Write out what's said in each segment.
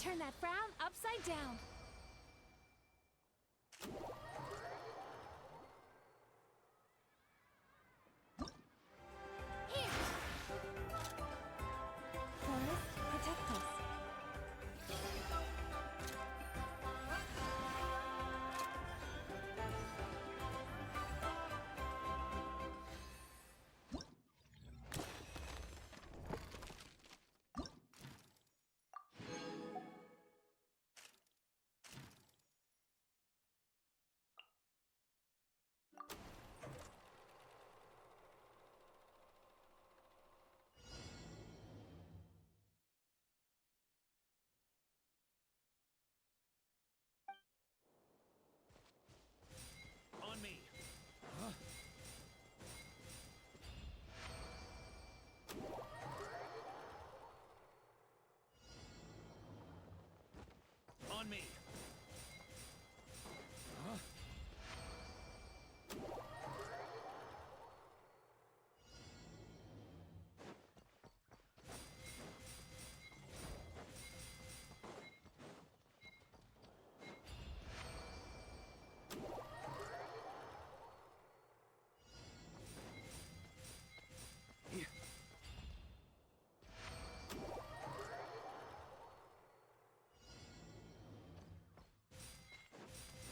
Turn that frown upside down. Here! Forest, protect us. On me. On me.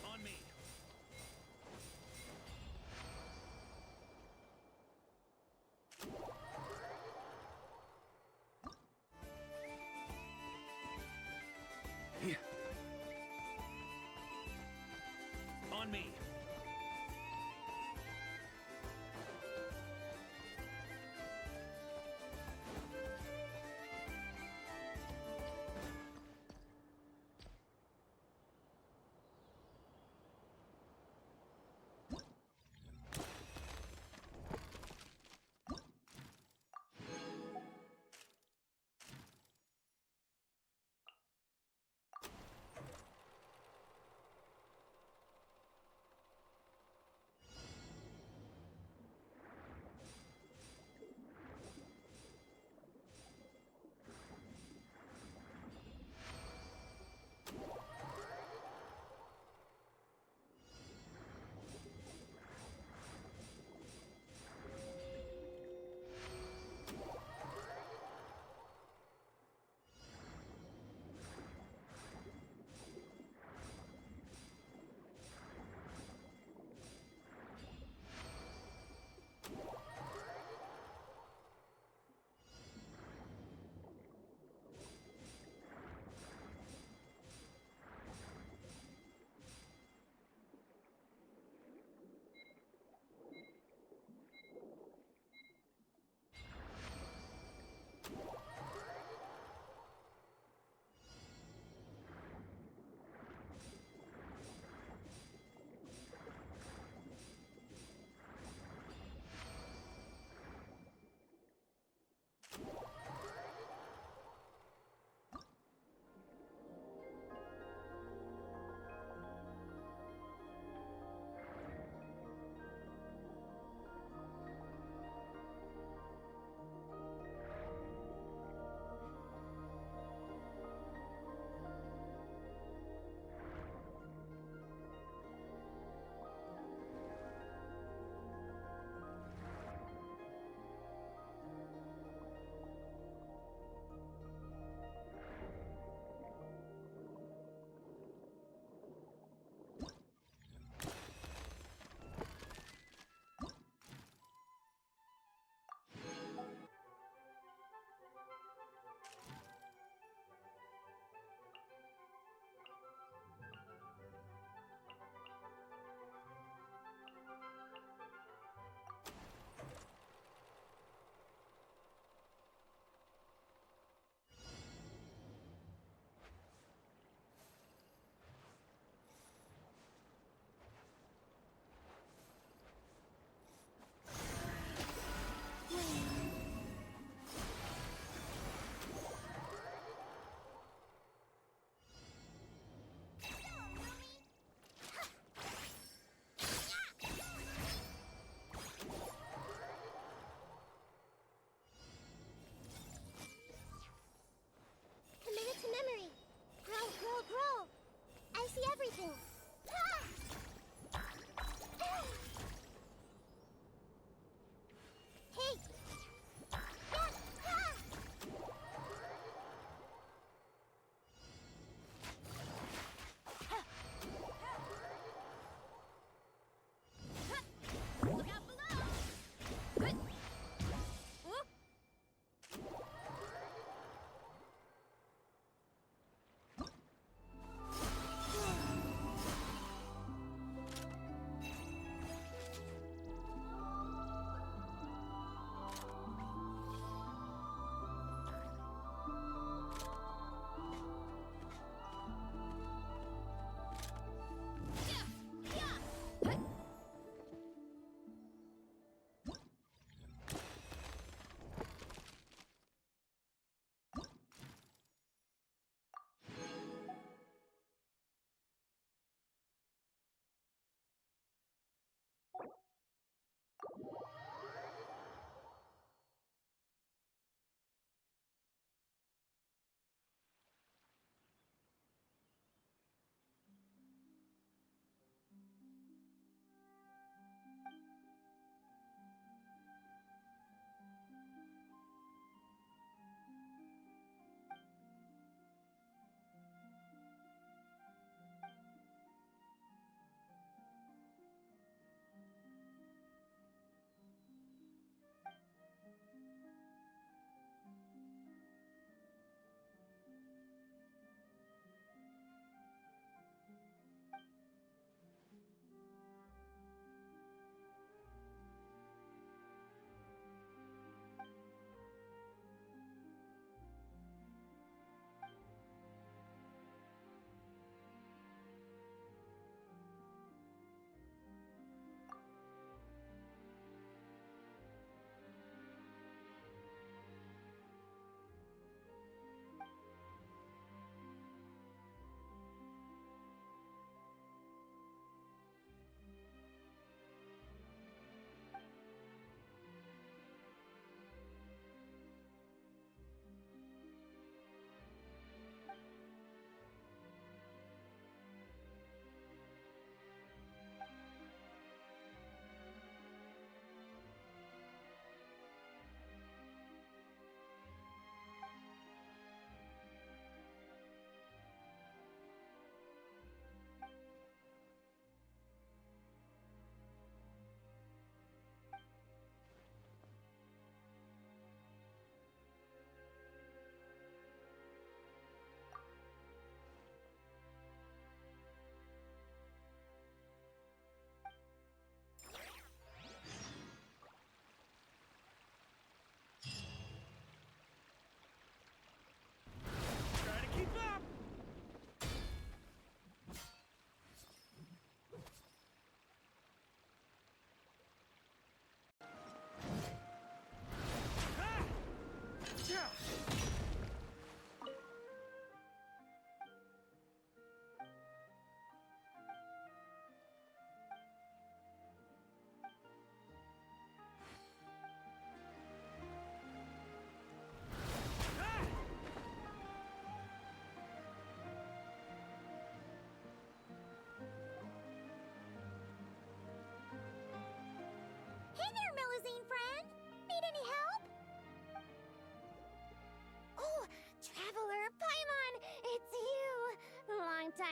On me. On me.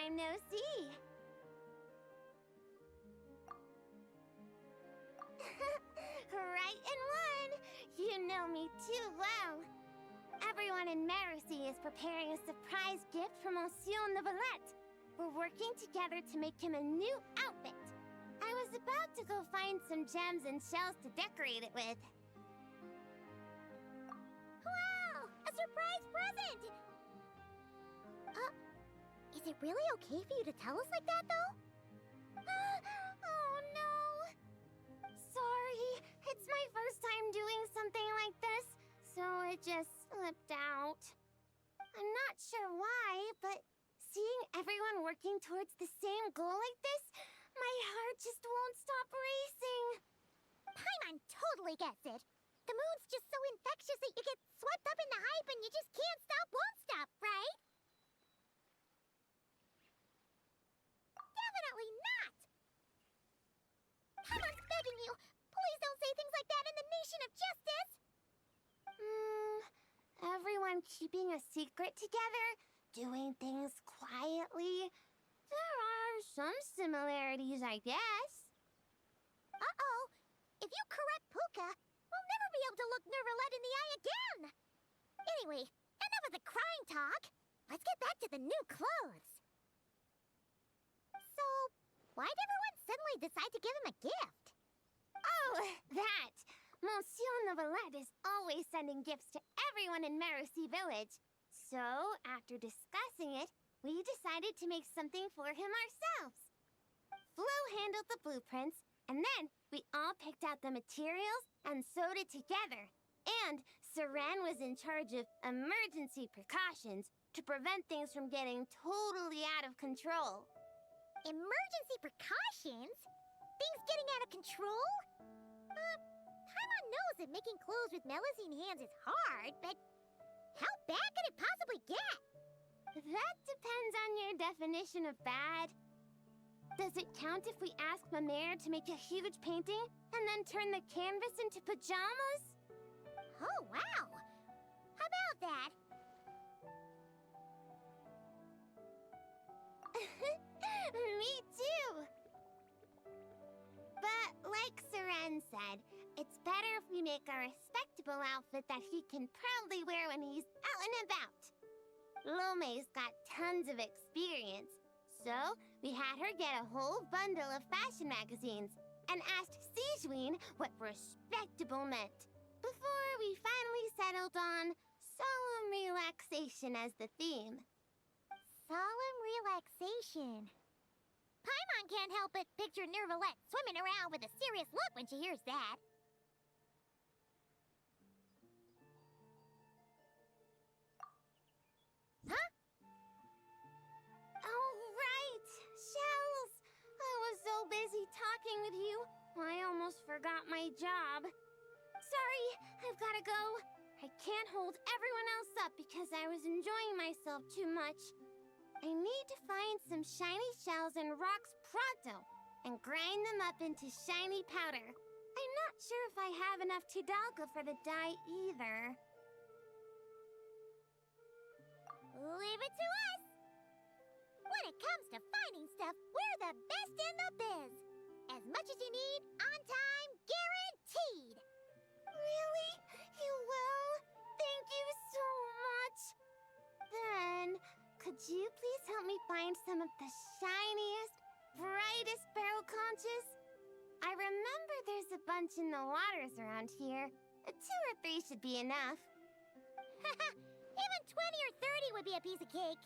time no see. Right in one! You know me too well. Everyone in Maracy is preparing a surprise gift for Monsieur Neuvillette. We're working together to make him a new outfit. I was about to go find some gems and shells to decorate it with. Wow! A surprise present! Is it really okay for you to tell us like that, though? Oh, no. Sorry. It's my first time doing something like this, so it just slipped out. I'm not sure why, but seeing everyone working towards the same goal like this, my heart just won't stop racing. Paimon totally gets it. The moon's just so infectious that you get swept up in the hype and you just can't stop, won't stop, right? Definitely not! Paimon's begging you. Please don't say things like that in the nation of justice! Everyone keeping a secret together, doing things quietly. There are some similarities, I guess. Uh-oh. If you correct Puka, we'll never be able to look Neuvillette in the eye again! Anyway, enough of the crying talk. Let's get back to the new clothes. So, why'd everyone suddenly decide to give him a gift? Oh, that! Monsieur Neuvillette is always sending gifts to everyone in Maracy Village. So, after discussing it, we decided to make something for him ourselves. Flo handled the blueprints, and then we all picked out the materials and sewed it together. And Saran was in charge of emergency precautions to prevent things from getting totally out of control. Emergency precautions? Things getting out of control? Paimon knows that making clothes with Melusine hands is hard, but how bad could it possibly get? That depends on your definition of bad. Does it count if we ask Mamere to make a huge painting and then turn the canvas into pajamas? Oh, wow! How about that? Me too! But like Saran said, it's better if we make a respectable outfit that he can proudly wear when he's out and about. Lome's got tons of experience, so we had her get a whole bundle of fashion magazines and asked Sijuin what respectable meant, before we finally settled on solemn relaxation as the theme. Solemn relaxation. Paimon can't help but picture Neuvillette swimming around with a serious look when she hears that. Huh? Oh, right! Shells! I was so busy talking with you, I almost forgot my job. Sorry, I've gotta go. I can't hold everyone else up because I was enjoying myself too much. I need to find some shiny shells and rocks pronto and grind them up into shiny powder. I'm not sure if I have enough Tidalga for the dye either. Leave it to us! When it comes to finding stuff, we're the best in the biz! As much as you need, on time, guaranteed! Really? You will? Thank you so much! Then, could you please help me find some of the shiniest, brightest barrel conches? I remember there's a bunch in the waters around here. 2 or 3 should be enough. Even 20 or 30 would be a piece of cake.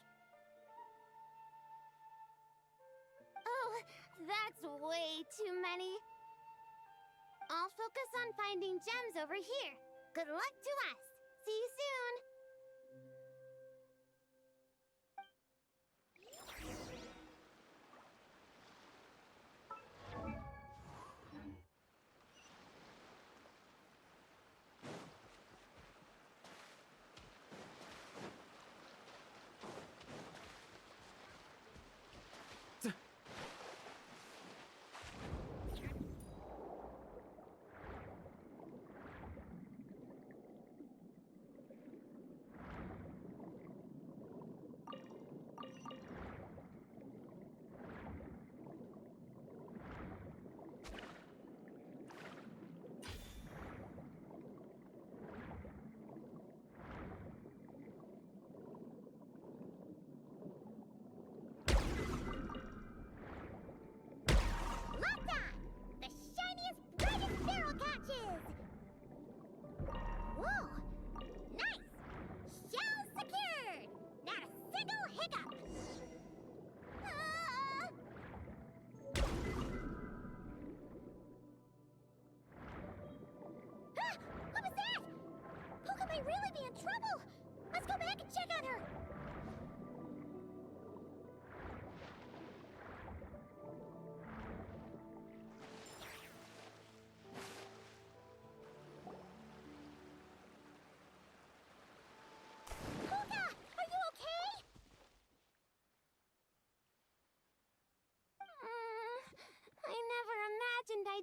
Oh, that's way too many. I'll focus on finding gems over here. Good luck to us. See you soon.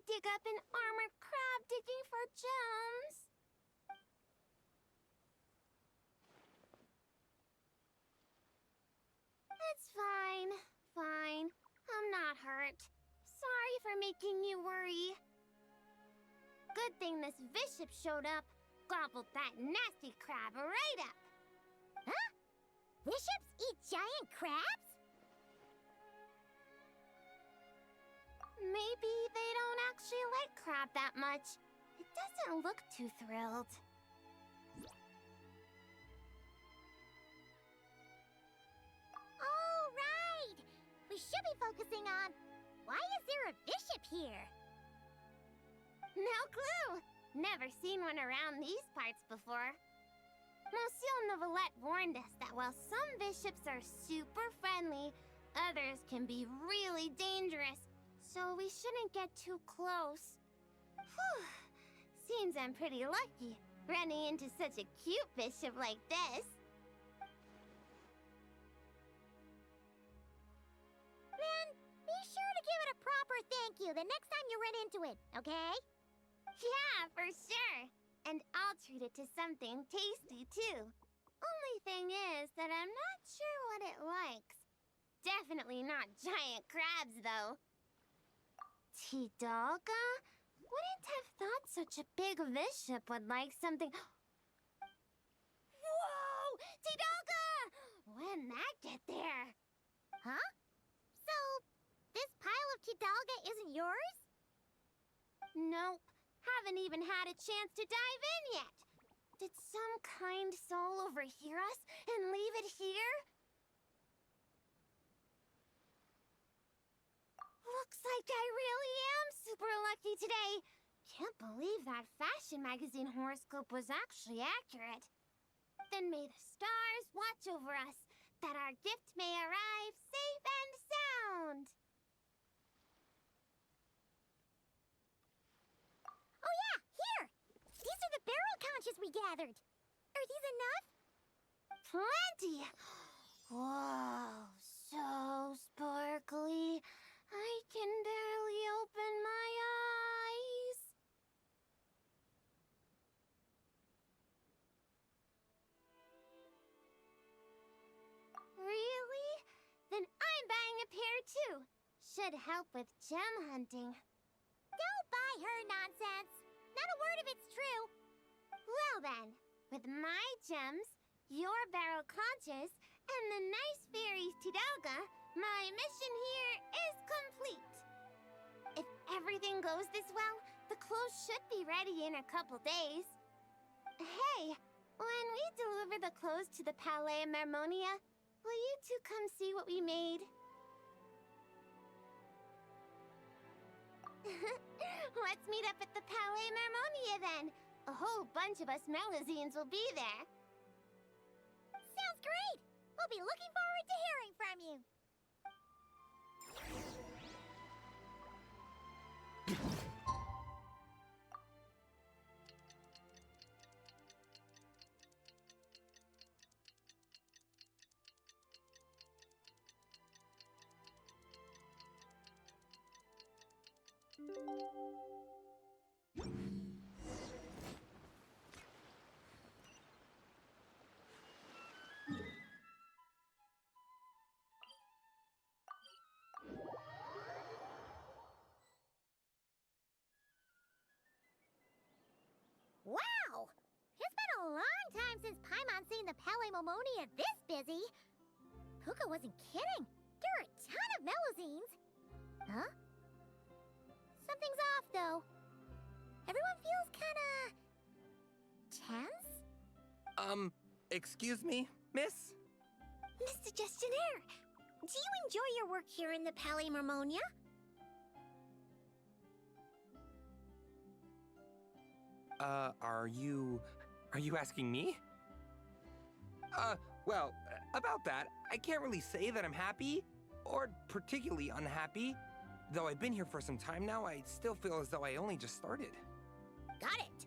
dig up an armored crab digging for gems. It's fine. Fine. I'm not hurt. Sorry for making you worry. Good thing this bishop showed up. Gobbled that nasty crab right up. Huh? Bishops eat giant crabs? Maybe they don't actually like crab that much. It doesn't look too thrilled. Oh, right! We should be focusing on why is there a bishop here? No clue! Never seen one around these parts before. Monsieur Novelette warned us that while some bishops are super friendly, others can be really dangerous, so we shouldn't get too close. Whew. Seems I'm pretty lucky, running into such a cute bishop like this. Then, be sure to give it a proper thank you the next time you run into it, okay? Yeah, for sure. And I'll treat it to something tasty, too. Only thing is that I'm not sure what it likes. Definitely not giant crabs, though. Tidalga? Wouldn't have thought such a big bishop would like something... Whoa! Tidalga! When'd that get there? Huh? So, this pile of Tidalga isn't yours? Nope. Haven't even had a chance to dive in yet. Did some kind soul overhear us and leave it here? Looks like I really am super lucky today. Can't believe that fashion magazine horoscope was actually accurate. Then may the stars watch over us, that our gift may arrive safe and sound. Oh yeah, here! These are the barrel conches we gathered. Are these enough? Plenty! Whoa, so sparkly. I can barely open my eyes. Really? Then I'm buying a pair too. Should help with gem hunting. Don't buy her nonsense. Not a word of it's true. Well then, with my gems, your barrel conches, and the nice fairy's Tidalga, my mission here is complete. If everything goes this well, the clothes should be ready in a couple days. Hey, when we deliver the clothes to the Palais Mermonia, will you two come see what we made? Let's meet up at the Palais Mermonia then. A whole bunch of us Melazines will be there. Sounds great! We'll be looking forward to hearing from you. Wow! It's been a long time since Paimon seen the Palais Mermonia this busy. Puka wasn't kidding. There are a ton of Melazines. Huh? Something's off, though. Everyone feels kinda... tense? Excuse me, miss? Mr. Gestionnaire, do you enjoy your work here in the Palais Mermonia? Are you asking me? Well, about that, I can't really say that I'm happy, or particularly unhappy. Though I've been here for some time now, I still feel as though I only just started. Got it.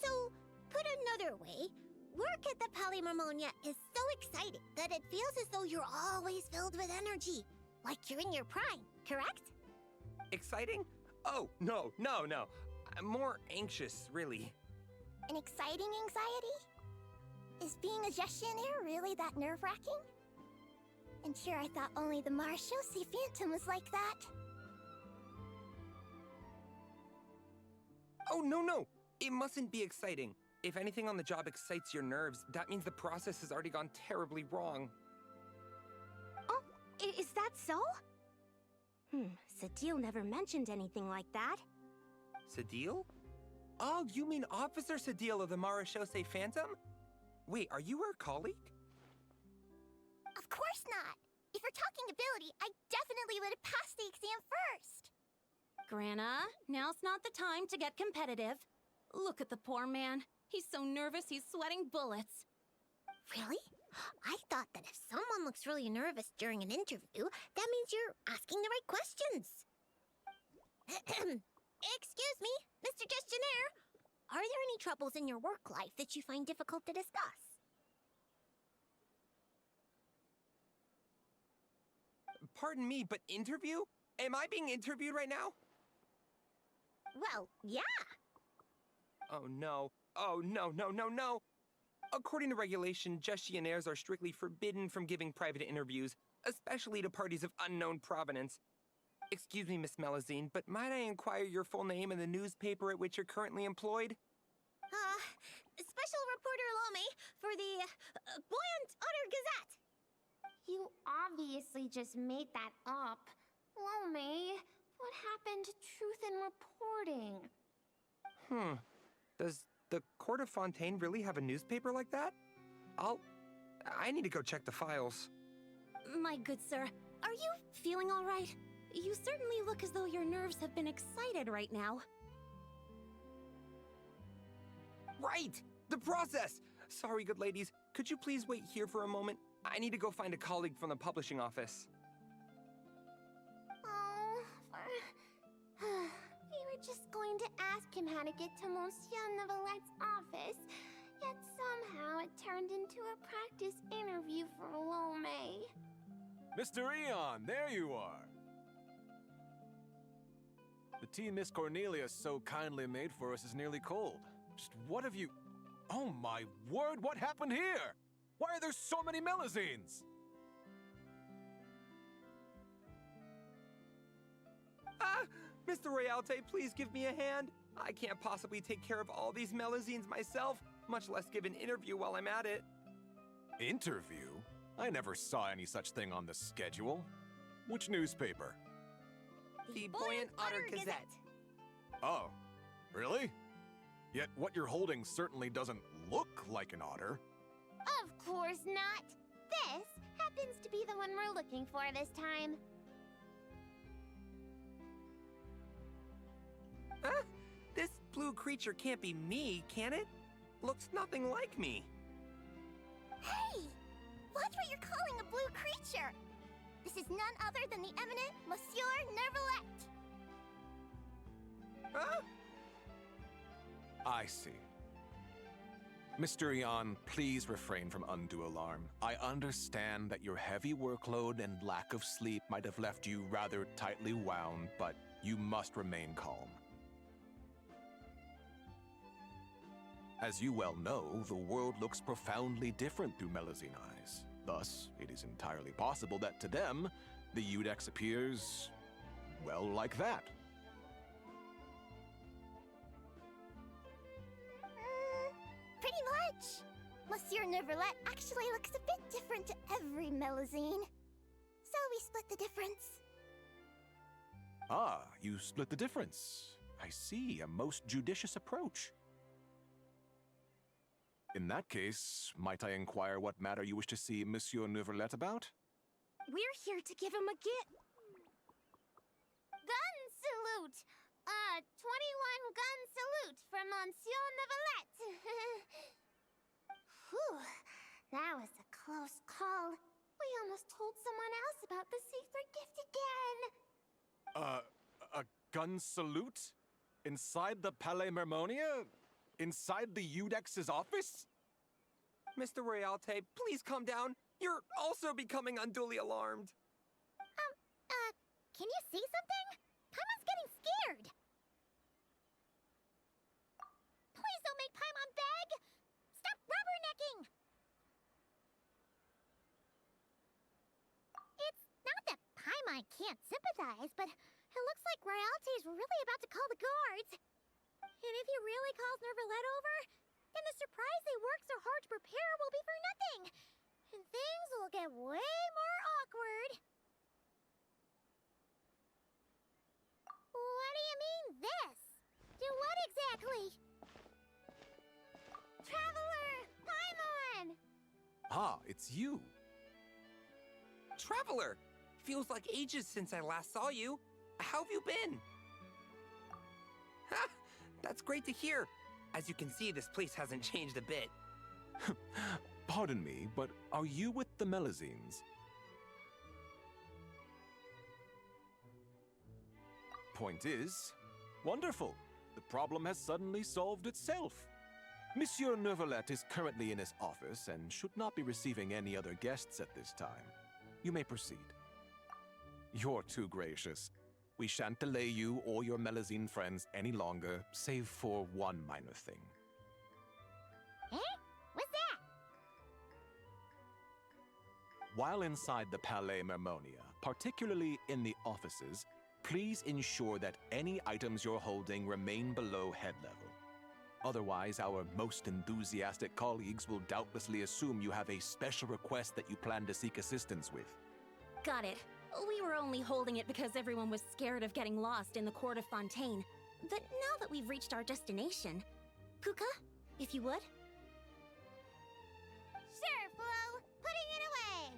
So, put another way, work at the Palais Mermonia is so exciting that it feels as though you're always filled with energy. Like you're in your prime, correct? Exciting? Oh, no, no, no. I'm more anxious, really. An exciting anxiety? Is being a gestionnaire really that nerve-wracking? And sure, I thought only the Marechaussee Phantom was like that. Oh, no, no. It mustn't be exciting. If anything on the job excites your nerves, that means the process has already gone terribly wrong. Oh, is that so? Sadil never mentioned anything like that. Sadil? Oh, you mean Officer Sadil of the Marechaussee Phantom? Wait, are you her colleague? Of course not! If we're talking ability, I definitely would have passed the exam first! Grana, now's not the time to get competitive. Look at the poor man. He's so nervous he's sweating bullets. Really? I thought that if someone looks really nervous during an interview, that means you're asking the right questions. Excuse me, Mr. Gestionnaire. Are there any troubles in your work life that you find difficult to discuss? Pardon me, but interview? Am I being interviewed right now? Well, yeah. Oh no. Oh no, no, no, no. According to regulation, gestionnaires are strictly forbidden from giving private interviews, especially to parties of unknown provenance. Excuse me, Miss Melazine, but might I inquire your full name and the newspaper at which you're currently employed? Special Reporter Lome for the Buoyant Otter Gazette. You obviously just made that up. Lome, what happened to truth in reporting? Does the Court of Fontaine really have a newspaper like that? I need to go check the files. My good sir, are you feeling all right? You certainly look as though your nerves have been excited right now. Right! The process! Sorry, good ladies. Could you please wait here for a moment? I need to go find a colleague from the publishing office. Oh, we were just going to ask him how to get to Monsieur Neuvillett's office, yet somehow it turned into a practice interview for Lome. Mr. Eon, there you are. The tea Miss Cornelia so kindly made for us is nearly cold. Just what have you... Oh my word, what happened here? Why are there so many Melazines? Mr. Realte, please give me a hand. I can't possibly take care of all these Melazines myself, much less give an interview while I'm at it. Interview? I never saw any such thing on the schedule. Which newspaper? The Buoyant Otter Gazette. Oh, really? Yet what you're holding certainly doesn't look like an otter. Of course not. This happens to be the one we're looking for this time. This blue creature can't be me, can it? Looks nothing like me. Hey! Watch what you're calling a blue creature! This is none other than the eminent Monsieur Neuvillette! Huh? I see. Mr. Eon, please refrain from undue alarm. I understand that your heavy workload and lack of sleep might have left you rather tightly wound, but you must remain calm. As you well know, the world looks profoundly different through Melazine eyes. Thus, it is entirely possible that to them, the Udex appears, well, like that. Pretty much. Monsieur Neuvillette actually looks a bit different to every Melazine. So we split the difference. Ah, you split the difference. I see, a most judicious approach. In that case, might I inquire what matter you wish to see Monsieur Neuvillette about? We're here to give him a gift. Gun salute! 21 gun salute from Monsieur Neuvillette! Whew, that was a close call. We almost told someone else about the secret gift again. A gun salute? Inside the Palais Mermonia? Inside the Udex's office? Mr. Realte, please calm down. You're also becoming unduly alarmed. Can you see something? Paimon's getting scared! Please don't make Paimon beg! Stop rubbernecking! It's not that Paimon can't sympathize, but it looks like royalty's really about to call the guards. And if he really calls Nervalette over, then the surprise they worked so hard to prepare will be for nothing. And things will get way more awkward. What do you mean, this? Do what exactly? Traveler! Paimon! Ah, it's you. Traveler! Feels like ages since I last saw you. How have you been? Ha! That's great to hear. As you can see, this place hasn't changed a bit. Pardon me, but are you with the Melazines? Point is, wonderful. The problem has suddenly solved itself. Monsieur Nervalette is currently in his office and should not be receiving any other guests at this time. You may proceed. You're too gracious. We shan't delay you or your Melazine friends any longer, save for one minor thing. Eh? What's that? While inside the Palais Mermonia, particularly in the offices, please ensure that any items you're holding remain below head level. Otherwise, our most enthusiastic colleagues will doubtlessly assume you have a special request that you plan to seek assistance with. Got it. We were only holding it because everyone was scared of getting lost in the court of Fontaine. But now that we've reached our destination, Puka, if you would? Sure, Flo. Putting it away.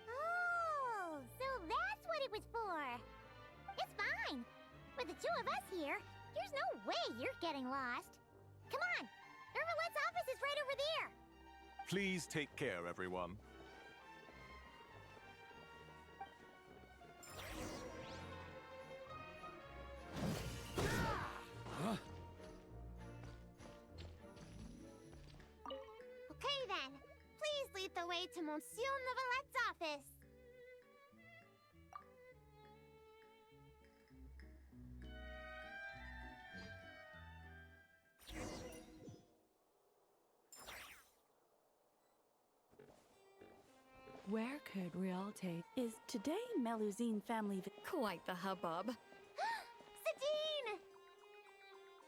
Oh, so that's what it was for. It's fine. With the two of us here, there's no way you're getting lost. Come on. Nervalette's office is right over there. Please take care, everyone. Okay then, please lead the way to Monsieur Nervalette's office. Where could Realte? Is today Melusine family? Quite the hubbub. Sadine!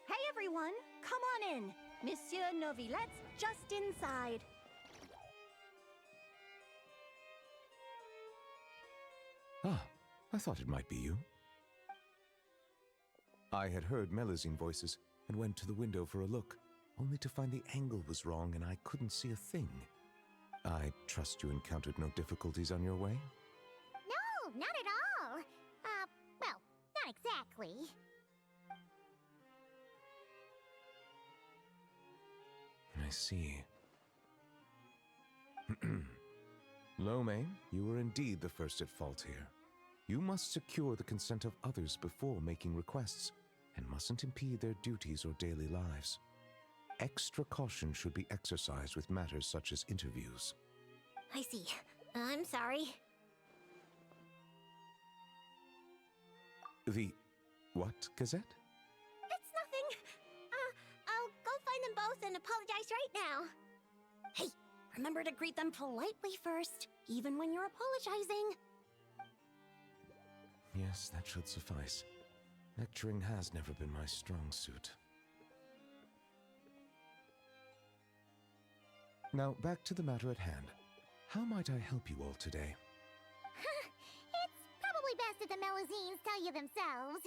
Hey everyone, come on in. Monsieur Nervalette's just inside. Ah, I thought it might be you. I had heard Melusine voices and went to the window for a look, only to find the angle was wrong and I couldn't see a thing. I trust you encountered no difficulties on your way? No, not at all. Well, not exactly. I see. Lome, you were indeed the first at fault here. You must secure the consent of others before making requests, and mustn't impede their duties or daily lives. Extra caution should be exercised with matters such as interviews. I see. I'm sorry. The what, Gazette? It's nothing. I'll go find them both and apologize right now. Hey, remember to greet them politely first, even when you're apologizing. Yes, that should suffice. Lecturing has never been my strong suit. Now, back to the matter at hand. How might I help you all today? It's probably best if the Melusines tell you themselves.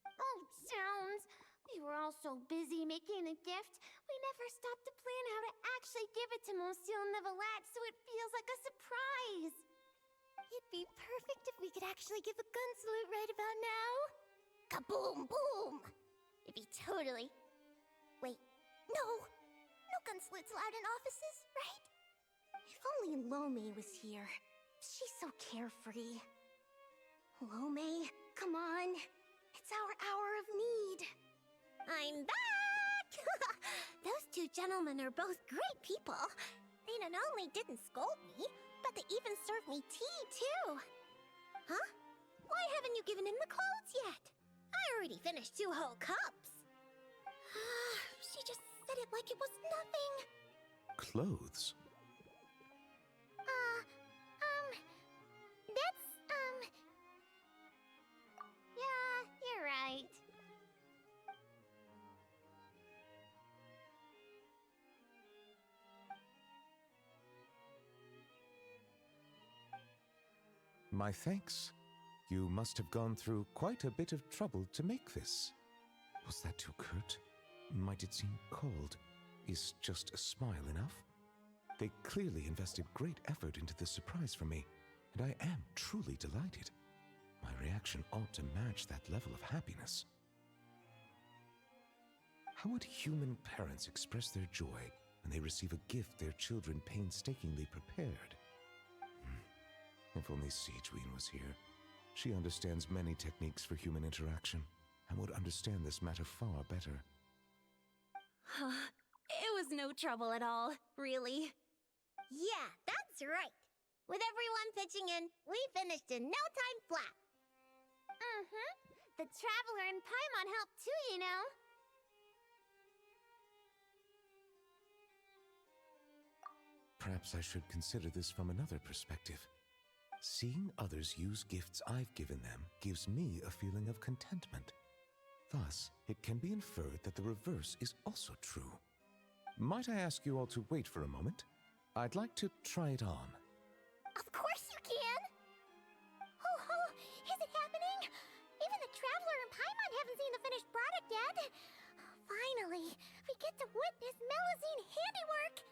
Oh, zounds. We were all so busy making a gift, we never stopped to plan how to actually give it to Monsieur Nervalette so it feels like a surprise. It'd be perfect if we could actually give a gun salute right about now. Kaboom, boom! It'd be totally... Wait, no! No gun salutes allowed in offices, right? If only Lome was here. She's so carefree. Lome, come on. It's our hour of need. I'm back! Those two gentlemen are both great people. They not only didn't scold me, but they even served me tea, too. Huh? Why haven't you given him the clothes yet? I already finished 2 whole cups. She just said it like it was nothing. Clothes? Yeah, you're right. My thanks. You must have gone through quite a bit of trouble to make this. Was that too curt? Might it seem cold? Is just a smile enough? They clearly invested great effort into this surprise for me, and I am truly delighted. My reaction ought to match that level of happiness. How would human parents express their joy when they receive a gift their children painstakingly prepared? If only Siegeween was here. She understands many techniques for human interaction and would understand this matter far better. It was no trouble at all, really. Yeah, that's right. With everyone pitching in, we finished in no time flat. The Traveler and Paimon helped too, you know. Perhaps I should consider this from another perspective. Seeing others use gifts I've given them gives me a feeling of contentment. Thus, it can be inferred that the reverse is also true. Might I ask you all to wait for a moment? I'd like to try it on. Of course you can! Oh, is it happening? Even the Traveler and Paimon haven't seen the finished product yet. Finally, we get to witness Melusine handiwork!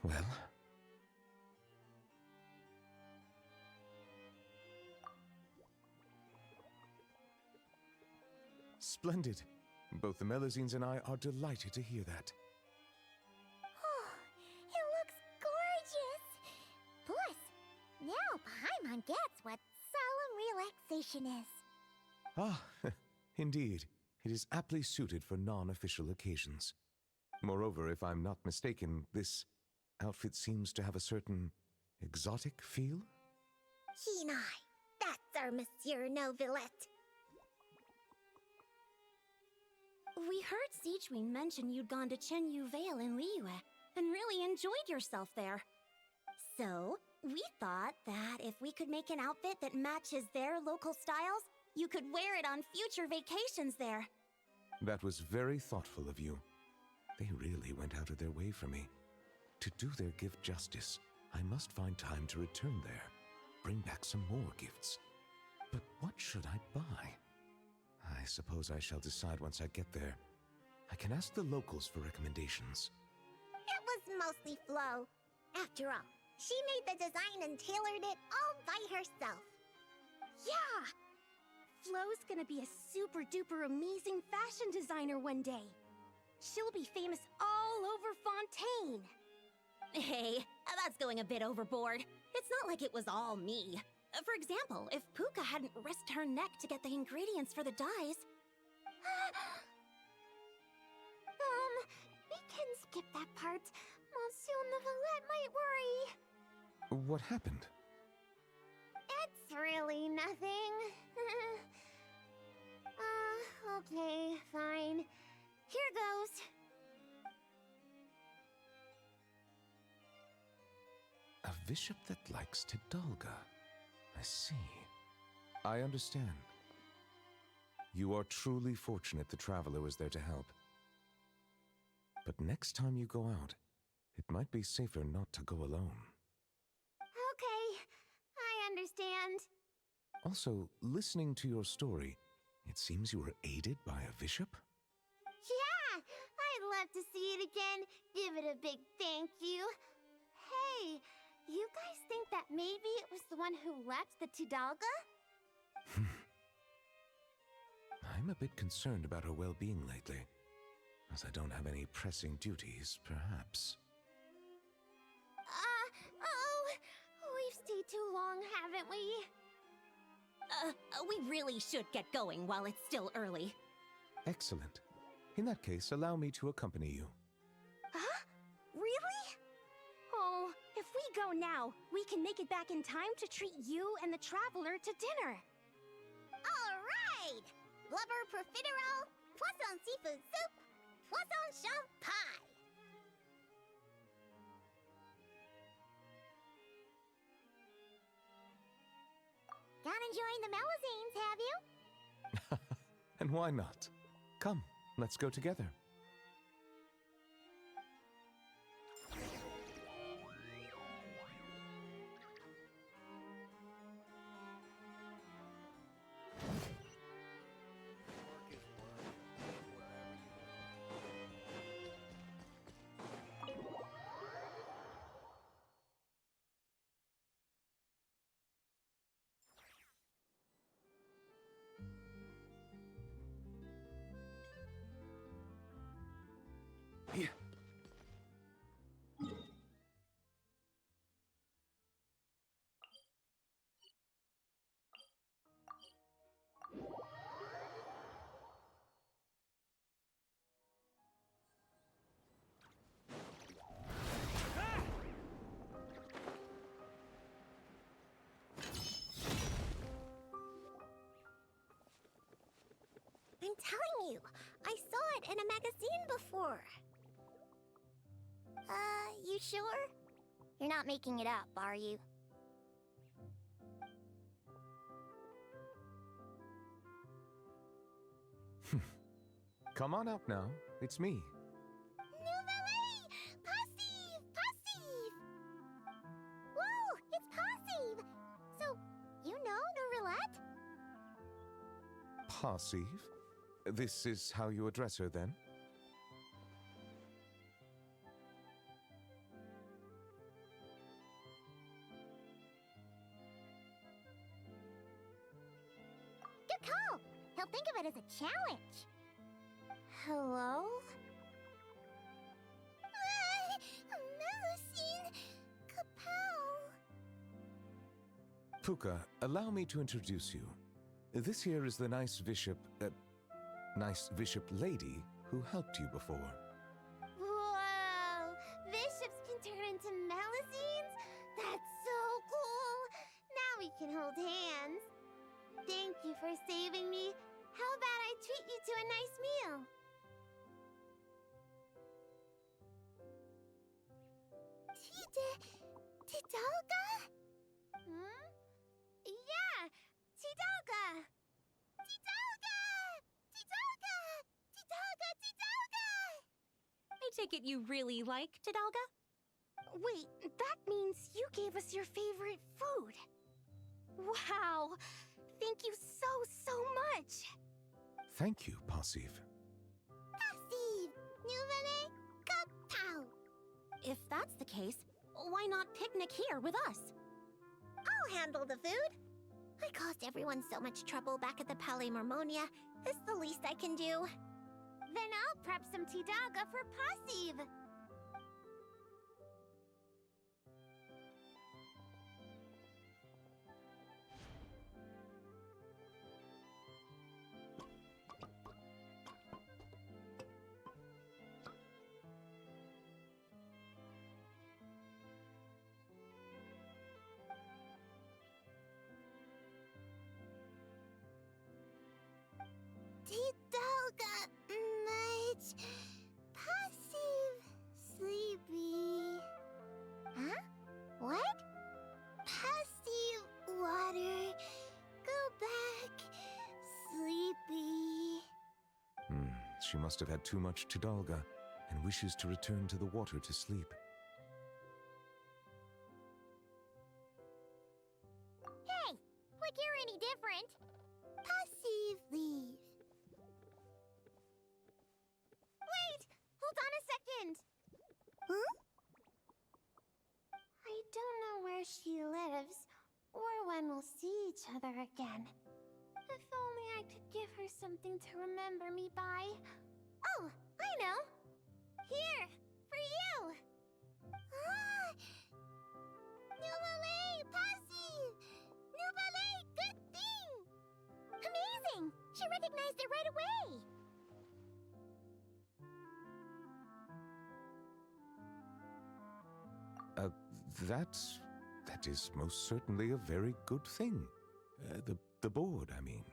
Well? Splendid. Both the Melusines and I are delighted to hear that. Oh, it looks gorgeous! Plus, now Paimon gets what solemn relaxation is. Ah, indeed. It is aptly suited for non-official occasions. Moreover, if I'm not mistaken, this outfit seems to have a certain exotic feel? Hinai, that's our Monsieur Novelette. We heard Siegeween mention you'd gone to Chenyu Vale in Liyue and really enjoyed yourself there. So, we thought that if we could make an outfit that matches their local styles, you could wear it on future vacations there. That was very thoughtful of you. They really went out of their way for me. To do their gift justice, I must find time to return there, bring back some more gifts. But what should I buy? I suppose I shall decide once I get there. I can ask the locals for recommendations. It was mostly Flo. After all, she made the design and tailored it all by herself. Yeah! Flo's gonna be a super duper amazing fashion designer one day. She'll be famous all over Fontaine. Hey, that's going a bit overboard. It's not like it was all me. For example, if Puka hadn't risked her neck to get the ingredients for the dyes... We can skip that part. Monsieur Neuvillette might worry. What happened? It's really nothing. Okay, fine. Here goes. A bishop that likes Tidalga. I see. I understand. You are truly fortunate the Traveler was there to help. But next time you go out, it might be safer not to go alone. Okay, I understand. Also, listening to your story, It seems you were aided by a bishop? Yeah, I'd love to see it again. Give it a big thank you. Hey, you guys think that maybe it was the one who left the Tidalga? I'm a bit concerned about her well-being lately. As I don't have any pressing duties, perhaps. We've stayed too long, haven't we? We really should get going while it's still early. Excellent. In that case, allow me to accompany you. Huh? Really? Oh, if we go now, we can make it back in time to treat you and the traveler to dinner. All right! Blubber profiterole, poisson seafood soup, poisson champ pie. Not enjoying the Melusines, have you? And why not? Come, let's go together. Here. I'm telling you, I saw it in a magazine before. You sure? You're not making it up, are you? Come on up now. It's me. Nouvelle! Passive! Passive! Whoa! It's Passive! So, you know Nourillette? Passive? This is how you address her, then? Good call! He'll think of it as a challenge. Hello? Melusine! Kapow! Puka, allow me to introduce you. This here is the nice bishop lady who helped you before. Whoa! Bishops can turn into Melusines? That's so cool! Now we can hold hands. Thank you for saving me. How about I treat you to a nice meal? Tidalga? Hmm? Yeah! Tidalga! Tidalga! Tidalga! Tidalga! Tidalga! I take it you really like Tidalga? Wait, that means you gave us your favorite food. Wow! Thank you so much! Thank you, Passive. Passive! Nouvelle! Kapow! If that's the case, why not picnic here with us? I'll handle the food. I caused everyone so much trouble back at the Palais Mormonia. It's the least I can do. Then I'll prep some Tidalga for Passive. Tidalga, much passive, sleepy. Huh? What? Passive water. Go back, sleepy. She must have had too much Tidalga and wishes to return to the water to sleep. Hey, like you're any different. Passive leave. friend. Huh? I don't know where she lives, or when we'll see each other again. If only I could give her something to remember me by. Oh, I know! Here, for you! Ah! Nouvelle Passy! Nouvelle good thing! Amazing! She recognized it right away! That is most certainly a very good thing. The board, I mean.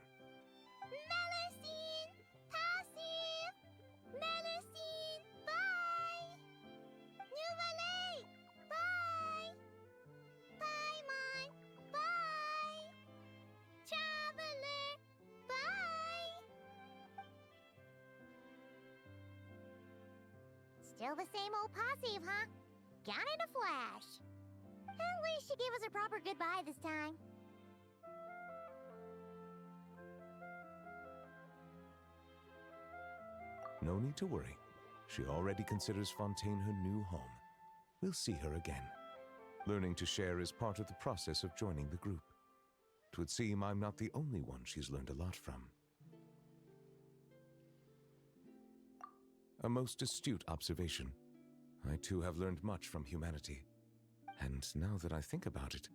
Melusine! Passive! Melusine! Bye! Nouvelle! Bye! Paimon! Bye! Traveler! Bye! Still the same old passive, huh? Gone in a flash. At least she gave us a proper goodbye this time. No need to worry. She already considers Fontaine her new home. We'll see her again. Learning to share is part of the process of joining the group. It would seem I'm not the only one she's learned a lot from. A most astute observation. I too have learned much from humanity. And now that I think about it,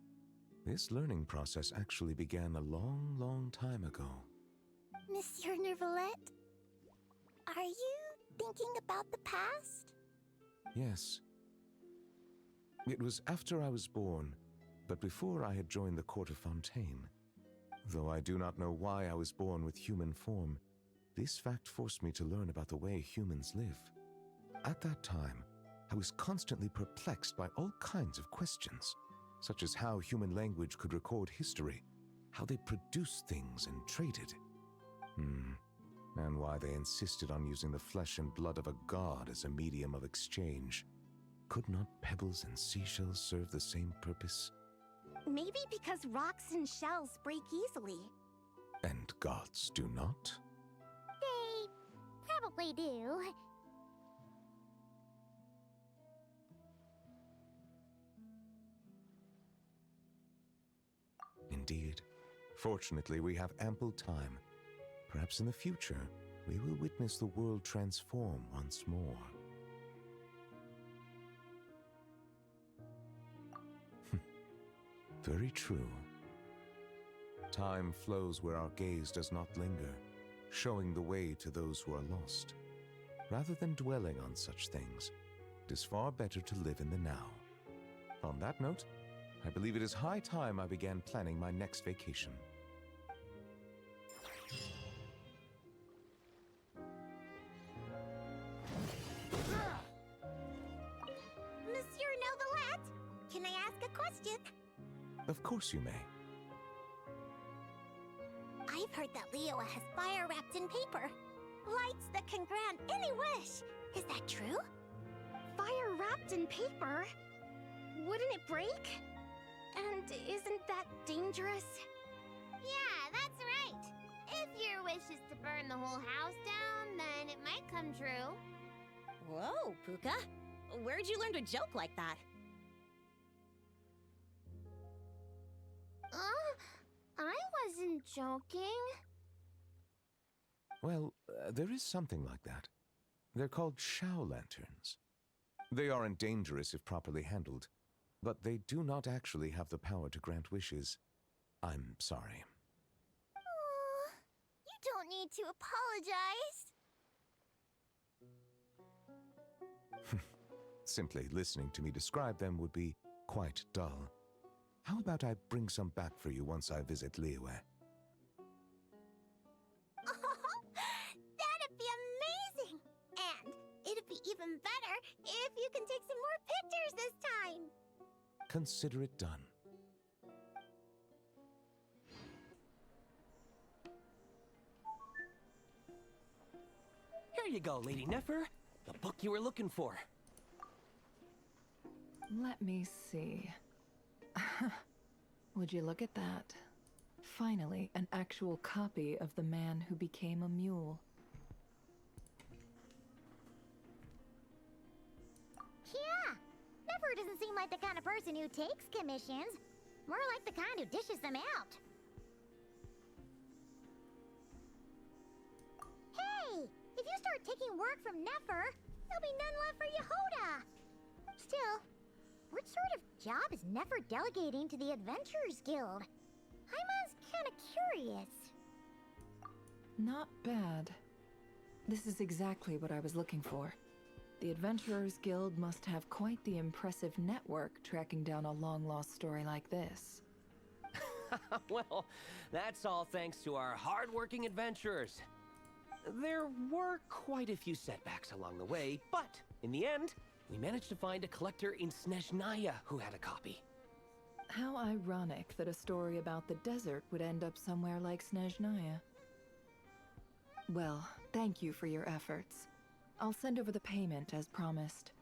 this learning process actually began a long, long time ago. Monsieur Nervalette, are you thinking about the past? Yes. It was after I was born, but before I had joined the court of Fontaine. Though I do not know why I was born with human form, this fact forced me to learn about the way humans live. At that time, I was constantly perplexed by all kinds of questions, such as how human language could record history, how they produced things and traded. And why they insisted on using the flesh and blood of a god as a medium of exchange. Could not pebbles and seashells serve the same purpose? Maybe because rocks and shells break easily. And gods do not? They probably do. Indeed. Fortunately, we have ample time. Perhaps in the future, we will witness the world transform once more. Very true. Time flows where our gaze does not linger, showing the way to those who are lost. Rather than dwelling on such things, it is far better to live in the now. On that note, I believe it is high time I began planning my next vacation. Monsieur Novelette, can I ask a question? Of course you may. I've heard that Liyue has fire wrapped in paper. Lights that can grant any wish. Is that true? Fire wrapped in paper? Wouldn't it break? And isn't that dangerous? Yeah, that's right. If your wish is to burn the whole house down, then it might come true. Whoa, Puka. Where'd you learn to joke like that? I wasn't joking. Well, there is something like that. They're called Shao lanterns. They aren't dangerous if properly handled, but they do not actually have the power to grant wishes. I'm sorry. You don't need to apologize. Simply listening to me describe them would be quite dull. How about I bring some back for you once I visit Liyue? That'd be amazing! And it'd be even better if you can take some more pictures this time! Consider it done. Here you go, Lady Nefer. The book you were looking for. Let me see. Would you look at that? Finally, an actual copy of The Man Who Became a Mule. Nefer doesn't seem like the kind of person who takes commissions. More like the kind who dishes them out. Hey! If you start taking work from Nefer, there'll be none left for Yehuda. Still, what sort of job is Nefer delegating to the Adventurers Guild? Paimon's kinda curious. Not bad. This is exactly what I was looking for. The Adventurers Guild must have quite the impressive network tracking down a long-lost story like this. Well, that's all thanks to our hard-working adventurers. There were quite a few setbacks along the way, but in the end, we managed to find a collector in Snezhnaya who had a copy. How ironic that a story about the desert would end up somewhere like Snezhnaya. Well, thank you for your efforts. I'll send over the payment as promised.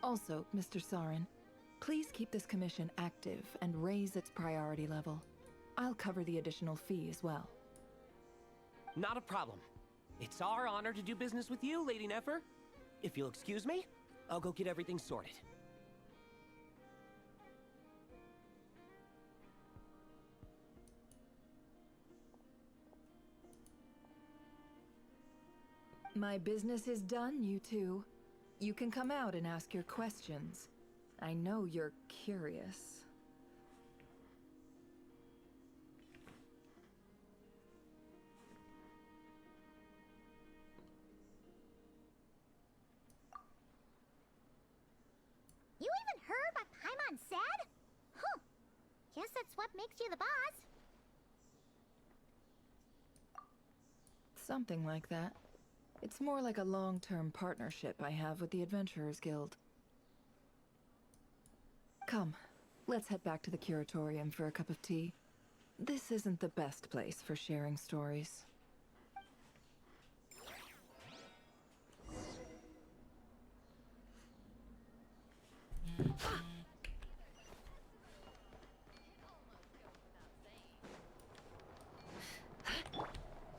Also, Mr. Sarin, please keep this commission active and raise its priority level. I'll cover the additional fee as well. Not a problem. It's our honor to do business with you, Lady Nefer. If you'll excuse me, I'll go get everything sorted. My business is done, you two. You can come out and ask your questions. I know you're curious. You even heard what Paimon said? Huh. Guess that's what makes you the boss. Something like that. It's more like a long-term partnership I have with the Adventurers Guild. Come, let's head back to the Curatorium for a cup of tea. This isn't the best place for sharing stories.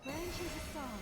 Ryan choose a song.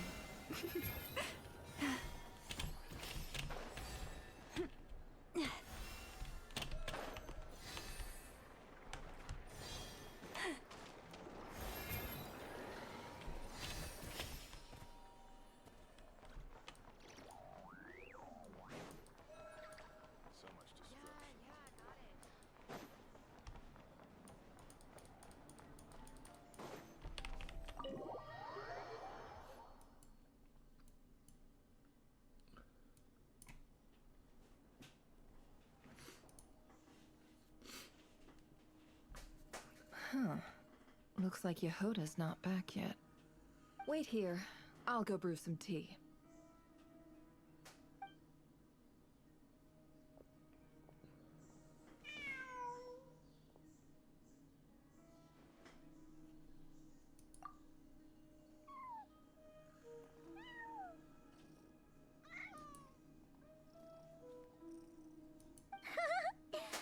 Huh. Looks like Yehuda's not back yet. Wait here. I'll go brew some tea.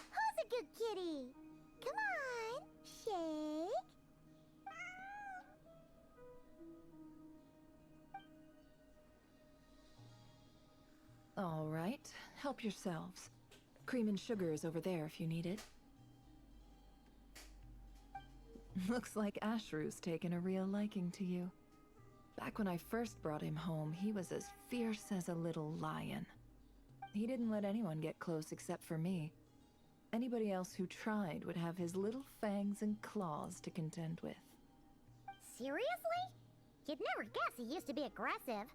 Who's a good kitty? Come on, shake. All right. Help yourselves. Cream and sugar is over there if you need it. Looks like Ashrew's taken a real liking to you. Back when I first brought him home, he was as fierce as a little lion. He didn't let anyone get close except for me. Anybody else who tried would have his little fangs and claws to contend with. Seriously? You'd never guess he used to be aggressive.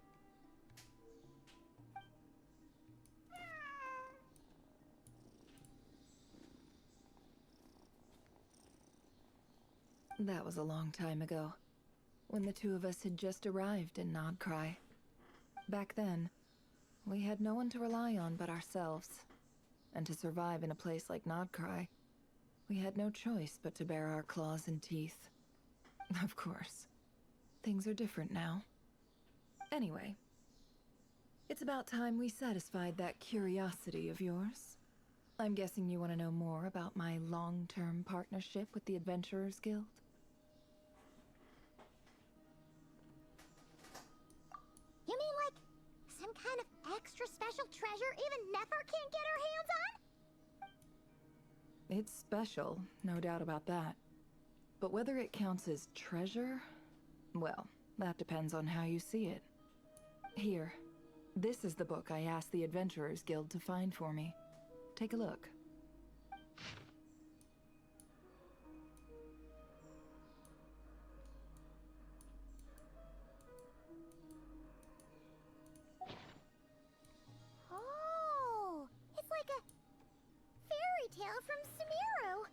That was a long time ago, when the two of us had just arrived in NOD-KRAI. Back then, we had no one to rely on but ourselves. And to survive in a place like NOD-KRAI, we had no choice but to bare our claws and teeth. Of course, things are different now. Anyway, it's about time we satisfied that curiosity of yours. I'm guessing you want to know more about my long-term partnership with the Adventurers Guild? You mean like some kind of extra special treasure even Nefer can't get her hands on? It's special, no doubt about that. But whether it counts as treasure, well, that depends on how you see it. Here, this is the book I asked the Adventurers Guild to find for me. Take a look. Oh, it's like a fairy tale from Sumeru.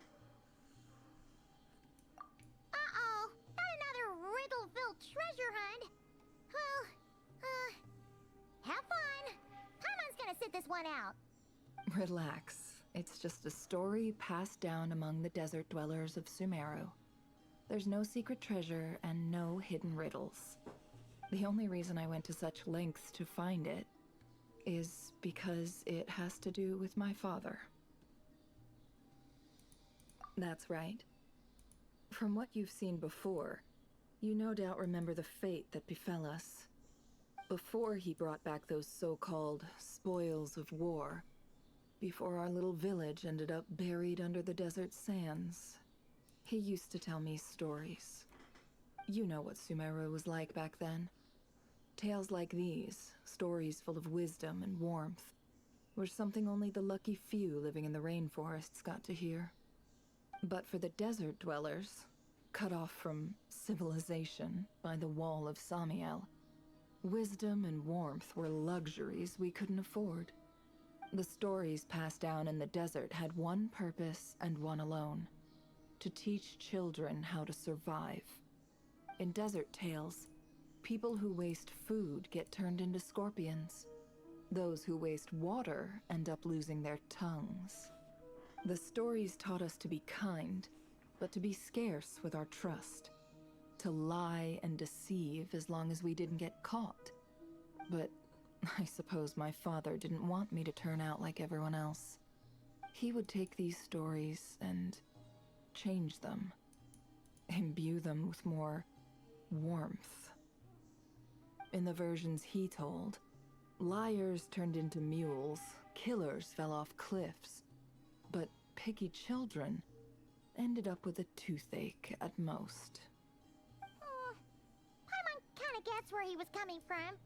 Uh-oh, not another riddle-filled treasure hunt. Well, have fun. Paimon's gonna sit this one out. Relax. It's just a story passed down among the desert dwellers of Sumeru. There's no secret treasure and no hidden riddles. The only reason I went to such lengths to find it is because it has to do with my father. That's right. From what you've seen before, you no doubt remember the fate that befell us. Before he brought back those so-called spoils of war, before our little village ended up buried under the desert sands, he used to tell me stories. You know what Sumeru was like back then. Tales like these, stories full of wisdom and warmth, were something only the lucky few living in the rainforests got to hear. But for the desert dwellers, cut off from civilization by the wall of Samiel, wisdom and warmth were luxuries we couldn't afford. The stories passed down in the desert had one purpose and one alone: to teach children how to survive. In desert tales, people who waste food get turned into scorpions. Those who waste water end up losing their tongues. The stories taught us to be kind, but to be scarce with our trust. To lie and deceive as long as we didn't get caught. But I suppose my father didn't want me to turn out like everyone else. He would take these stories and change them. Imbue them with more warmth. In the versions he told, liars turned into mules, killers fell off cliffs, but picky children ended up with a toothache at most. Paimon kinda gets where he was coming from.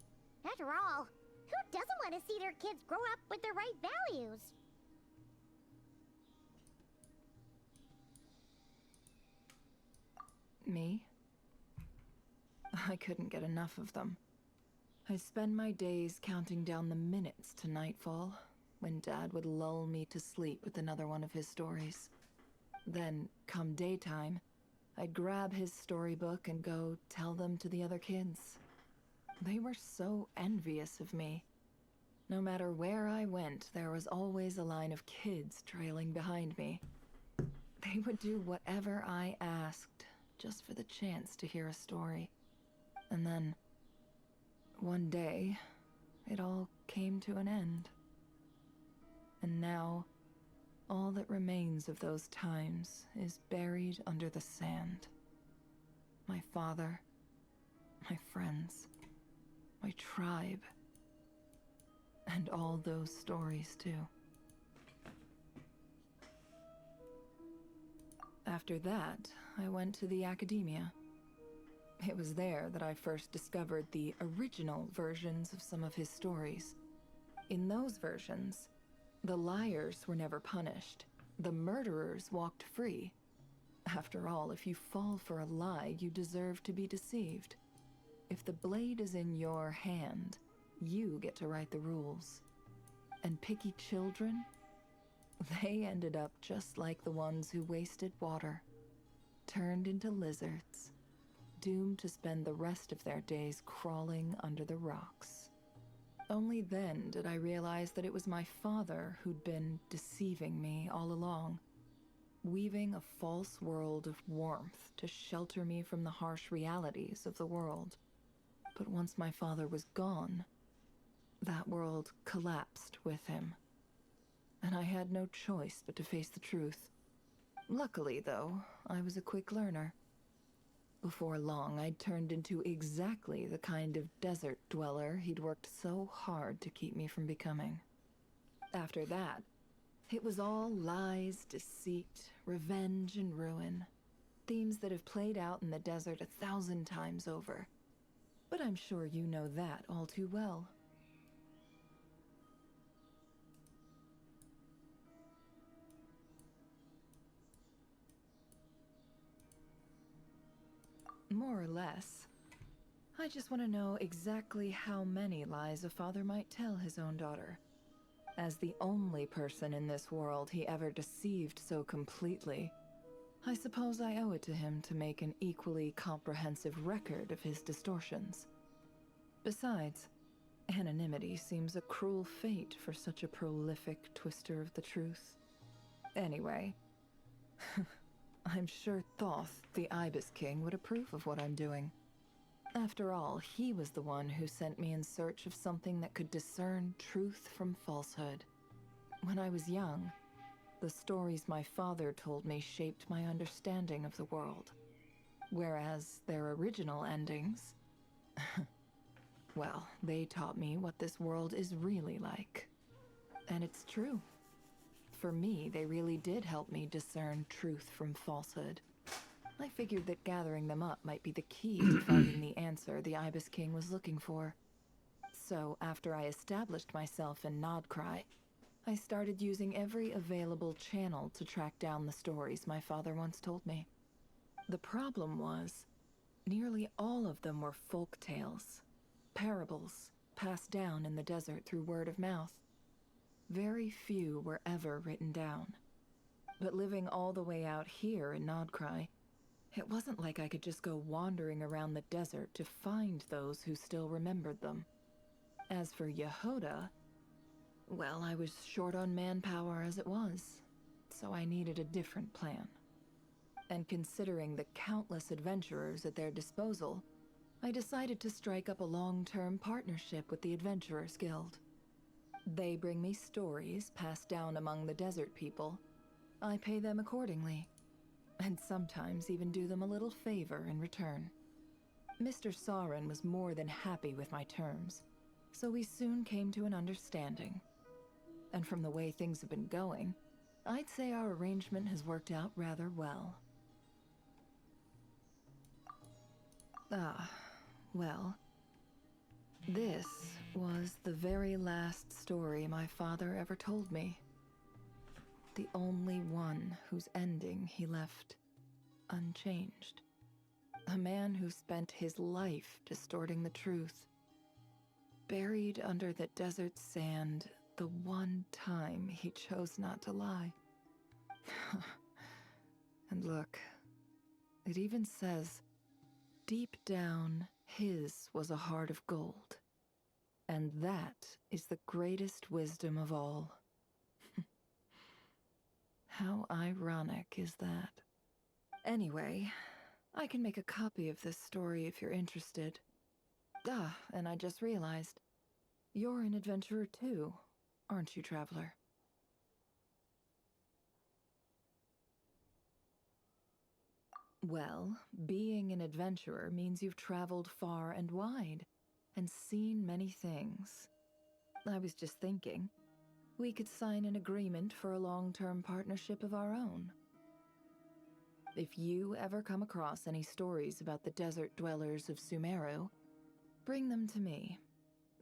After all, who doesn't want to see their kids grow up with the right values? Me? I couldn't get enough of them. I'd spend my days counting down the minutes to nightfall, when Dad would lull me to sleep with another one of his stories. Then, come daytime, I'd grab his storybook and go tell them to the other kids. They were so envious of me. No matter where I went, there was always a line of kids trailing behind me. They would do whatever I asked, just for the chance to hear a story. And then, one day, it all came to an end. And now, all that remains of those times is buried under the sand. My father, my friends, my tribe, and all those stories too. After that, I went to the academia. It was there that I first discovered the original versions of some of his stories. In those versions, the liars were never punished. The murderers walked free. After all, if you fall for a lie, you deserve to be deceived. If the blade is in your hand, you get to write the rules. And picky children? They ended up just like the ones who wasted water. Turned into lizards, doomed to spend the rest of their days crawling under the rocks. Only then did I realize that it was my father who'd been deceiving me all along, weaving a false world of warmth to shelter me from the harsh realities of the world. But once my father was gone, that world collapsed with him. And I had no choice but to face the truth. Luckily, though, I was a quick learner. Before long, I'd turned into exactly the kind of desert dweller he'd worked so hard to keep me from becoming. After that, it was all lies, deceit, revenge, and ruin. Themes that have played out in the desert 1,000 times over. But I'm sure you know that all too well. More or less. I just want to know exactly how many lies a father might tell his own daughter. As the only person in this world he ever deceived so completely, I suppose I owe it to him to make an equally comprehensive record of his distortions. Besides, anonymity seems a cruel fate for such a prolific twister of the truth. Anyway, I'm sure Thoth, the Ibis King, would approve of what I'm doing. After all, he was the one who sent me in search of something that could discern truth from falsehood. When I was young, the stories my father told me shaped my understanding of the world. Whereas their original endings... well, they taught me what this world is really like. And it's true. For me, they really did help me discern truth from falsehood. I figured that gathering them up might be the key to finding the answer the Ibis King was looking for. So, after I established myself in NOD-KRAI, I started using every available channel to track down the stories my father once told me. The problem was, nearly all of them were folk tales, parables passed down in the desert through word of mouth. Very few were ever written down. But living all the way out here in NOD-KRAI, it wasn't like I could just go wandering around the desert to find those who still remembered them. As for Yehoda, well, I was short on manpower as it was, so I needed a different plan. And considering the countless adventurers at their disposal, I decided to strike up a long-term partnership with the Adventurers Guild. They bring me stories passed down among the desert people. I pay them accordingly, and sometimes even do them a little favor in return. Mr. Sauron was more than happy with my terms, so we soon came to an understanding. And from the way things have been going, I'd say our arrangement has worked out rather well. Well, this was the very last story my father ever told me. The only one whose ending he left unchanged. A man who spent his life distorting the truth. Buried under the desert sand the one time he chose not to lie. And look, it even says, deep down, his was a heart of gold. And that is the greatest wisdom of all. How ironic is that? Anyway, I can make a copy of this story if you're interested. And I just realized, you're an adventurer too, aren't you, traveler? Well, being an adventurer means you've traveled far and wide, and seen many things. I was just thinking, we could sign an agreement for a long-term partnership of our own. If you ever come across any stories about the desert dwellers of Sumeru, bring them to me,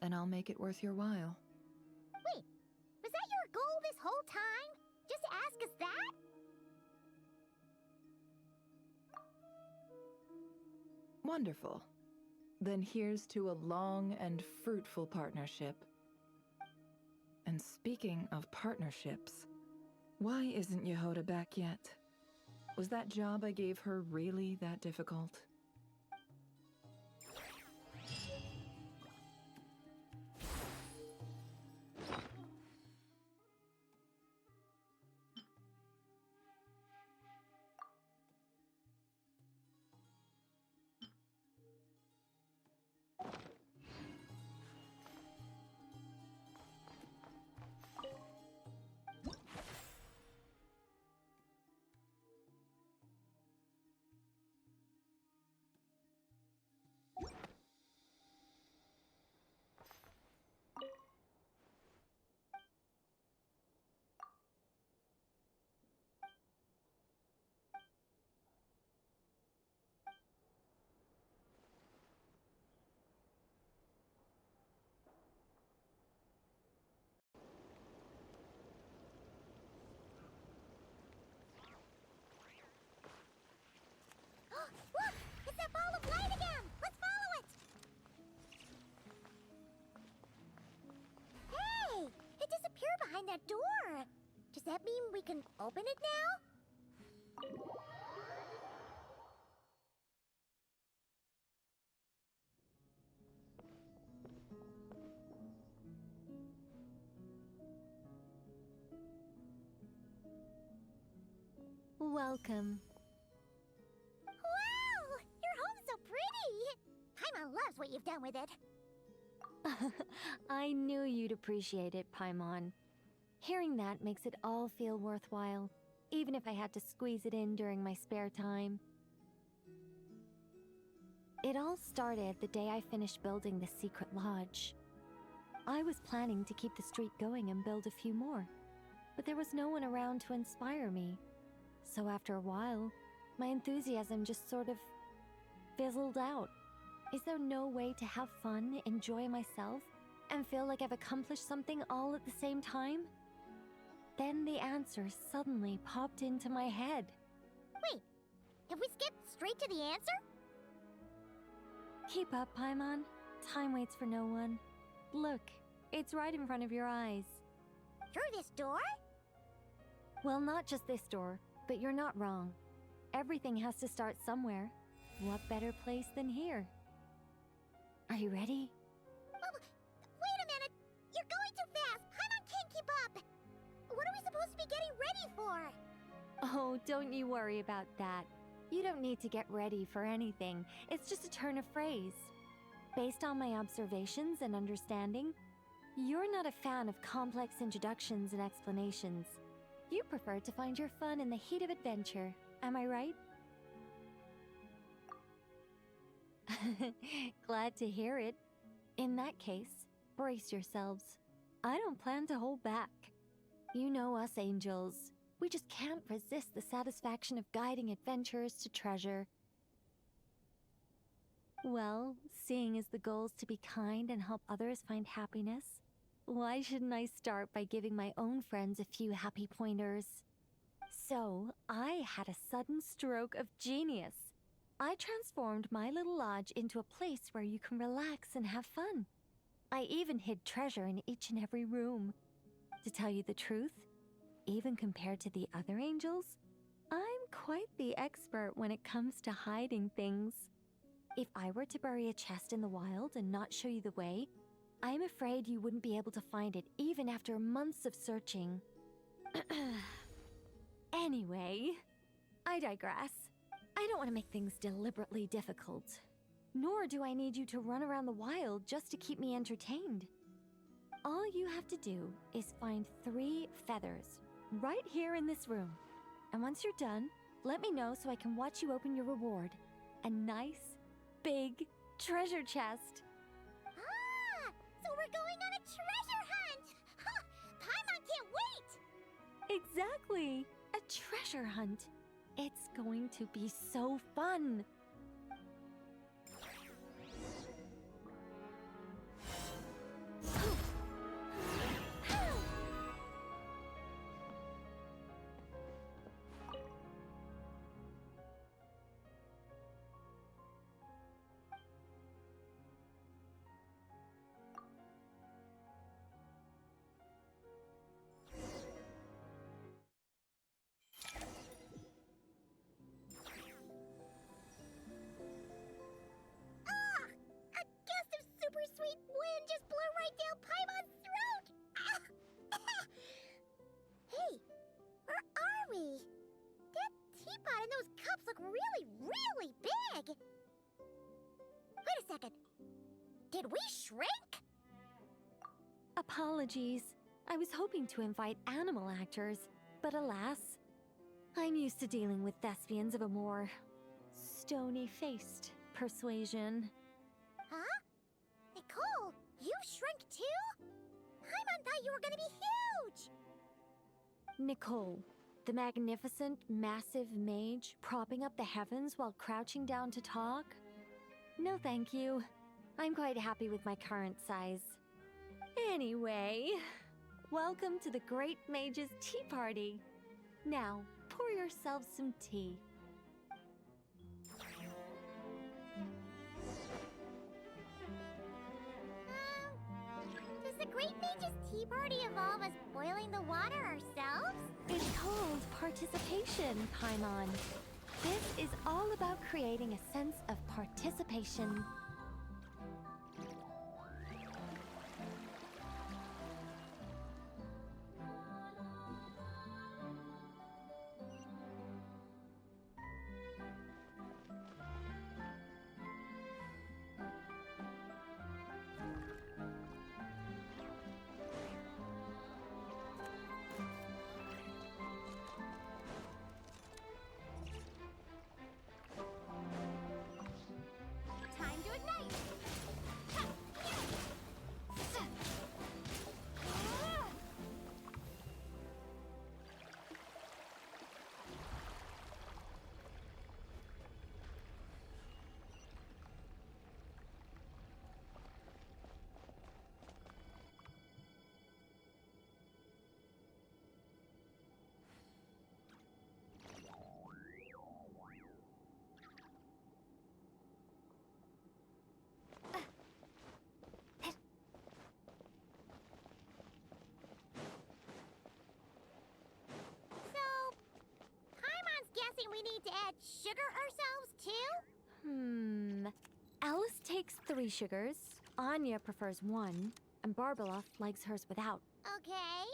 and I'll make it worth your while. Wait, was that your goal this whole time? Just to ask us that? Wonderful. Then here's to a long and fruitful partnership. And speaking of partnerships, why isn't Yehoda back yet? Was that job I gave her really that difficult? that door. Does that mean we can open it now? Welcome. Wow! Your home's so pretty! Paimon loves what you've done with it. I knew you'd appreciate it, Paimon. Hearing that makes it all feel worthwhile, even if I had to squeeze it in during my spare time. It all started the day I finished building the secret lodge. I was planning to keep the streak going and build a few more, but there was no one around to inspire me. So after a while, my enthusiasm just sort of fizzled out. Is there no way to have fun, enjoy myself, and feel like I've accomplished something all at the same time? Then the answer suddenly popped into my head. Wait, have we skipped straight to the answer? Keep up, Paimon. Time waits for no one. Look, it's right in front of your eyes. Through this door? Well, not just this door, but you're not wrong. Everything has to start somewhere. What better place than here? Are you ready? Oh, wait a minute! You're going too fast! Paimon can't keep up! What are we supposed to be getting ready for? Oh, don't you worry about that. You don't need to get ready for anything. It's just a turn of phrase. Based on my observations and understanding, you're not a fan of complex introductions and explanations. You prefer to find your fun in the heat of adventure. Am I right? Glad to hear it. In that case, brace yourselves. I don't plan to hold back. You know us angels. We just can't resist the satisfaction of guiding adventurers to treasure. Well, seeing as the goal is to be kind and help others find happiness, why shouldn't I start by giving my own friends a few happy pointers? So, I had a sudden stroke of genius. I transformed my little lodge into a place where you can relax and have fun. I even hid treasure in each and every room. To tell you the truth, even compared to the other angels, I'm quite the expert when it comes to hiding things. If I were to bury a chest in the wild and not show you the way, I'm afraid you wouldn't be able to find it even after months of searching. Anyway, I digress. I don't want to make things deliberately difficult. Nor do I need you to run around the wild just to keep me entertained. All you have to do is find 3 feathers right here in this room. And once you're done, let me know so I can watch you open your reward. A nice, big treasure chest. Ah! So we're going on a treasure hunt! Ha! Paimon can't wait! Exactly! A treasure hunt. It's going to be so fun. Super sweet wind just blew right down Paimon's throat! Hey, where are we? That teapot and those cups look really, really big! Wait a second. Did we shrink? Apologies. I was hoping to invite animal actors, but alas, I'm used to dealing with thespians of a more stony-faced persuasion. Huh? Nicole, you shrink too? Paimon thought you were gonna be huge! Nicole, the magnificent, massive mage propping up the heavens while crouching down to talk? No thank you. I'm quite happy with my current size. Anyway, welcome to the Great Mage's Tea Party. Now, pour yourselves some tea. Does the Great Mage's tea party involve us boiling the water ourselves? It's called participation, Paimon. This is all about creating a sense of participation. Time to ignite! Ha! So, Paimon's guessing we need to add sugar ourselves too? Alice takes 3 sugars, Anya prefers 1, and Barbeloff likes hers without. Okay.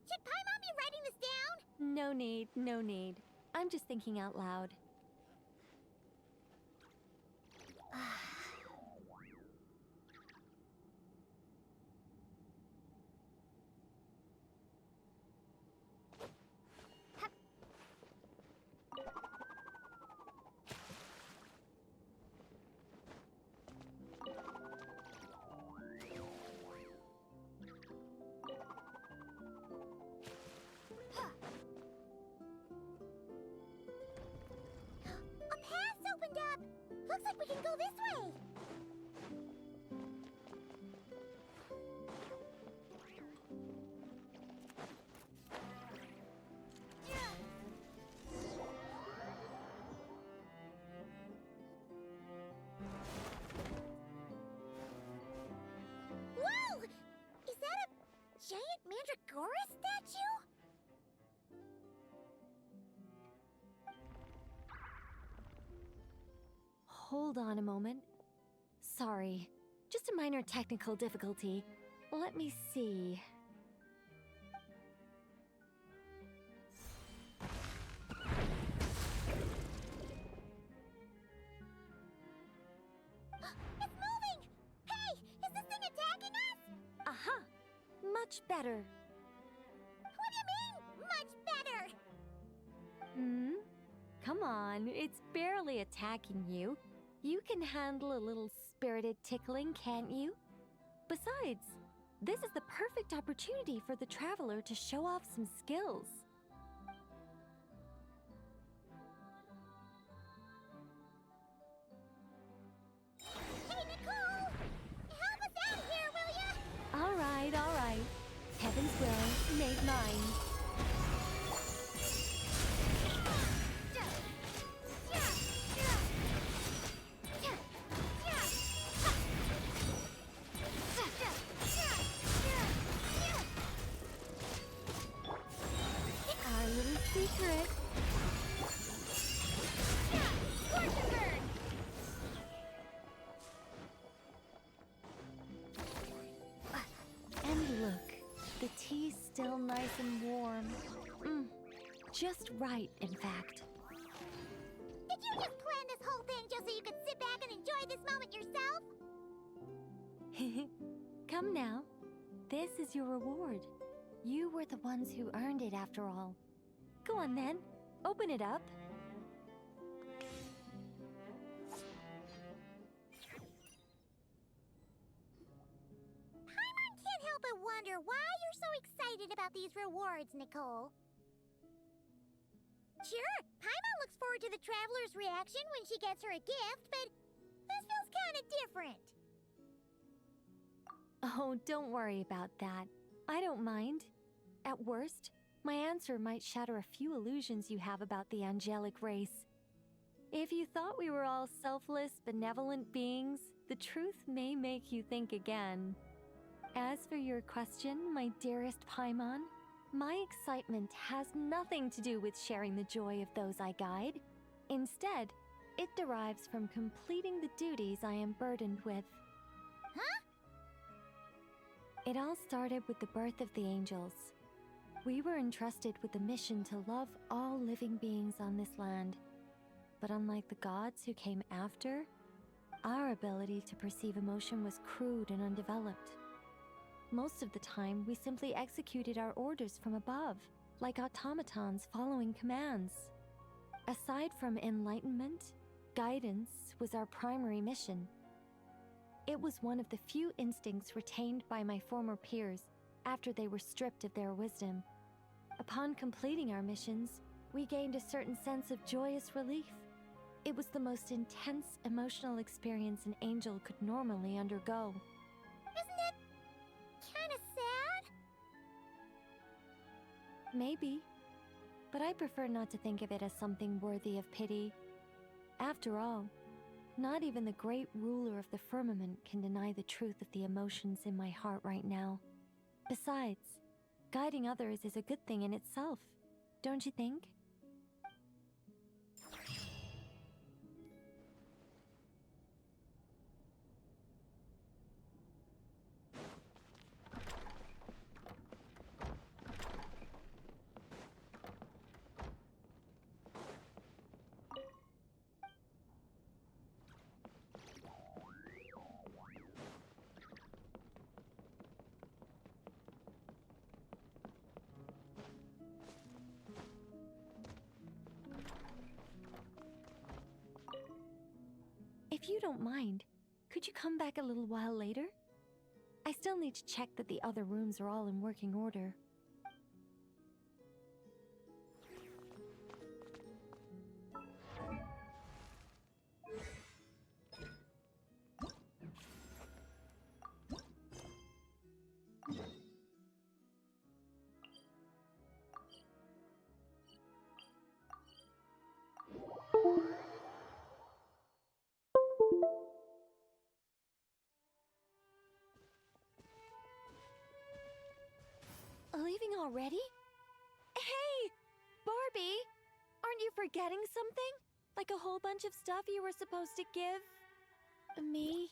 Should Paimon be writing this down? No need, no need. I'm just thinking out loud. A path's opened up! Looks like we can go this way! Whoa! Is that a giant Mandragora statue? Hold on a moment. Sorry, just a minor technical difficulty. Let me see. It's moving! Hey! Is this thing attacking us? Aha! Much better. What do you mean, much better? Come on, it's barely attacking you. You can handle a little spirited tickling, can't you? Besides, this is the perfect opportunity for the traveler to show off some skills. Hey, Nicole! Help us out here, will ya? All right. Heaven's will made mine. Our little secret. And look, the tea's still nice and warm. Just right, in fact. Did you just plan this whole thing just so you could sit back and enjoy this moment yourself? Come now. This is your reward. You were the ones who earned it after all. Go on then. Open it up. Paimon can't help but wonder why you're so excited about these rewards, Nicole. Sure, Paimon looks forward to the traveler's reaction when she gets her a gift, but this feels kind of different. Oh, don't worry about that. I don't mind. At worst, my answer might shatter a few illusions you have about the angelic race. If you thought we were all selfless, benevolent beings, the truth may make you think again. As for your question, my dearest Paimon, my excitement has nothing to do with sharing the joy of those I guide. Instead, it derives from completing the duties I am burdened with. Huh? It all started with the birth of the angels. We were entrusted with the mission to love all living beings on this land. But unlike the gods who came after, our ability to perceive emotion was crude and undeveloped. Most of the time, we simply executed our orders from above, like automatons following commands. Aside from enlightenment, guidance was our primary mission. It was one of the few instincts retained by my former peers after they were stripped of their wisdom. Upon completing our missions, we gained a certain sense of joyous relief. It was the most intense emotional experience an angel could normally undergo. Isn't it kind of sad? Maybe, but I prefer not to think of it as something worthy of pity. After all, not even the great ruler of the firmament can deny the truth of the emotions in my heart right now. Besides, guiding others is a good thing in itself, don't you think? If you don't mind, could you come back a little while later? I still need to check that the other rooms are all in working order. Leaving already? Hey! Barbie! Aren't you forgetting something? Like a whole bunch of stuff you were supposed to give me?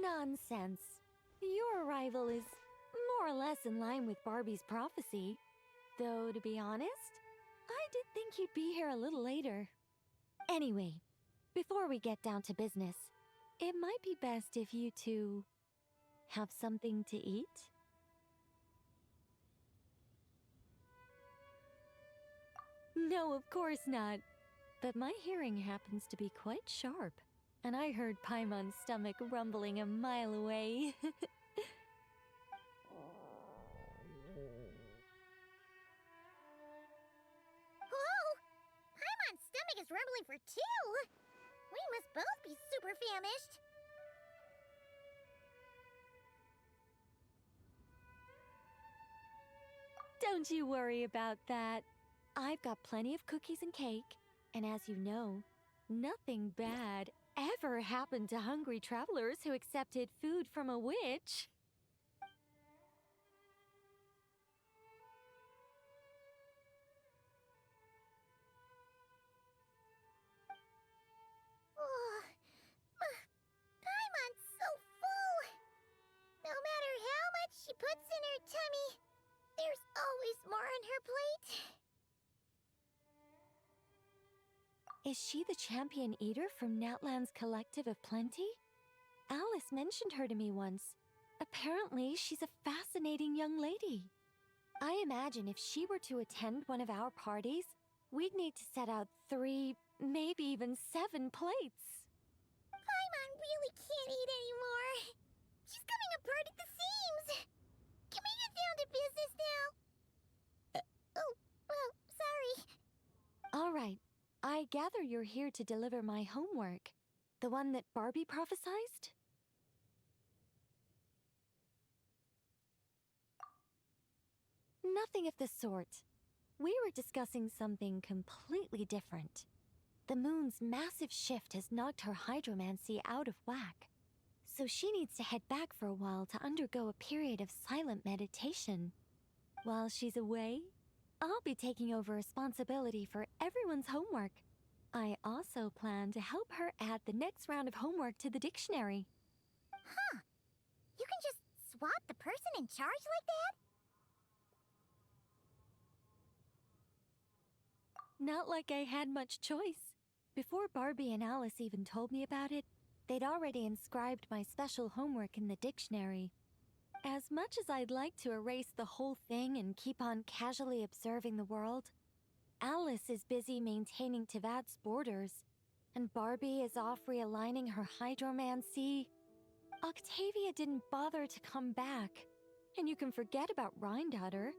Nonsense. Your arrival is more or less in line with Barbie's prophecy. Though, to be honest, I did think you'd be here a little later. Anyway, before we get down to business, it might be best if you two have something to eat. No, of course not. But my hearing happens to be quite sharp, and I heard Paimon's stomach rumbling a mile away. Whoa! Paimon's stomach is rumbling for two! We must both be super famished. Don't you worry about that. I've got plenty of cookies and cake, and as you know, nothing bad ever happened to hungry travelers who accepted food from a witch. Paimon's so full! No matter how much she puts in her tummy, there's always more on her plate. Is she the champion eater from Natlan's Collective of Plenty? Alice mentioned her to me once. Apparently, she's a fascinating young lady. I imagine if she were to attend one of our parties, we'd need to set out 3, maybe even 7 plates. Paimon really can't eat anymore. She's coming apart at the seams. Can we get down to business now? Oh, well, sorry. All right. I gather you're here to deliver my homework. The one that Barbie prophesized? Nothing of the sort. We were discussing something completely different. The moon's massive shift has knocked her hydromancy out of whack. So she needs to head back for a while to undergo a period of silent meditation. While she's away, I'll be taking over responsibility for everyone's homework. I also plan to help her add the next round of homework to the dictionary. Huh. You can just swap the person in charge like that? Not like I had much choice. Before Barbie and Alice even told me about it, they'd already inscribed my special homework in the dictionary. As much as I'd like to erase the whole thing and keep on casually observing the world, Alice is busy maintaining Tevad's borders, and Barbie is off realigning her hydromancy. Octavia didn't bother to come back, and you can forget about Rhindaughter.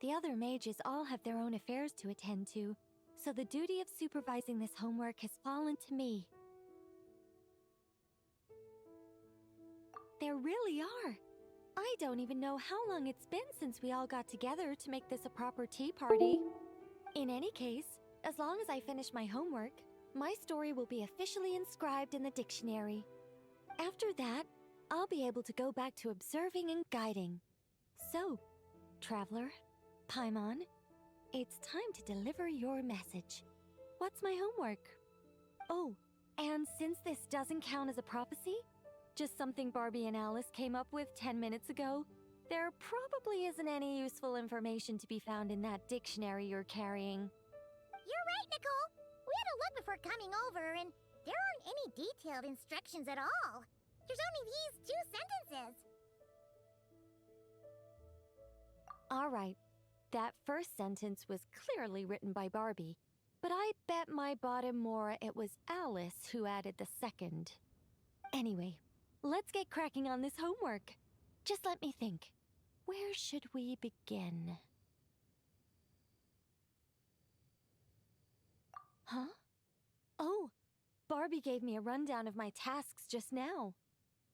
The other mages all have their own affairs to attend to, so the duty of supervising this homework has fallen to me. There really are. I don't even know how long it's been since we all got together to make this a proper tea party. In any case, as long as I finish my homework, my story will be officially inscribed in the dictionary. After that, I'll be able to go back to observing and guiding. So, Traveler, Paimon, it's time to deliver your message. What's my homework? Oh, and since this doesn't count as a prophecy, just something Barbie and Alice came up with 10 minutes ago, there probably isn't any useful information to be found in that dictionary you're carrying. You're right, Nicole. We had a look before coming over, and there aren't any detailed instructions at all. There's only these 2 sentences. All right, that first sentence was clearly written by Barbie, but I bet my bottom more it was Alice who added the second. Anyway, let's get cracking on this homework. Just let me think. Where should we begin? Huh? Oh, Barbie gave me a rundown of my tasks just now.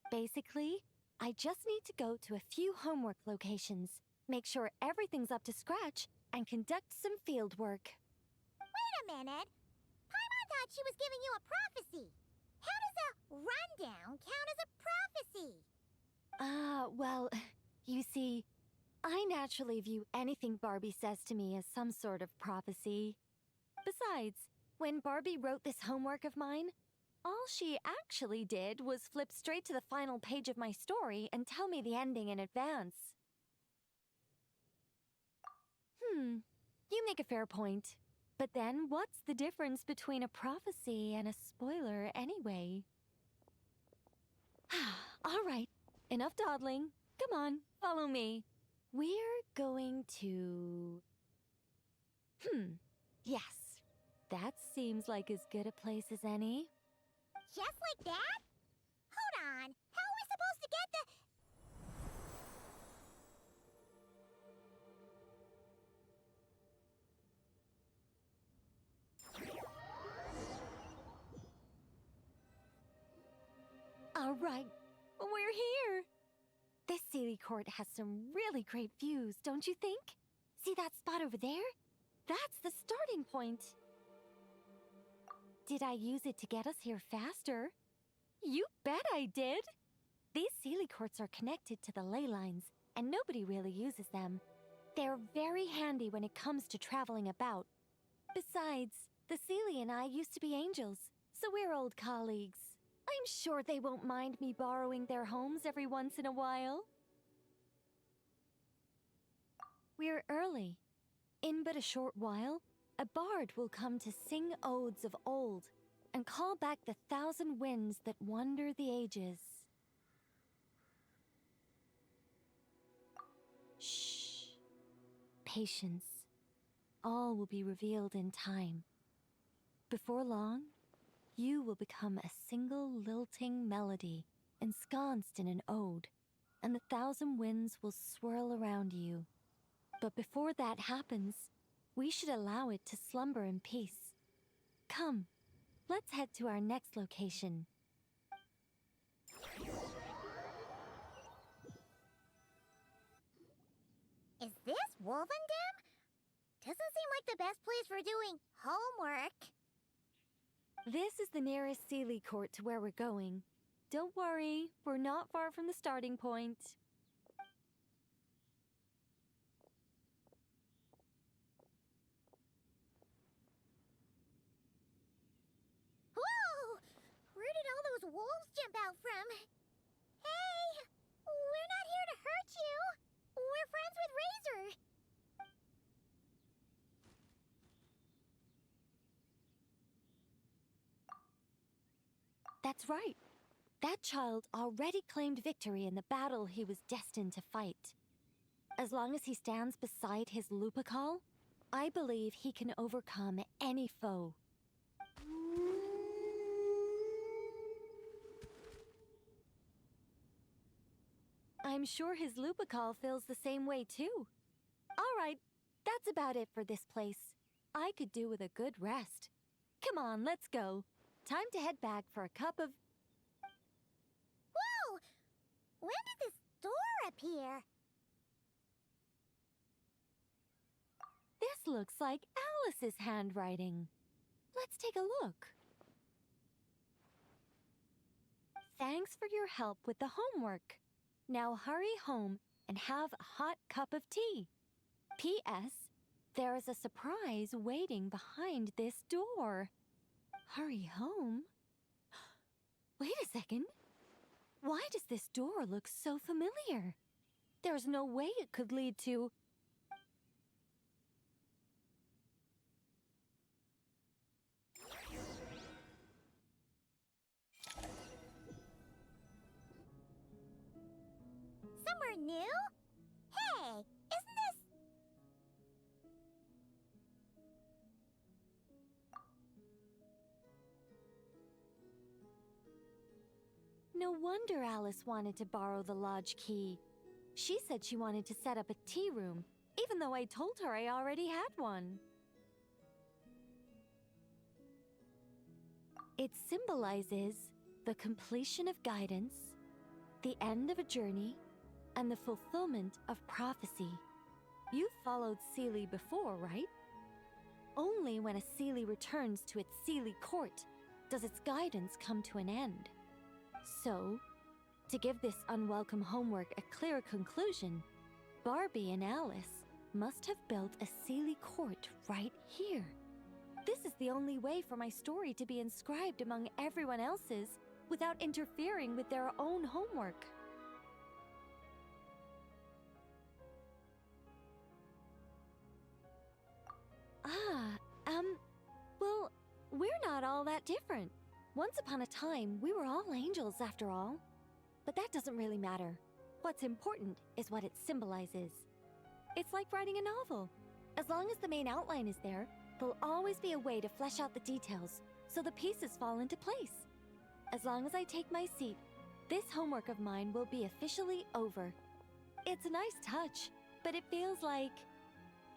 Basically, I just need to go to a few homework locations, make sure everything's up to scratch, and conduct some field work. Wait a minute. Paimon thought she was giving you a prophecy. How does a rundown count as a prophecy? Well, you see, I naturally view anything Barbie says to me as some sort of prophecy. Besides, when Barbie wrote this homework of mine, all she actually did was flip straight to the final page of my story and tell me the ending in advance. You make a fair point. But then, what's the difference between a prophecy and a spoiler anyway? All right, enough dawdling. Come on, follow me. We're going to... Yes, that seems like as good a place as any. Just like that? Hold on. How are we supposed to get the... All right, we're here. This Sealy Court has some really great views, don't you think? See that spot over there? That's the starting point. Did I use it to get us here faster? You bet I did. These Sealy Courts are connected to the ley lines, and nobody really uses them. They're very handy when it comes to traveling about. Besides, the Sealy and I used to be angels, so we're old colleagues. I'm sure they won't mind me borrowing their homes every once in a while. We're early. In but a short while, a bard will come to sing odes of old and call back the 1,000 winds that wander the ages. Shh. Patience. All will be revealed in time. Before long, you will become a single lilting melody ensconced in an ode, and the 1,000 winds will swirl around you. But before that happens, we should allow it to slumber in peace. Come, let's head to our next location. Is this Wolvendam? Doesn't seem like the best place for doing homework. This is the nearest Sealy court to where we're going. Don't worry, we're not far from the starting point. Whoa! Where did all those wolves jump out from? Hey! We're not here to hurt you! We're friends with Razor! That's right. That child already claimed victory in the battle he was destined to fight. As long as he stands beside his Lupacol, I believe he can overcome any foe. I'm sure his Lupacol feels the same way too. All right, that's about it for this place. I could do with a good rest. Come on, let's go. Time to head back for a cup of... Whoa! When did this door appear? This looks like Alice's handwriting. Let's take a look. Thanks for your help with the homework. Now hurry home and have a hot cup of tea. P.S. There is a surprise waiting behind this door. Hurry home? Wait a second. Why does this door look so familiar? There's no way it could lead to... Somewhere new? Hey, isn't this... No wonder Alice wanted to borrow the lodge key. She said she wanted to set up a tea room, even though I told her I already had one. It symbolizes the completion of guidance, the end of a journey, and the fulfillment of prophecy. You've followed Sealy before, right? Only when a Sealy returns to its Sealy court does its guidance come to an end. So, to give this unwelcome homework a clear conclusion, Barbie and Alice must have built a Sealy court right here. This is the only way for my story to be inscribed among everyone else's without interfering with their own homework. Well, we're not all that different. Once upon a time, we were all angels after all. But that doesn't really matter. What's important is what it symbolizes. It's like writing a novel. As long as the main outline is there, there'll always be a way to flesh out the details, so the pieces fall into place. As long as I take my seat, this homework of mine will be officially over. It's a nice touch, but it feels like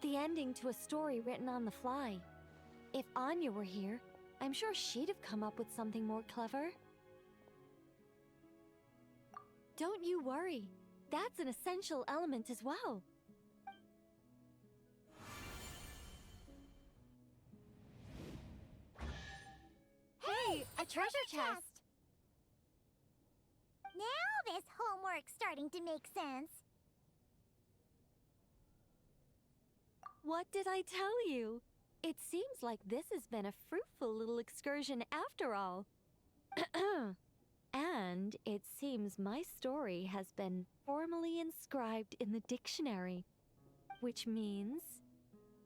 the ending to a story written on the fly. If Anya were here, I'm sure she'd have come up with something more clever. Don't you worry. That's an essential element as well. Hey, a treasure chest! Now this homework's starting to make sense. What did I tell you? It seems like this has been a fruitful little excursion after all. And it seems my story has been formally inscribed in the dictionary, which means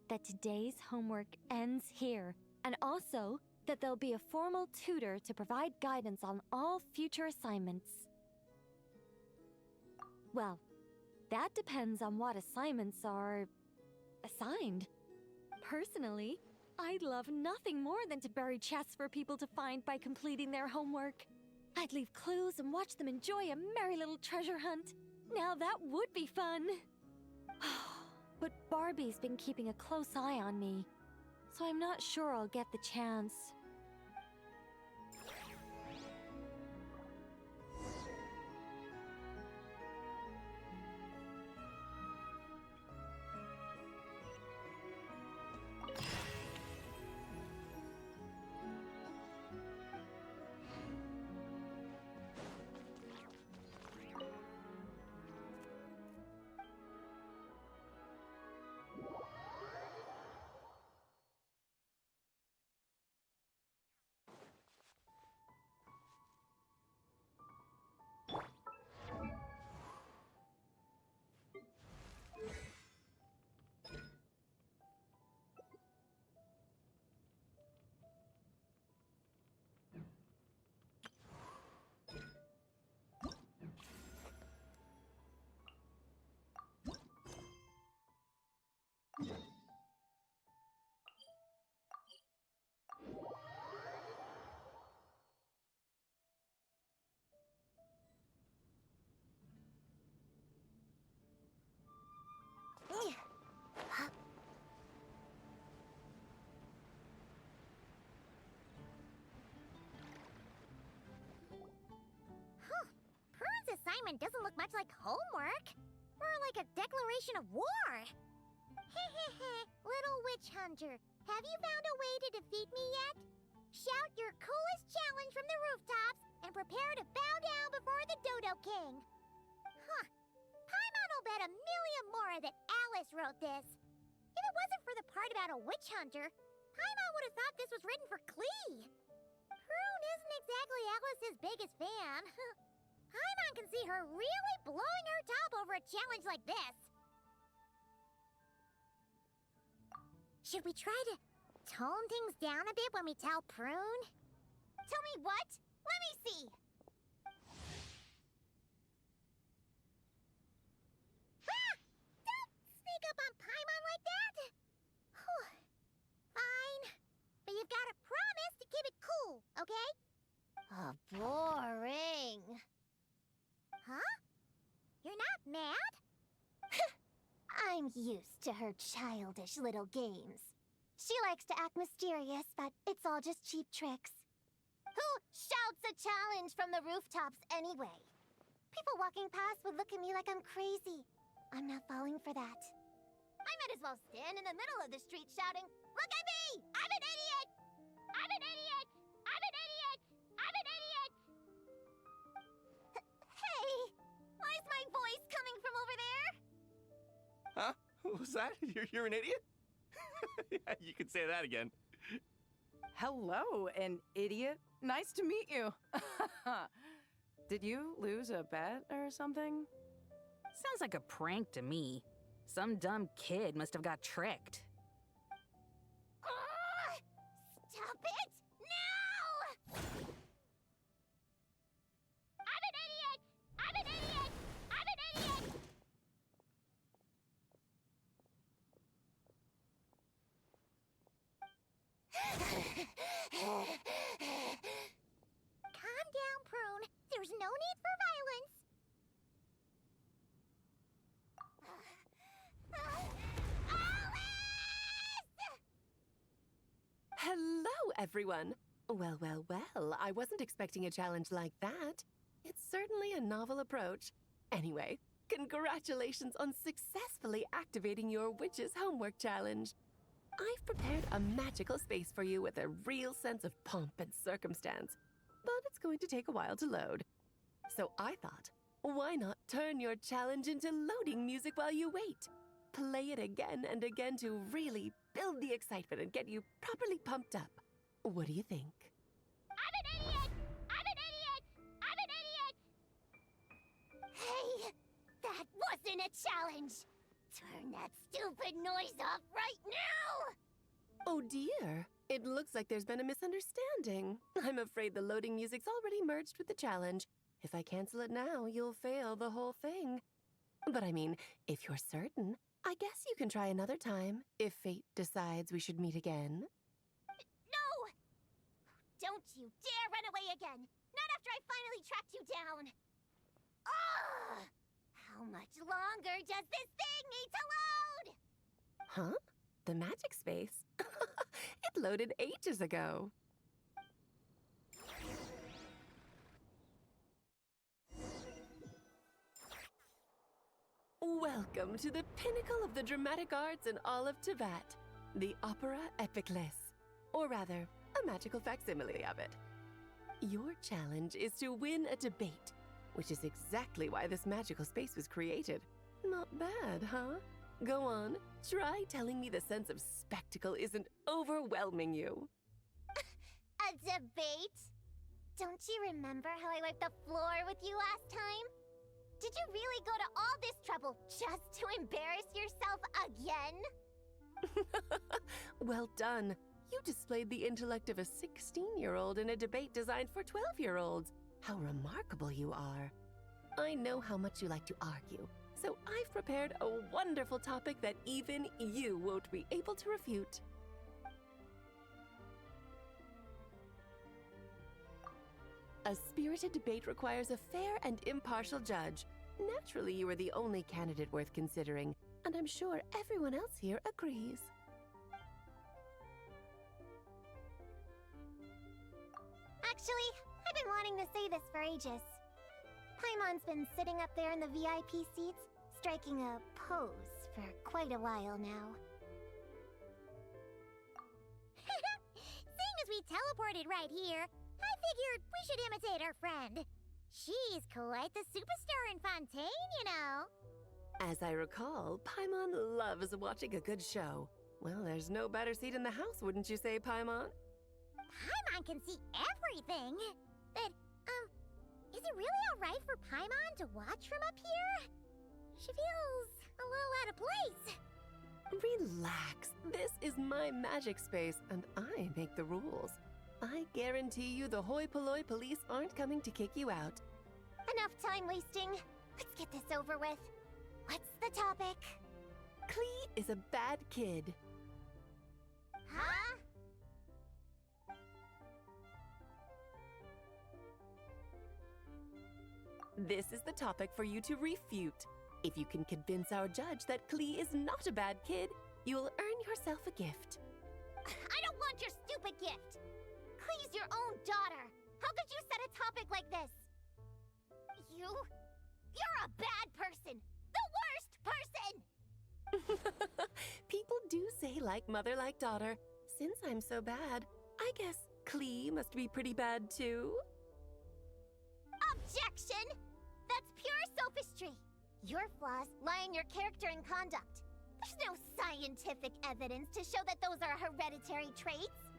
that today's homework ends here, and also that there'll be a formal tutor to provide guidance on all future assignments. Well, that depends on what assignments are assigned. Personally, I'd love nothing more than to bury chests for people to find by completing their homework. I'd leave clues and watch them enjoy a merry little treasure hunt. Now that would be fun. But Barbie's been keeping a close eye on me, so I'm not sure I'll get the chance. assignment doesn't look much like homework. More like a declaration of war. Hehehe, little witch hunter. Have you found a way to defeat me yet? Shout your coolest challenge from the rooftops and prepare to bow down before the Dodo King. Huh. Paimon will bet $1 million more that Alice wrote this. If it wasn't for the part about a witch hunter, Paimon would have thought this was written for Klee. Prune isn't exactly Alice's biggest fan. Paimon can see her really blowing her top over a challenge like this. Should we try to tone things down a bit when we tell Prune? Tell me what? Let me see. Ah! Don't sneak up on Paimon like that! Whew. Fine. But you've got to promise to keep it cool, okay? Oh, boring. Huh? You're not mad? I'm used to her childish little games. She likes to act mysterious, but it's all just cheap tricks. Who shouts a challenge from the rooftops anyway? People walking past would look at me like I'm crazy. I'm not falling for that. I might as well stand in the middle of the street shouting, "Look at me! I'm an idiot! I'm an idiot! I'm an idiot! I'm an idiot!" Hey! Why is my voice coming from over there? Huh? What was that? You're an idiot? Yeah, you could say that again. Hello, an idiot. Nice to meet you. Did you lose a bet or something? Sounds like a prank to me. Some dumb kid must have got tricked. Stop it! Now! I'm an idiot! I'm an idiot! I'm an idiot! Calm down, Prune. There's no need for violence. Hello, everyone. Well, well, well, I wasn't expecting a challenge like that. It's certainly a novel approach. Anyway, congratulations on successfully activating your Witch's Homework Challenge. I've prepared a magical space for you with a real sense of pomp and circumstance, but it's going to take a while to load. So I thought, why not turn your challenge into loading music while you wait? Play it again and again to really build the excitement and get you properly pumped up. What do you think? I'm an idiot! I'm an idiot! I'm an idiot! Hey! That wasn't a challenge! Turn that stupid noise off right now! Oh dear, it looks like there's been a misunderstanding. I'm afraid the loading music's already merged with the challenge. If I cancel it now, you'll fail the whole thing. But I mean, if you're certain, I guess you can try another time, if fate decides we should meet again. No! Don't you dare run away again! Not after I finally tracked you down! Ugh! How much longer does this thing need to load? Huh? The magic space? It loaded ages ago. Welcome to the pinnacle of the dramatic arts in all of Tibet, the Opera Epiclès, or rather, a magical facsimile of it. Your challenge is to win a debate, which is exactly why this magical space was created. Not bad, huh? Go on, try telling me the sense of spectacle isn't overwhelming you. A debate? Don't you remember how I wiped the floor with you last time? Did you really go to all this trouble just to embarrass yourself again? Well done. You displayed the intellect of a 16-year-old in a debate designed for 12-year-olds. How remarkable you are. I know how much you like to argue, so I've prepared a wonderful topic that even you won't be able to refute. A spirited debate requires a fair and impartial judge. Naturally, you are the only candidate worth considering, and I'm sure everyone else here agrees. Actually, I've been wanting to say this for ages. Paimon's been sitting up there in the VIP seats, striking a pose for quite a while now. Seeing as we teleported right here, I figured we should imitate our friend. She's quite the superstar in Fontaine, you know. As I recall, Paimon loves watching a good show. Well, there's no better seat in the house, wouldn't you say, Paimon? Paimon can see everything. But, is it really alright for Paimon to watch from up here? She feels a little out of place. Relax. This is my magic space, and I make the rules. I guarantee you the hoi polloi police aren't coming to kick you out. Enough time wasting. Let's get this over with. What's the topic? Klee is a bad kid. Huh? This is the topic for you to refute. If you can convince our judge that Klee is not a bad kid, you'll earn yourself a gift. I don't want your stupid gift. Klee's your own daughter. How could you set a topic like this? You're a bad person. The worst person! People do say like mother, like daughter. Since I'm so bad, I guess Klee must be pretty bad too. Objection! That's pure sophistry. Your flaws lie in your character and conduct. There's no scientific evidence to show that those are hereditary traits.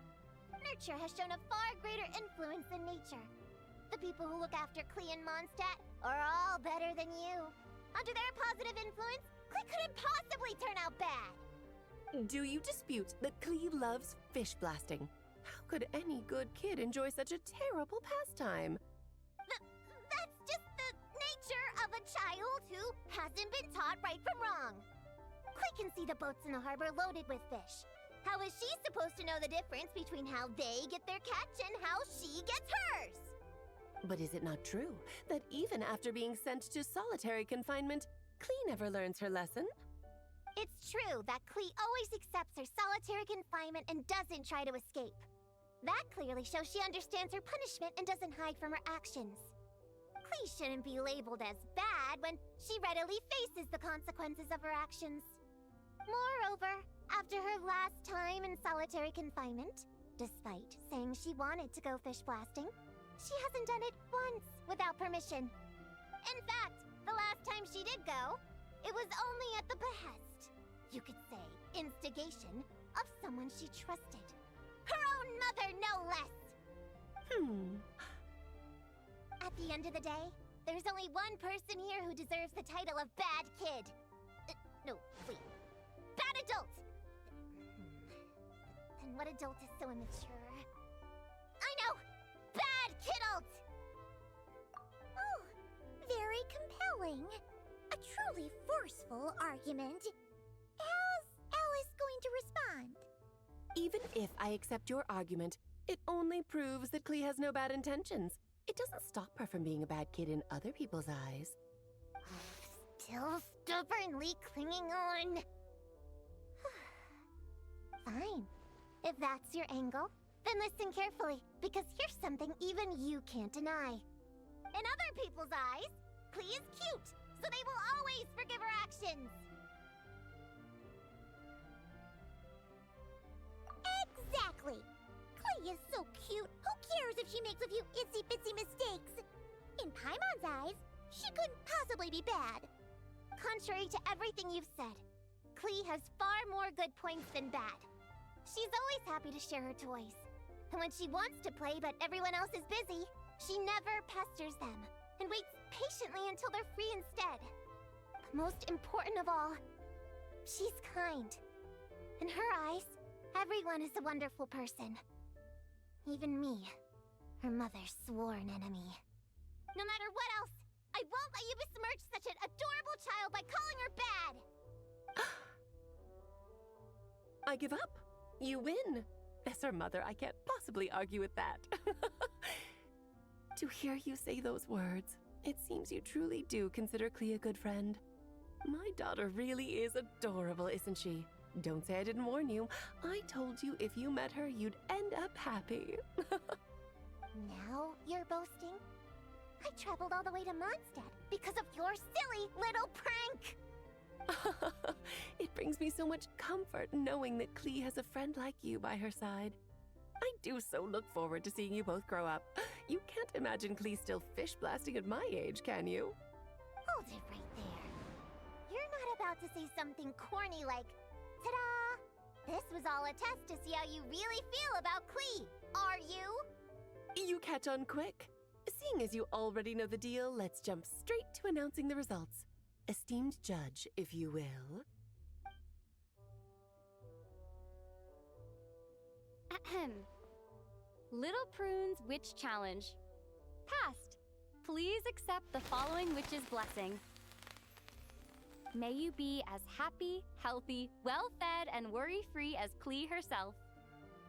Nurture has shown a far greater influence than nature. The people who look after Klee and Mondstadt are all better than you. Under their positive influence, Klee couldn't possibly turn out bad. Do you dispute that Klee loves fish blasting? How could any good kid enjoy such a terrible pastime? That's just the nature of a child who hasn't been taught right from wrong. Klee can see the boats in the harbor loaded with fish. How is she supposed to know the difference between how they get their catch and how she gets hers? But is it not true that even after being sent to solitary confinement, Klee never learns her lesson? It's true that Klee always accepts her solitary confinement and doesn't try to escape. That clearly shows she understands her punishment and doesn't hide from her actions. Klee shouldn't be labeled as bad when she readily faces the consequences of her actions. Moreover, after her last time in solitary confinement, despite saying she wanted to go fish blasting, she hasn't done it once without permission. In fact, the last time she did go, it was only at the behest, you could say instigation, of someone she trusted. Her own mother, no less! At the end of the day, there's only one person here who deserves the title of bad kid. No, wait. Bad adult! Then what adult is so immature? I know! Bad kidult! Oh, very compelling. A truly forceful argument. How's Alice going to respond? Even if I accept your argument, it only proves that Klee has no bad intentions. It doesn't stop her from being a bad kid in other people's eyes. Still stubbornly clinging on. Fine. If that's your angle, then listen carefully, because here's something even you can't deny. In other people's eyes, Klee is cute, so they will always forgive her actions. Exactly! Klee is so cute, who cares if she makes a few itsy-bitsy mistakes? In Paimon's eyes, she couldn't possibly be bad. Contrary to everything you've said, Klee has far more good points than bad. She's always happy to share her toys. And when she wants to play but everyone else is busy, she never pesters them and waits patiently until they're free instead. But most important of all, she's kind. In her eyes, everyone is a wonderful person. Even me, her mother's sworn enemy. No matter what else, I won't let you besmirch such an adorable child by calling her bad! I give up. You win. As her mother, I can't possibly argue with that. To hear you say those words, it seems you truly do consider Klee a good friend. My daughter really is adorable, isn't she? Don't say I didn't warn you. I told you if you met her, you'd end up happy. Now you're boasting? I traveled all the way to Mondstadt because of your silly little prank! It brings me so much comfort knowing that Klee has a friend like you by her side. I do so look forward to seeing you both grow up. You can't imagine Klee still fish blasting at my age, can you? Hold it right there. You're not about to say something corny like, ta-da! This was all a test to see how you really feel about Klee, are you? You catch on quick. Seeing as you already know the deal, let's jump straight to announcing the results. Esteemed judge, if you will. Ahem. Little Prune's Witch Challenge. Passed. Please accept the following witch's blessing. May you be as happy, healthy, well-fed, and worry-free as Klee herself.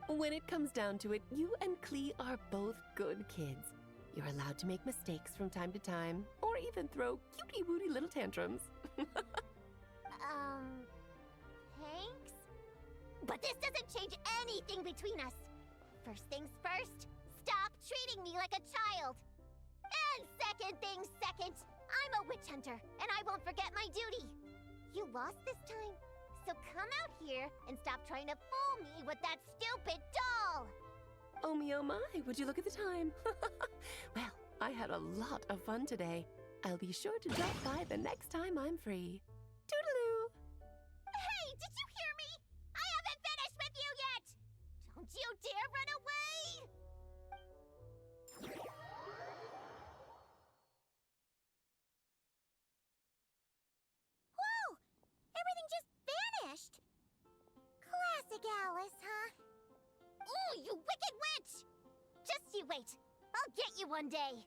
When it comes down to it, you and Klee are both good kids. You're allowed to make mistakes from time to time, or even throw cutie-wooty little tantrums. Thanks? But this doesn't change anything between us. First things first, stop treating me like a child. And second things second, I'm a witch hunter, and I won't forget my duty. You lost this time, so come out here and stop trying to fool me with that stupid doll. Oh my, would you look at the time? Well, I had a lot of fun today. I'll be sure to drop by the next time I'm free. Toodaloo! Hey, did you hear me? I haven't finished with you yet! Don't you dare run away! Whoa! Everything just vanished! Classic Alice, huh? Ooh, you wicked witch! Just you wait. I'll get you one day.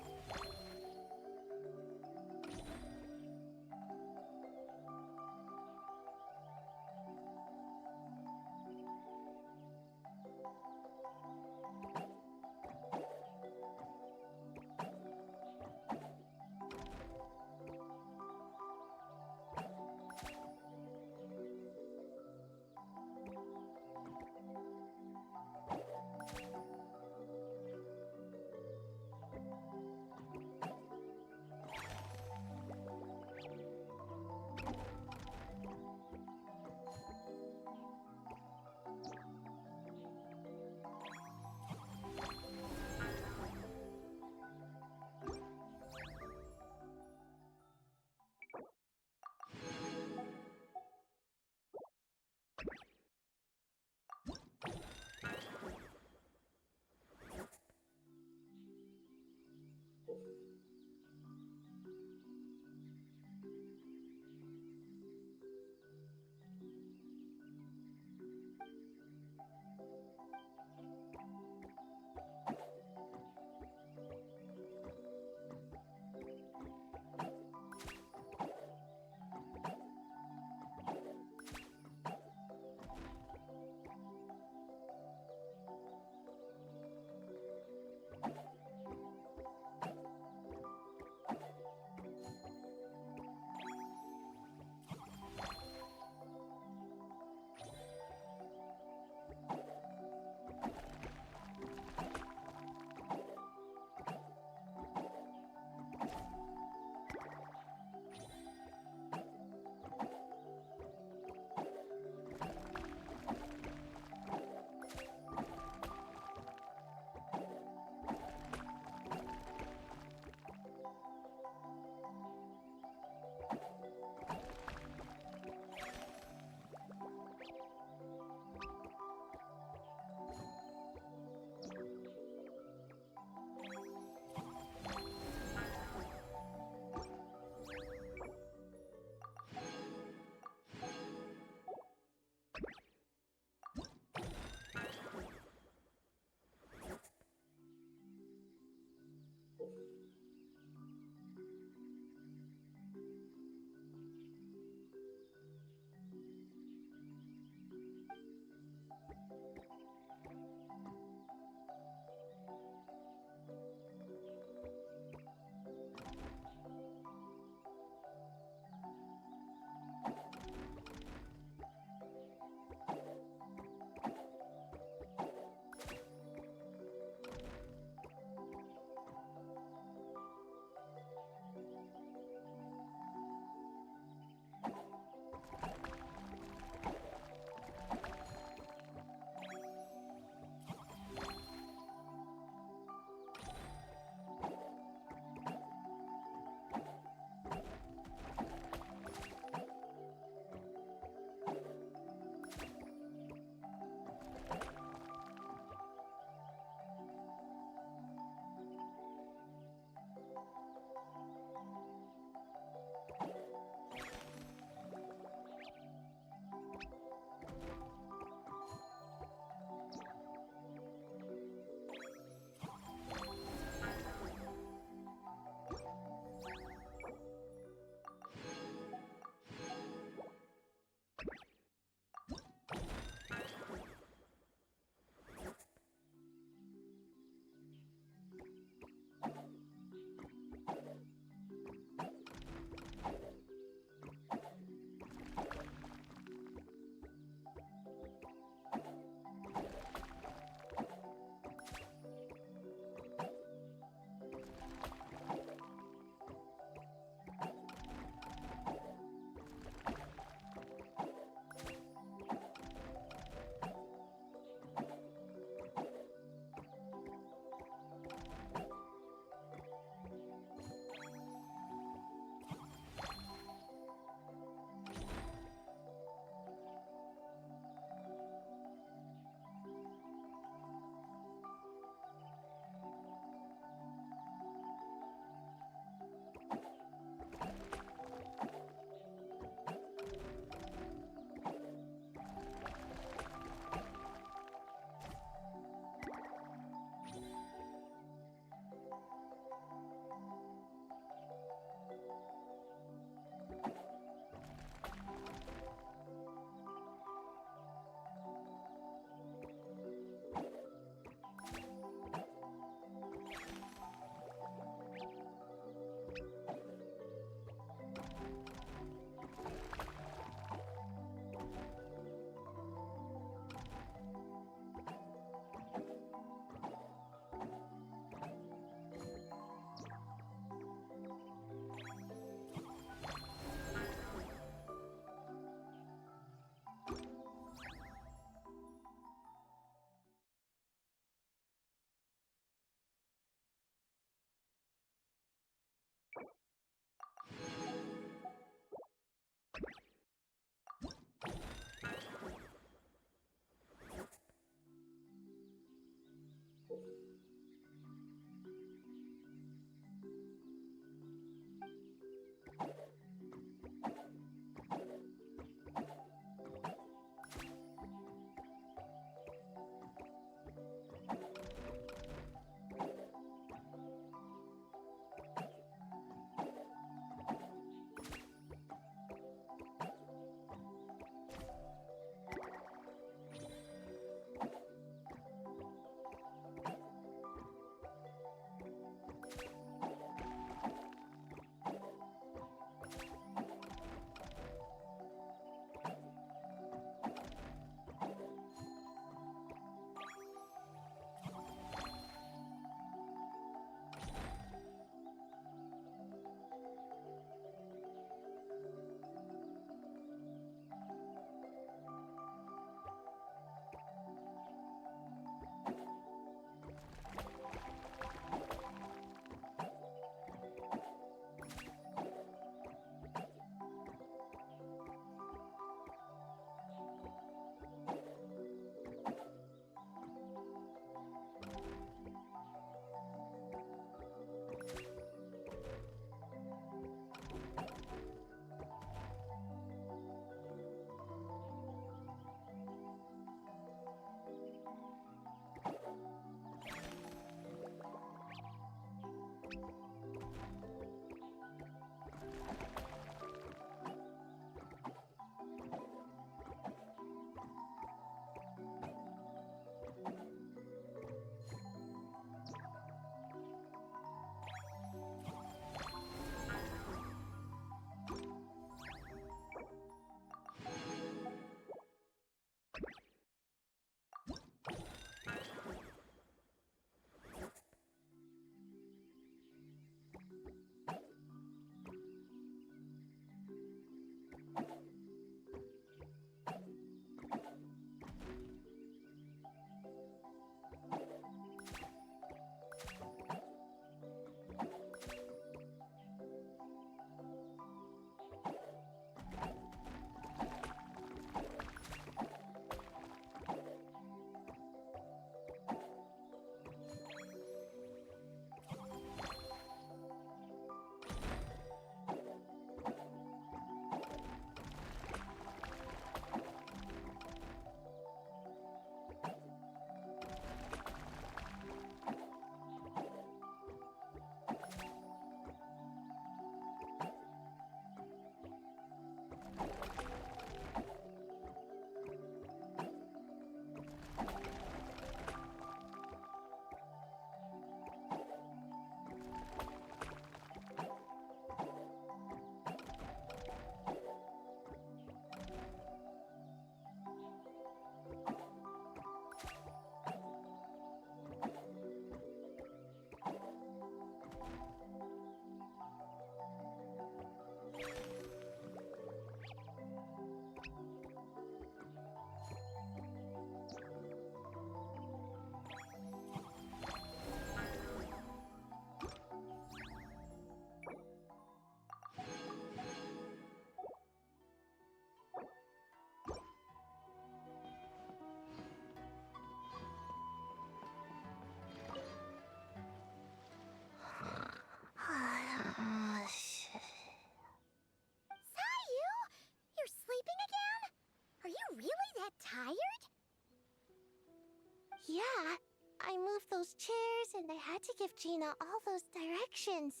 Yeah, I moved those chairs and I had to give Gina all those directions.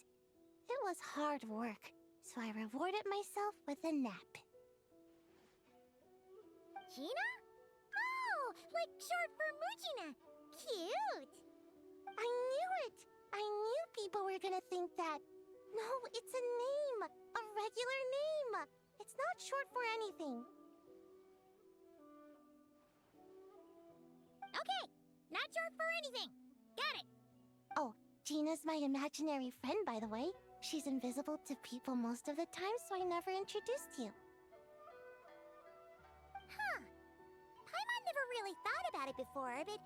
It was hard work, so I rewarded myself with a nap. Gina? Oh, like short for Mujina. Cute. I knew it! I knew people were gonna think that. No, it's a name. A regular name. It's not short for anything. Okay, not short for anything. Got it. Oh, Gina's my imaginary friend, by the way. She's invisible to people most of the time, so I never introduced you. Huh. Paimon never really thought about it before, but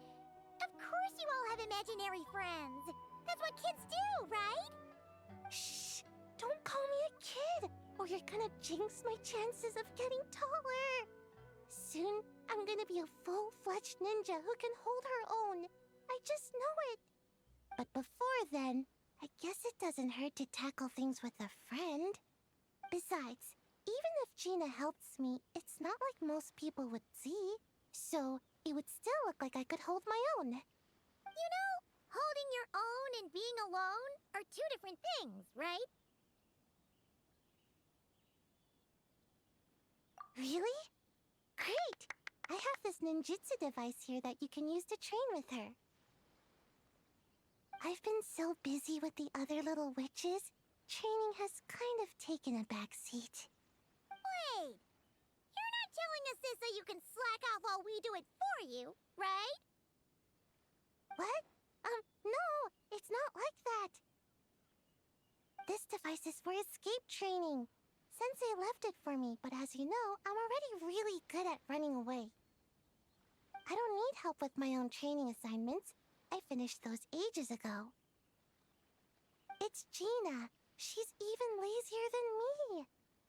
of course you all have imaginary friends. That's what kids do, right? Shh! Don't call me a kid, or you're gonna jinx my chances of getting taller. Soon, I'm gonna be a full-fledged ninja who can hold her own. I just know it. But before then, I guess it doesn't hurt to tackle things with a friend. Besides, even if Gina helps me, it's not like most people would see. So, it would still look like I could hold my own. You know, holding your own and being alone are two different things, right? Really? Great! I have this ninjutsu device here that you can use to train with her. I've been so busy with the other little witches, training has kind of taken a backseat. Wait! You're not telling us this so you can slack off while we do it for you, right? What? No, it's not like that. This device is for escape training. Sensei left it for me, but as you know, I'm already really good at running away. I don't need help with my own training assignments. I finished those ages ago. It's Gina. She's even lazier than me.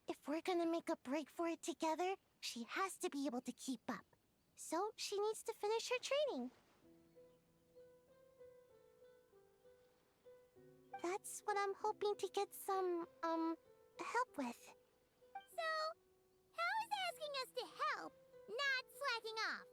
If we're gonna make a break for it together, she has to be able to keep up. So she needs to finish her training. That's what I'm hoping to get some, help with. So, how is asking us to help not slacking off?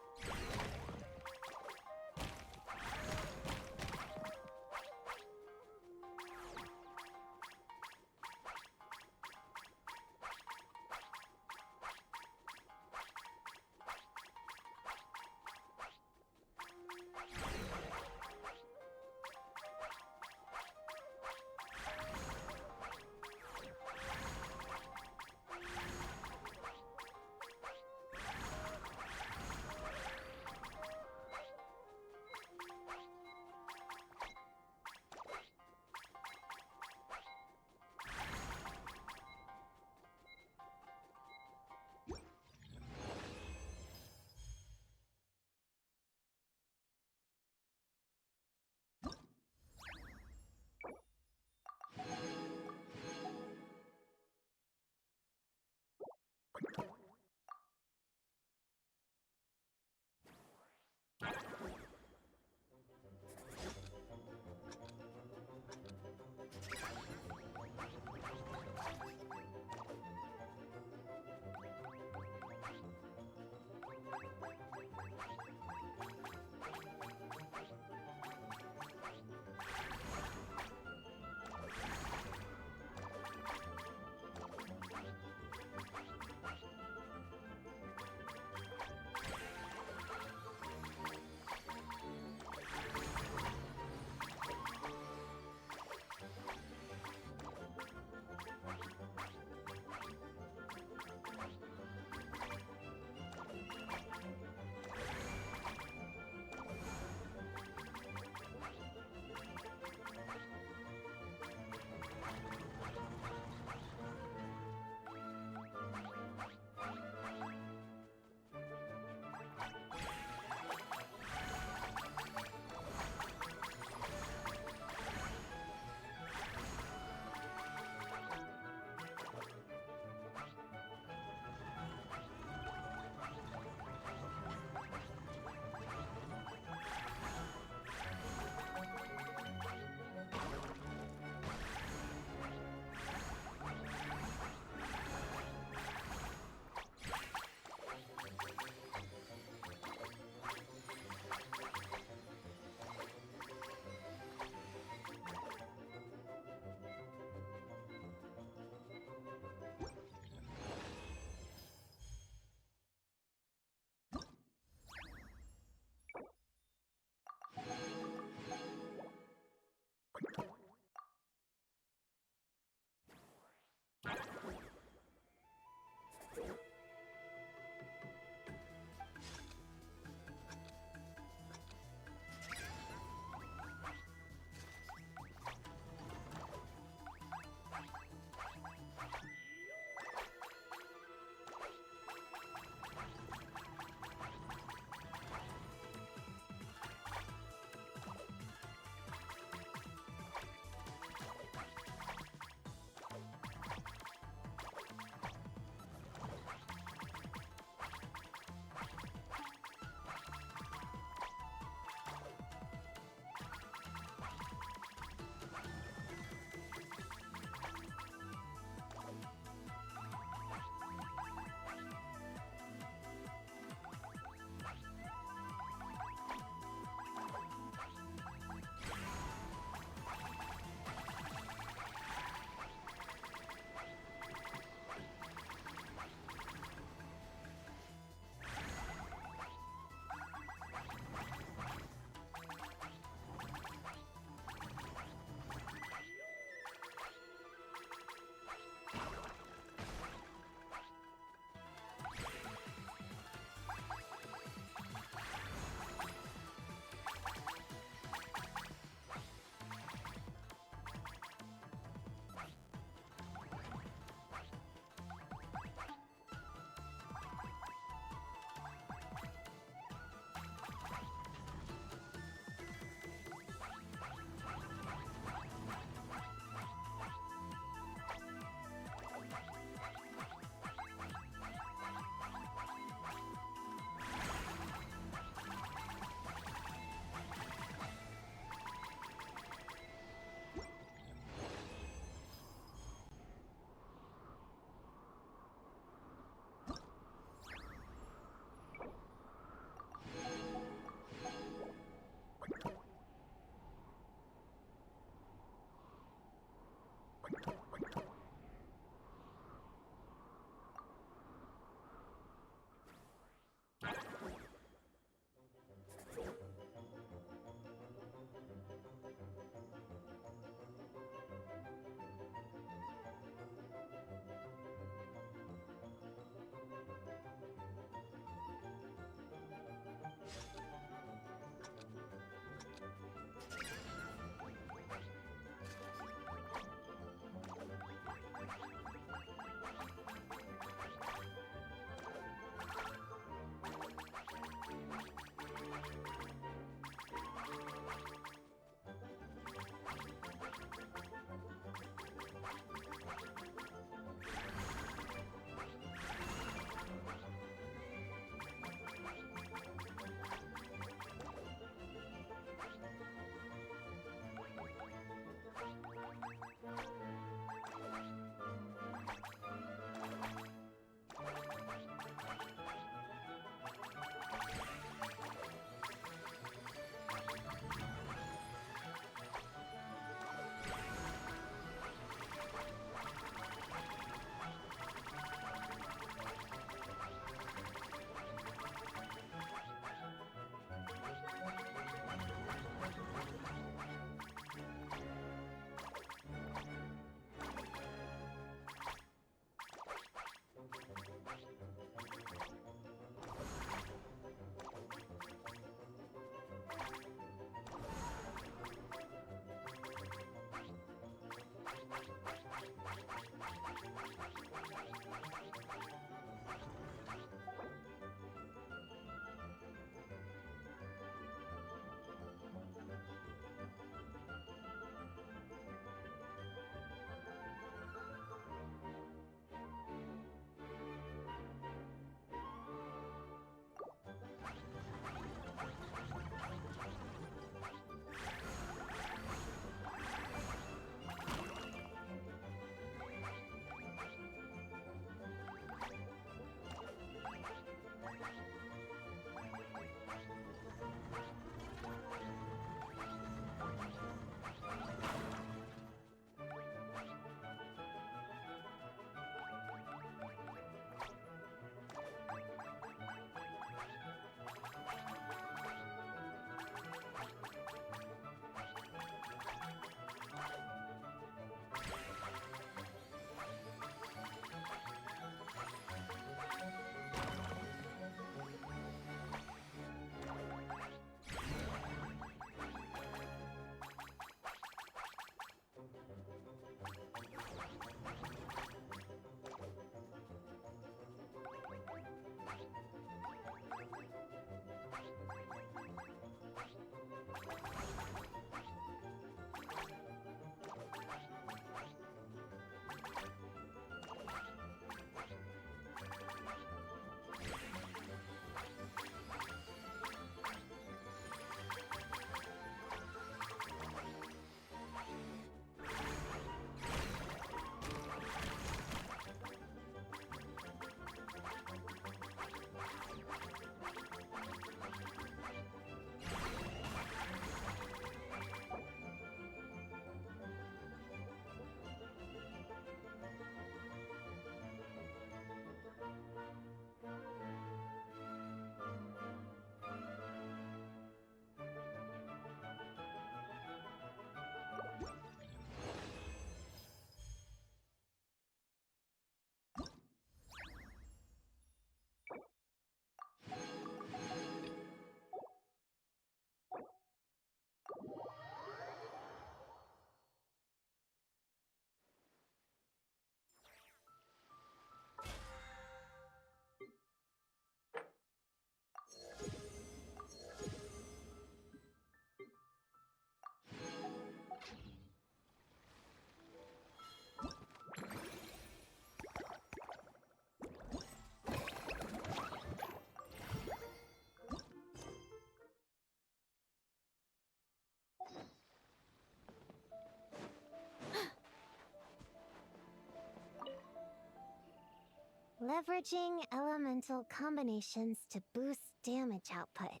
Leveraging elemental combinations to boost damage output.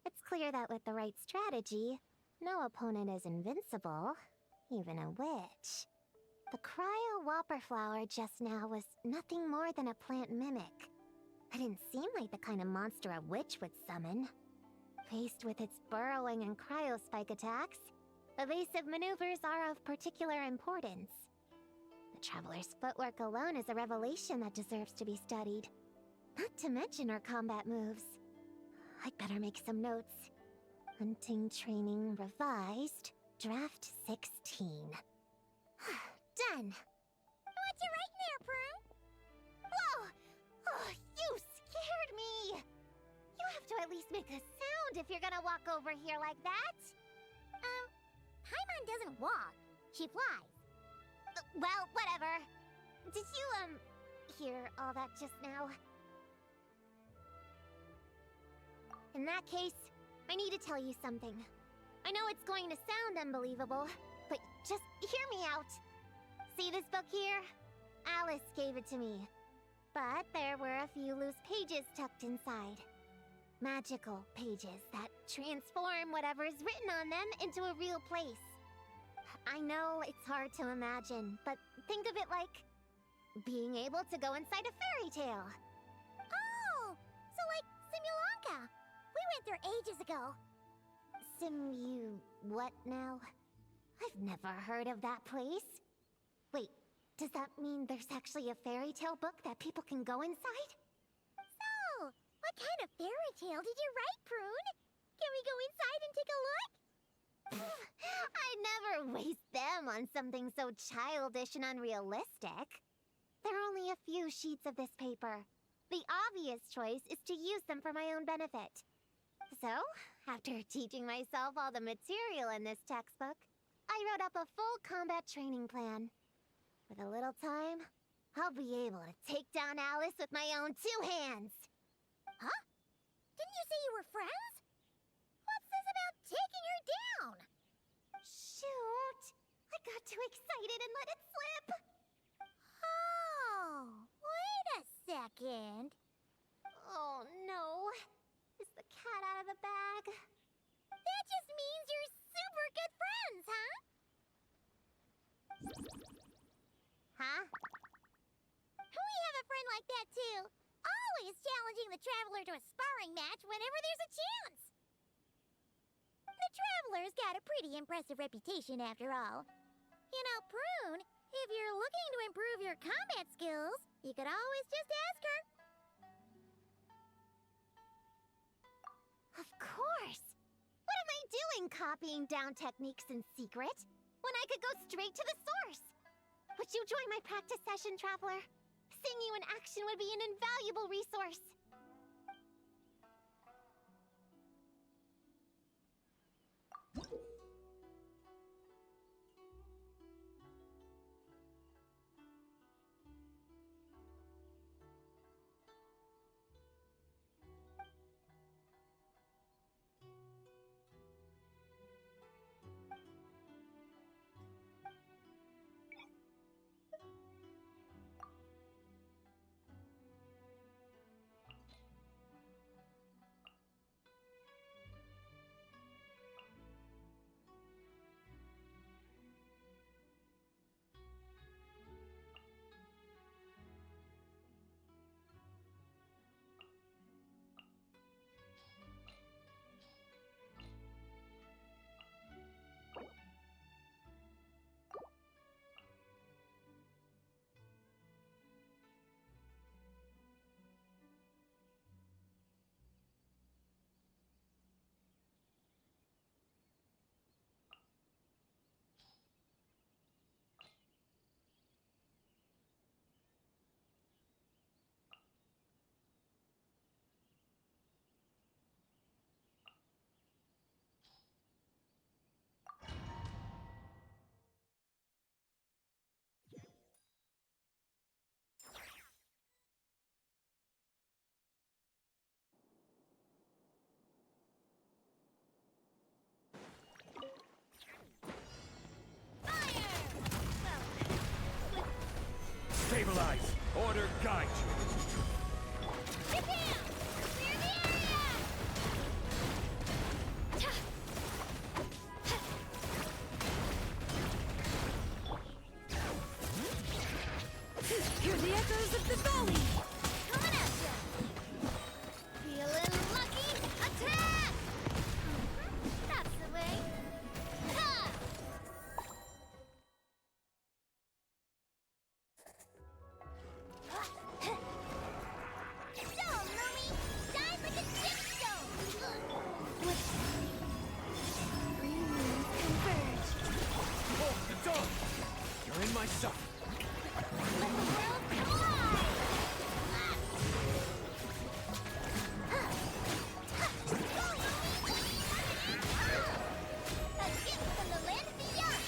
It's clear that with the right strategy, no opponent is invincible, even a witch. The cryo whopper flower just now was nothing more than a plant mimic. It didn't seem like the kind of monster a witch would summon. Faced with its burrowing and cryospike attacks, evasive maneuvers are of particular importance. The Traveler's footwork alone is a revelation that deserves to be studied. Not to mention her combat moves. I'd better make some notes. Hunting Training Revised, Draft 16. Done! What you writing there, Prune? Whoa! Oh, you scared me! You have to at least make a sound if you're gonna walk over here like that. Paimon doesn't walk. She flies. Well, whatever. Did you, hear all that just now? In that case, I need to tell you something. I know it's going to sound unbelievable, but just hear me out. See this book here? Alice gave it to me. But there were a few loose pages tucked inside. Magical pages that transform whatever's written on them into a real place. I know it's hard to imagine, but think of it like being able to go inside a fairy tale. Oh! So like Simulanka. We went there ages ago. What now? I've never heard of that place. Wait, does that mean there's actually a fairy tale book that people can go inside? So, what kind of fairy tale did you write, Prune? Can we go inside and take a look? I never waste them on something so childish and unrealistic. There are only a few sheets of this paper. The obvious choice is to use them for my own benefit. So, after teaching myself all the material in this textbook, I wrote up a full combat training plan. With a little time, I'll be able to take down Alice with my own 2 hands. Huh? Didn't you say you were friends? What's this about taking her down? Shoot! I got too excited and let it slip. Oh, wait a second. Oh no. Is the cat out of the bag? That just means you're super good friends, huh? Huh? We have a friend like that too. Always challenging the Traveler to a sparring match whenever there's a chance. The Traveler's got a pretty impressive reputation after all. You know, Prune, if you're looking to improve your combat skills, you could always just ask her. Of course! What am I doing copying down techniques in secret when I could go straight to the source? Would you join my practice session, Traveler? Seeing you in action would be an invaluable resource. allies. Order guide you. Prepare! Clear the area! Hear the echoes of the valley! Coming at ya! Feeling lucky? Attack! That's the way. Ha! Stone, Lumi! Dive like a gemstone! Green moons converge. Hold the door! You're in my sight. Let the world collide! A gift from the land of the young!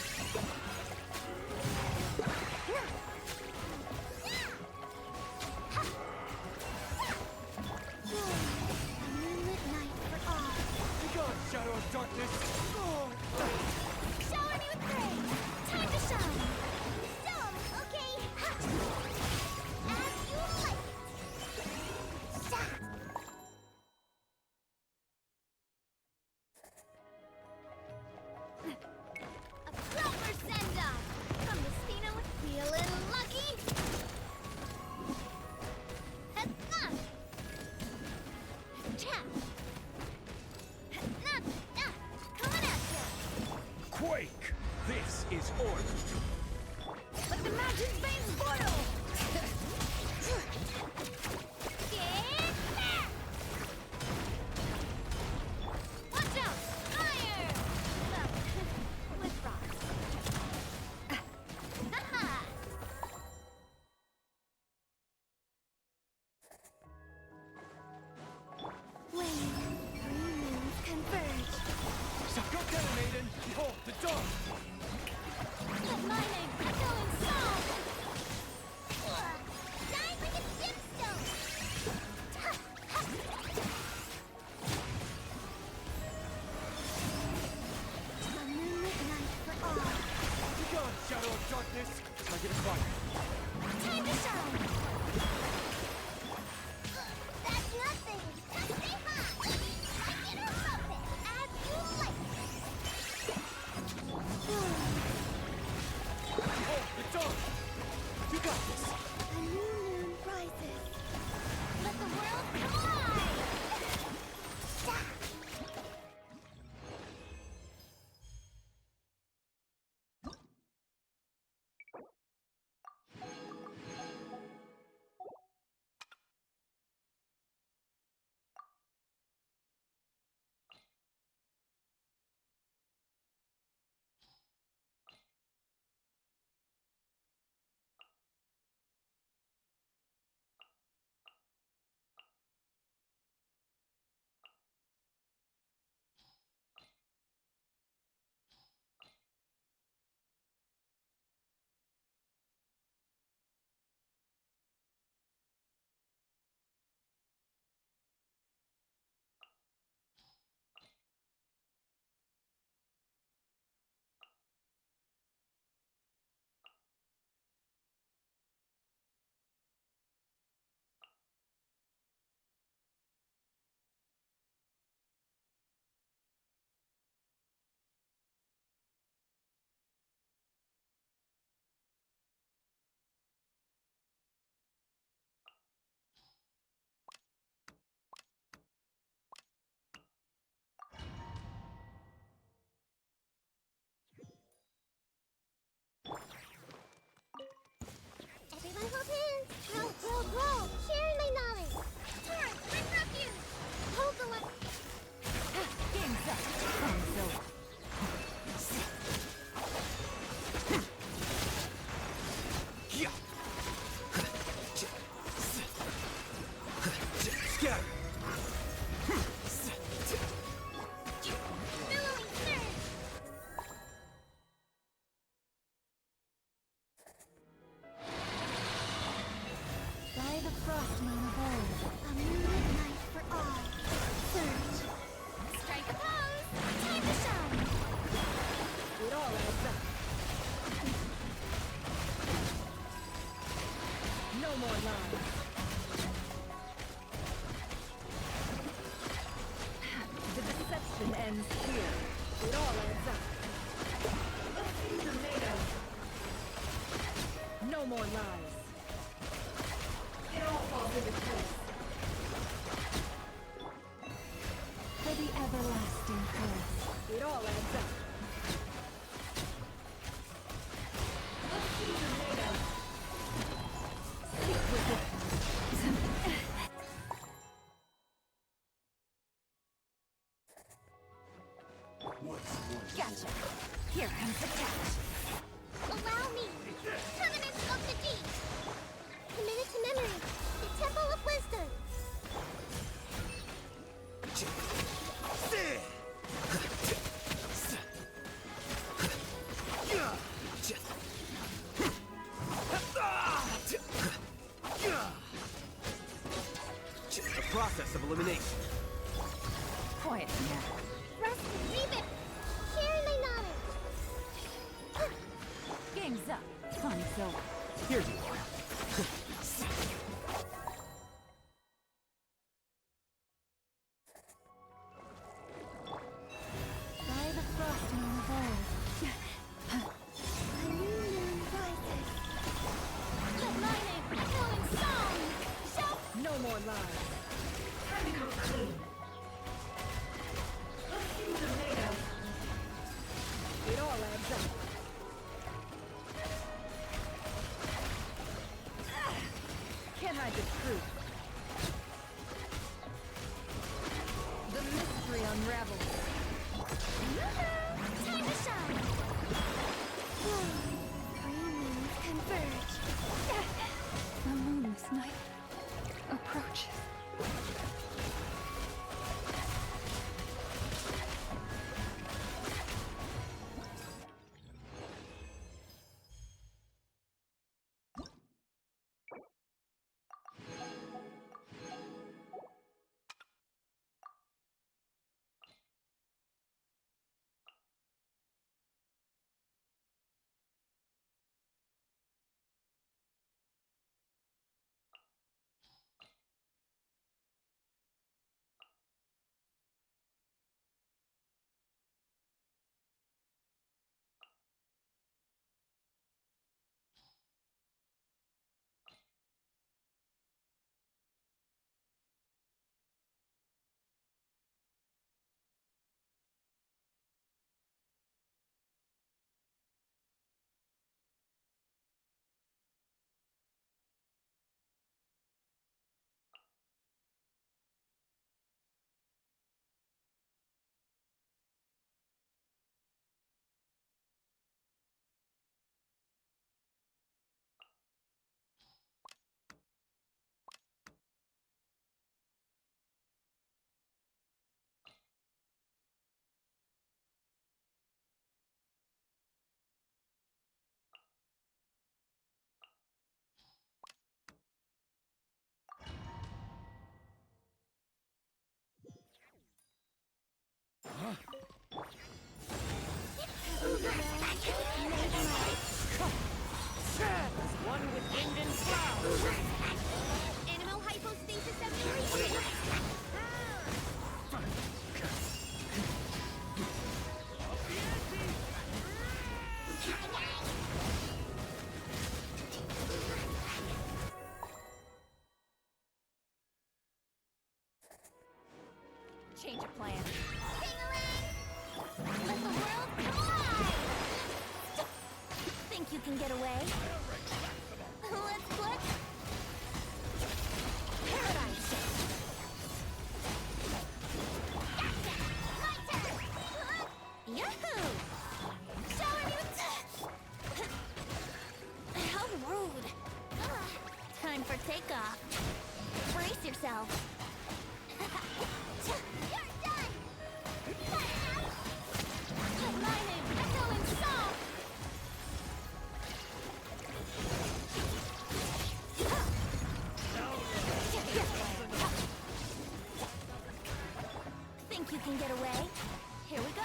A moonlit night for all. Be gone, shadow of darkness! Shower me with praise! Time to shine! Stone, okay? As you like it! Shot! A proper send-off! From the Spino, feeling lucky? Enough! Tap! Coming at ya! Quake! This is order! Let the magic's veins boil! Get back! Watch out! Fire! Well, with rocks. Haha! Wave. Green moons converge. Go get her, maiden! Hold the door! Let my name echo in song! Shine like a gemstone! A moonlit night for all. Be gone, shadow of darkness! Target acquired. Time to shine! That's nothing! Just stay hot! Like it or rope it! As you like it! Hold the door! You got this! A new moon rises. Let the world collide! Everyone hold hands! Grow, grow, grow! Sharing my knowledge! Taurus, bring refuge! Hold the weapon! Game's up. Time's over. Scatter! Billowing surge! By the frost moon of old. A moonlit night for all. Surge. Strike a pose! Time to shine! It all adds up. No more lies. The deception ends here. It all adds up. No more lies. It all falls into place. For the everlasting curse. It all adds up. Gotcha. Here comes the catch. Allow me. Covenant of the Deep. Committed to memory. The Temple of Wisdom. The process of elimination. Quiet now. Rest, reap it. Share my knowledge. Game's up. Fun's over. Here you are. By the frost moon of old. A new moon rises. Let my name echo in song. Shout. No more lies. It all adds up. Can't hide the truth. The mystery unravels. Time to shine. Three moons converge. The moonless night approaches. One with wind and cloud. Animal hypostasis evolution. Change of plan. Let the world collide. Think you can get away? Let's flip. Paradise shift. Gotcha. My turn. Yahoo! Showing you. How rude. Time for takeoff. Brace yourself. You're done. Let my name echo in song. Think you can get away? Here we go.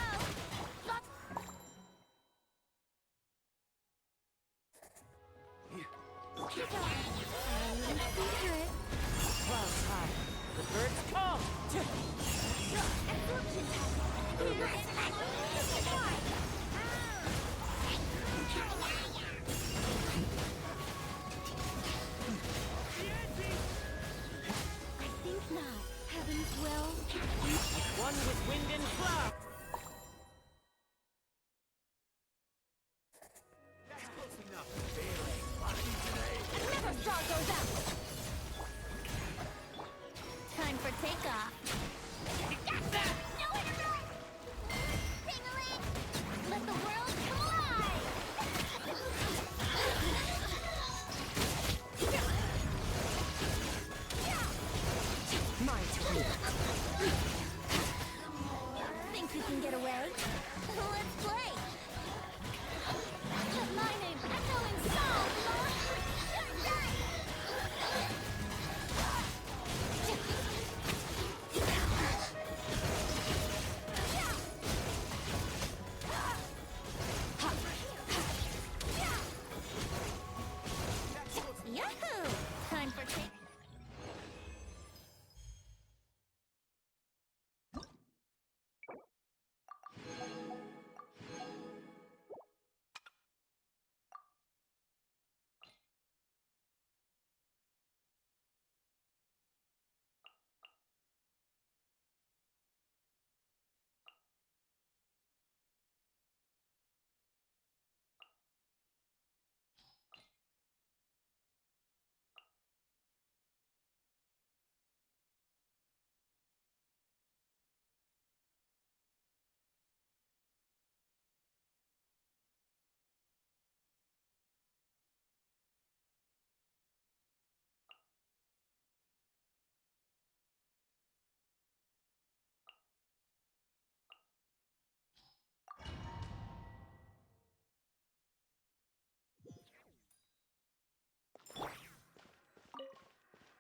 My turn. Think you can get away? Let's play! Put my name echoing song, Lord! Yahoo! Time for take.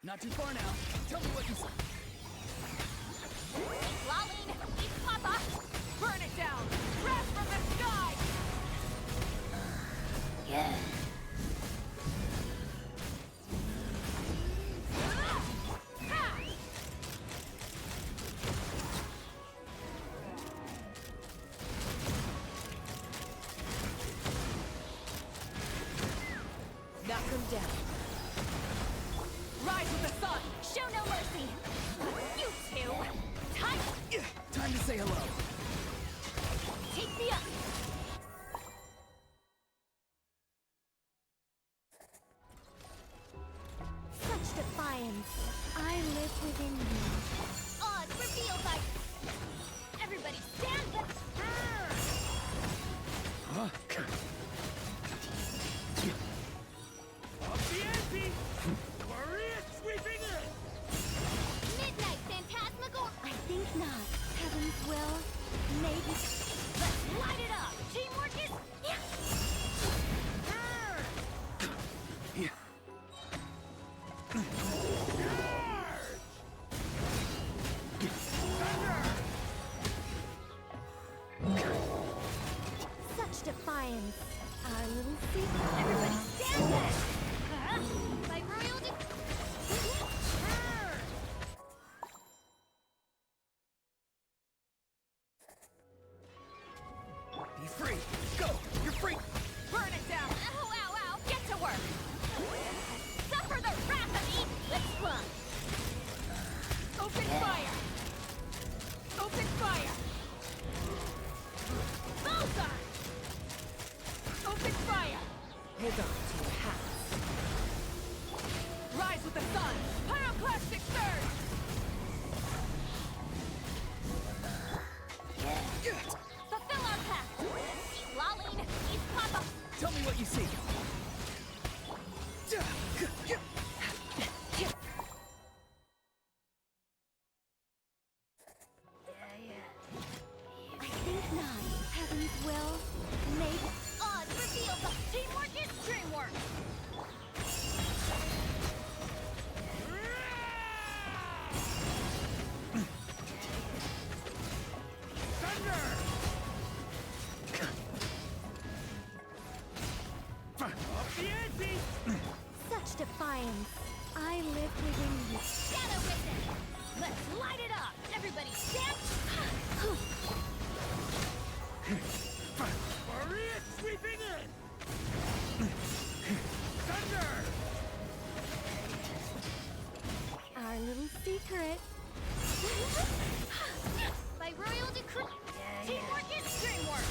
Not too far now. Tell me what you see. Lolling! Eat Papa! Burn it down! Crash from the sky! Yeah. Knock him down. Rise with the sun! Show no mercy! You two! Time! Time to say hello. Take me up! Such defiance! I live within you. Odds reveal by... Everybody stand back! Huh? Off the ante! Maria sweeping in! Midnight Phantasmagoria! I think not. Heaven's will. Maybe. Let's light it up! Teamwork is... Yeah. Such defiance. Our little secret. Everybody stand back! By royal Be free! Go! You're free! Burn it down! Ow, ow, ow! Get to work! Suffer the wrath of Eden! Let's run! Open fire! Open fire! Bullseye! Open fire! Hold on to your hats. Rise with the sun! Pyroclastic surge! Fulfill our pact! Eat Lolling! Eat Papa! Tell me what you see. I think not. Heaven's will. Maybe. Odds reveal the teamwork is dreamwork! Off the ante! Such defiance. I live within you. Shadow Witness! Let's light it up! Everybody stand... Maria sweeping in! Thunder! Our little secret. By royal decree, teamwork is dreamwork!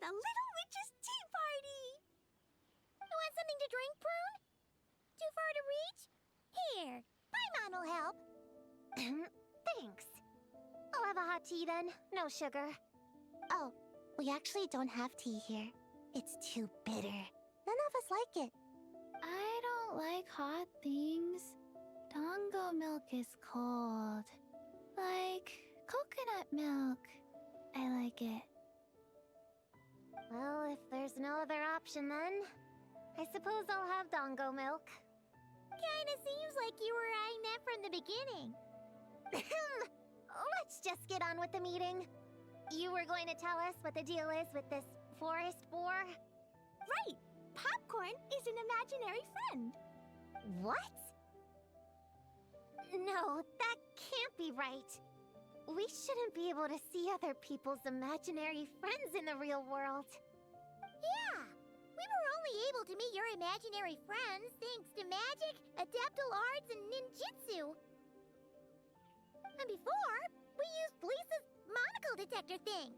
the Little Witch's tea party! You want something to drink, Prune? Too far to reach? Here, Paimon will help. Thanks. I'll have a hot tea then. No sugar. Oh, we actually don't have tea here. It's too bitter. None of us like it. I don't like hot things. Dango milk is cold. Like coconut milk. I like it. Well, if there's no other option then, I suppose I'll have Dango milk. Kinda seems like you were eyeing that from the beginning. Let's just get on with the meeting. You were going to tell us what the deal is with this forest boar? Right! Popcorn is an imaginary friend. What? No, that can't be right. We shouldn't be able to see other people's imaginary friends in the real world. Yeah! We were only able to meet your imaginary friends thanks to magic, adaptal arts, and ninjutsu. And before, we used Lisa's monocle detector thing.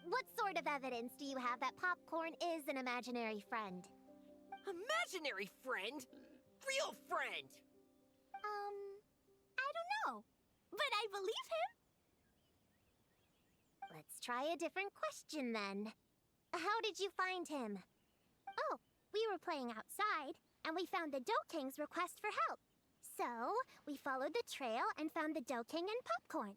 What sort of evidence do you have that Popcorn is an imaginary friend? Imaginary friend? Real friend! I don't know. But I believe him. Let's try a different question then. How did you find him? Oh, we were playing outside, and we found the Dough King's request for help. So, we followed the trail and found the Dough King and Popcorn.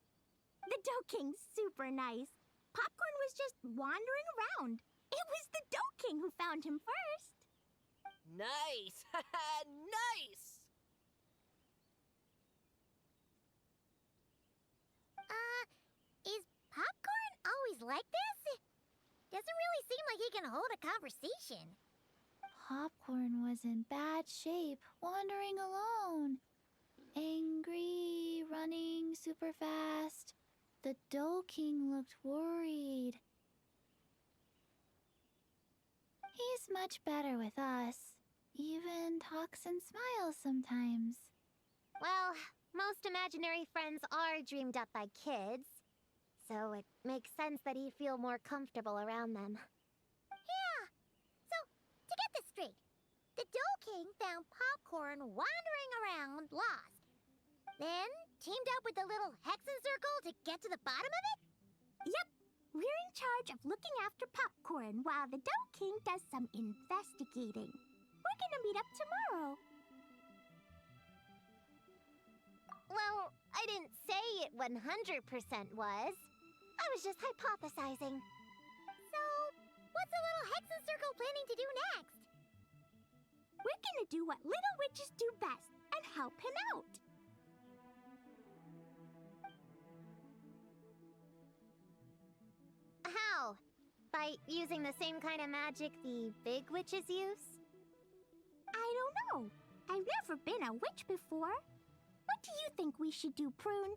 The Dough King's super nice. Popcorn was just wandering around. It was the Dough King who found him first. Nice! Nice! Is Popcorn always like this? Doesn't really seem like he can hold a conversation. Popcorn was in bad shape, wandering alone. Angry, running super fast. The Dough King looked worried. He's much better with us. Even talks and smiles sometimes. Well, most imaginary friends are dreamed up by kids. So it makes sense that he'd feel more comfortable around them. Yeah. So, to get this straight, the Dough King found Popcorn wandering around, lost. Then teamed up with the little Hexen Circle to get to the bottom of it? Yep. We're in charge of looking after Popcorn while the Dough King does some investigating. We're gonna meet up tomorrow. Well, I didn't say it 100% was. I was just hypothesizing. So, what's the little Hexen Circle planning to do next? We're gonna do what little witches do best and help him out. How? By using the same kind of magic the big witches use? I don't know. I've never been a witch before. What do you think we should do, Prune?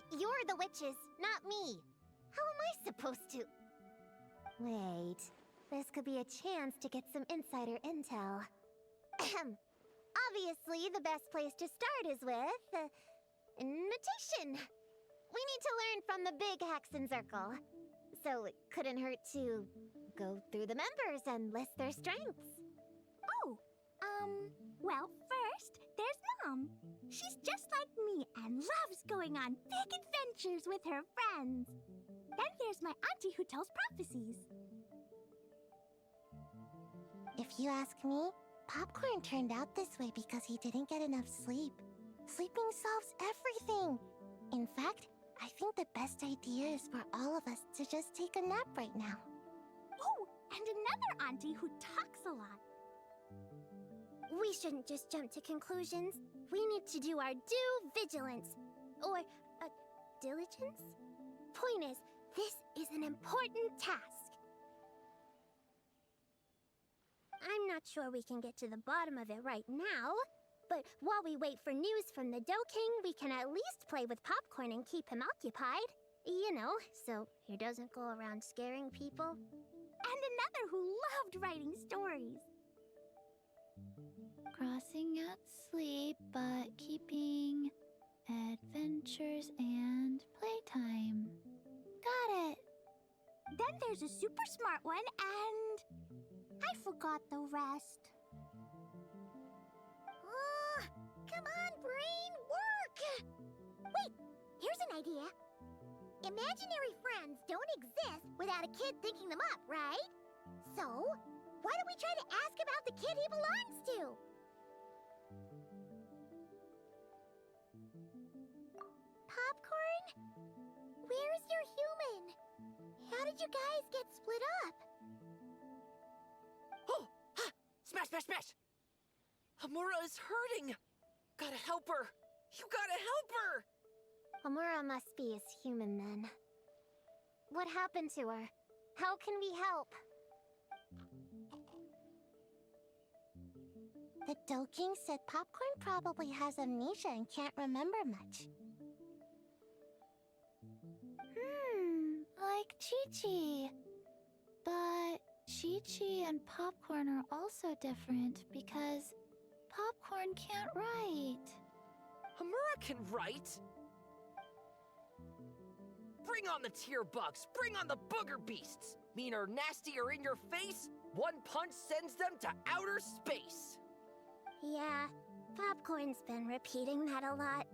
You're the witches, not me. How am I supposed to... Wait, this could be a chance to get some insider intel. Obviously, the best place to start is with... invitation. We need to learn from the big Hexen Circle. So it couldn't hurt to go through the members and list their strengths. Oh, well, first, there's Mom. She's just like me and loves going on big adventures with her friends. Then there's my auntie who tells prophecies. If you ask me, Popcorn turned out this way because he didn't get enough sleep. Sleeping solves everything. In fact, I think the best idea is for all of us to just take a nap right now. Oh, and another auntie who talks a lot. We shouldn't just jump to conclusions. We need to do our due vigilance. Or, diligence? Point is, this is an important task. I'm not sure we can get to the bottom of it right now, but while we wait for news from the Dough King, we can at least play with Popcorn and keep him occupied. You know, so he doesn't go around scaring people. And another who loved writing stories. Crossing out sleep, but keeping adventures and playtime. Got it. then there's a super smart one, and I forgot the rest. Come on, brain, work! Wait, here's an idea. Imaginary friends don't exist without a kid thinking them up, right? So, why don't we try to ask about the kid he belongs to? Popcorn? Where's your human? How did you guys get split up? Oh! Ha! Smash, smash, smash! Hamura is hurting! Gotta help her! You gotta help her! Amura must be his human then. What happened to her? How can we help? The Doking said Popcorn probably has amnesia and can't remember much. Like Chi-Chi. But Chi-Chi and Popcorn are also different because Popcorn can't write. Hamura can write! Bring on the tear bugs! Bring on the booger beasts! Mean or nasty or in your face, one punch sends them to outer space! Yeah, Popcorn's been repeating that a lot.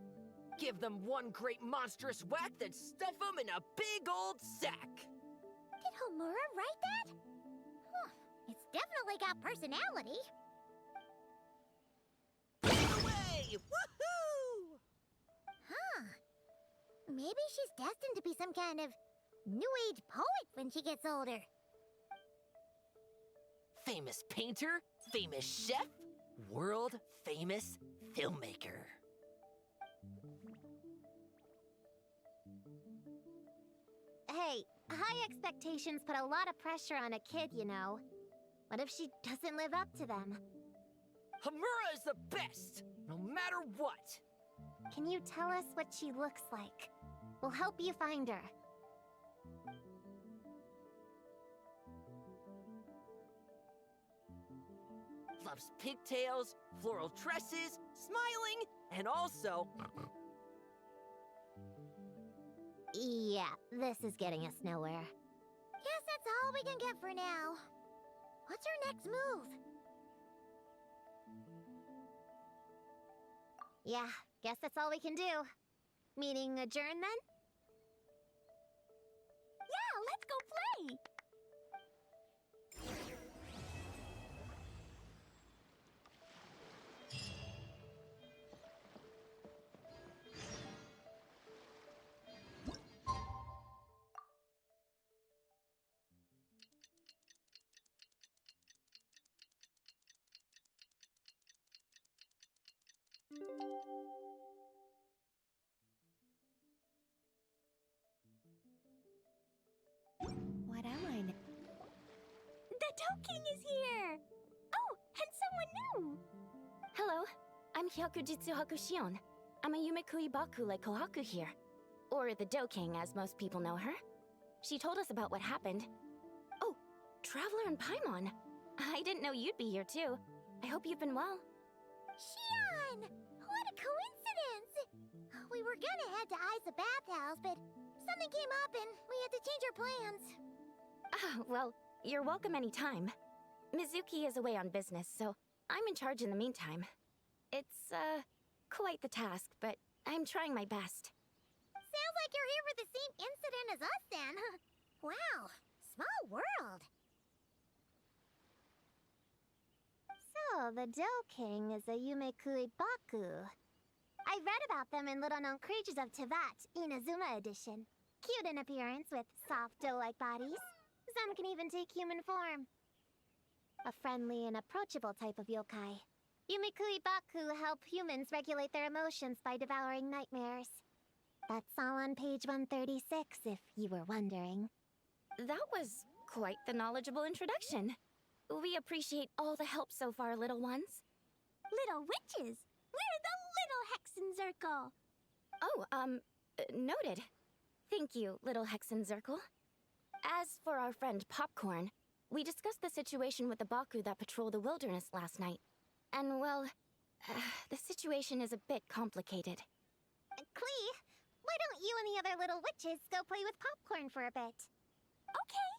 Give them one great monstrous whack, then stuff them in a big old sack! Did Homura write that? Huh, it's definitely got personality. Away! Woohoo! Huh. Maybe she's destined to be some kind of new age poet when she gets older. Famous painter, famous chef, world famous filmmaker. Hey, high expectations put a lot of pressure on a kid, you know. What if she doesn't live up to them? Hamura is the best, no matter what. Can you tell us what she looks like? We'll help you find her. Loves pigtails, floral tresses, smiling, and also... Yeah, this is getting us nowhere. Guess that's all we can get for now. What's our next move? Yeah, guess that's all we can do. Meaning adjourn then? Yeah, let's go play! What am I now? The Doking is here! Oh, and someone new! Hello, I'm Hyokujitsu Hakushion. I'm a Yumekui Baku like Kohaku here. Or the Doking, as most people know her. She told us about what happened. Oh, Traveler and Paimon. I didn't know you'd be here too. I hope you've been well. Shion! What a coincidence! We were gonna head to Aiza Bathhouse, but something came up and we had to change our plans. Ah, well, you're welcome anytime. Mizuki is away on business, so I'm in charge in the meantime. It's, quite the task, but I'm trying my best. Sounds like you're here for the same incident as us then. Wow, small world. So, the Doking is a Yumekui Baku. I read about them in Little Known Creatures of Teyvat, Inazuma edition. Cute in appearance with soft dough-like bodies. Some can even take human form. A friendly and approachable type of yokai. Yumekui Baku help humans regulate their emotions by devouring nightmares. That's all on page 136, if you were wondering. That was quite the knowledgeable introduction. We appreciate all the help so far, little ones. Little witches! We're the Little Hexen Circle! Oh, noted. Thank you, little Hexen Zirkel. As for our friend Popcorn, we discussed the situation with the Baku that patrol the wilderness last night. And, well, the situation is a bit complicated. Klee, why don't you and the other little witches go play with Popcorn for a bit? Okay.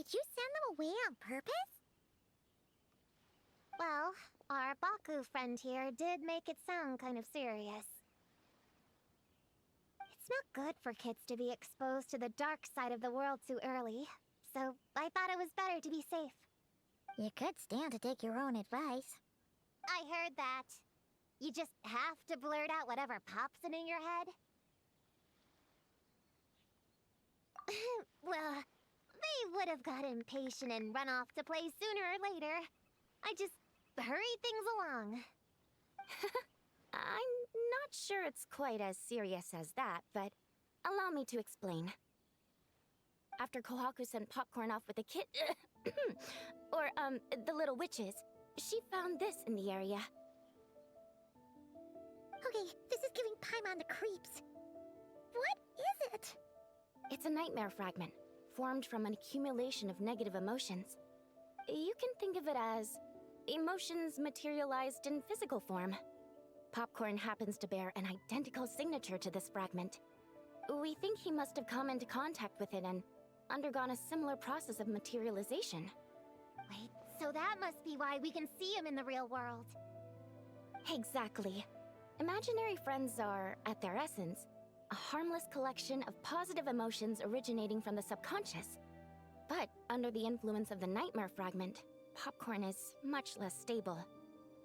Did you send them away on purpose? Well, our Baku friend here did make it sound kind of serious. It's not good for kids to be exposed to the dark side of the world too early, so I thought it was better to be safe. You could stand to take your own advice. I heard that. You just have to blurt out whatever pops in your head. Well, they would have got impatient and run off to play sooner or later. I just hurried things along. I'm not sure it's quite as serious as that, but allow me to explain. After Kohaku sent Popcorn off with the kid... or, the little witches, she found this in the area. Okay, this is giving Paimon the creeps. What is it? It's a nightmare fragment, formed from an accumulation of negative emotions. You can think of it as emotions materialized in physical form. Popcorn happens to bear an identical signature to this fragment. We think he must have come into contact with it and undergone a similar process of materialization. Wait, so that must be why we can see him in the real world. Exactly. Imaginary friends are, at their essence, a harmless collection of positive emotions originating from the subconscious. But under the influence of the nightmare fragment, Popcorn is much less stable.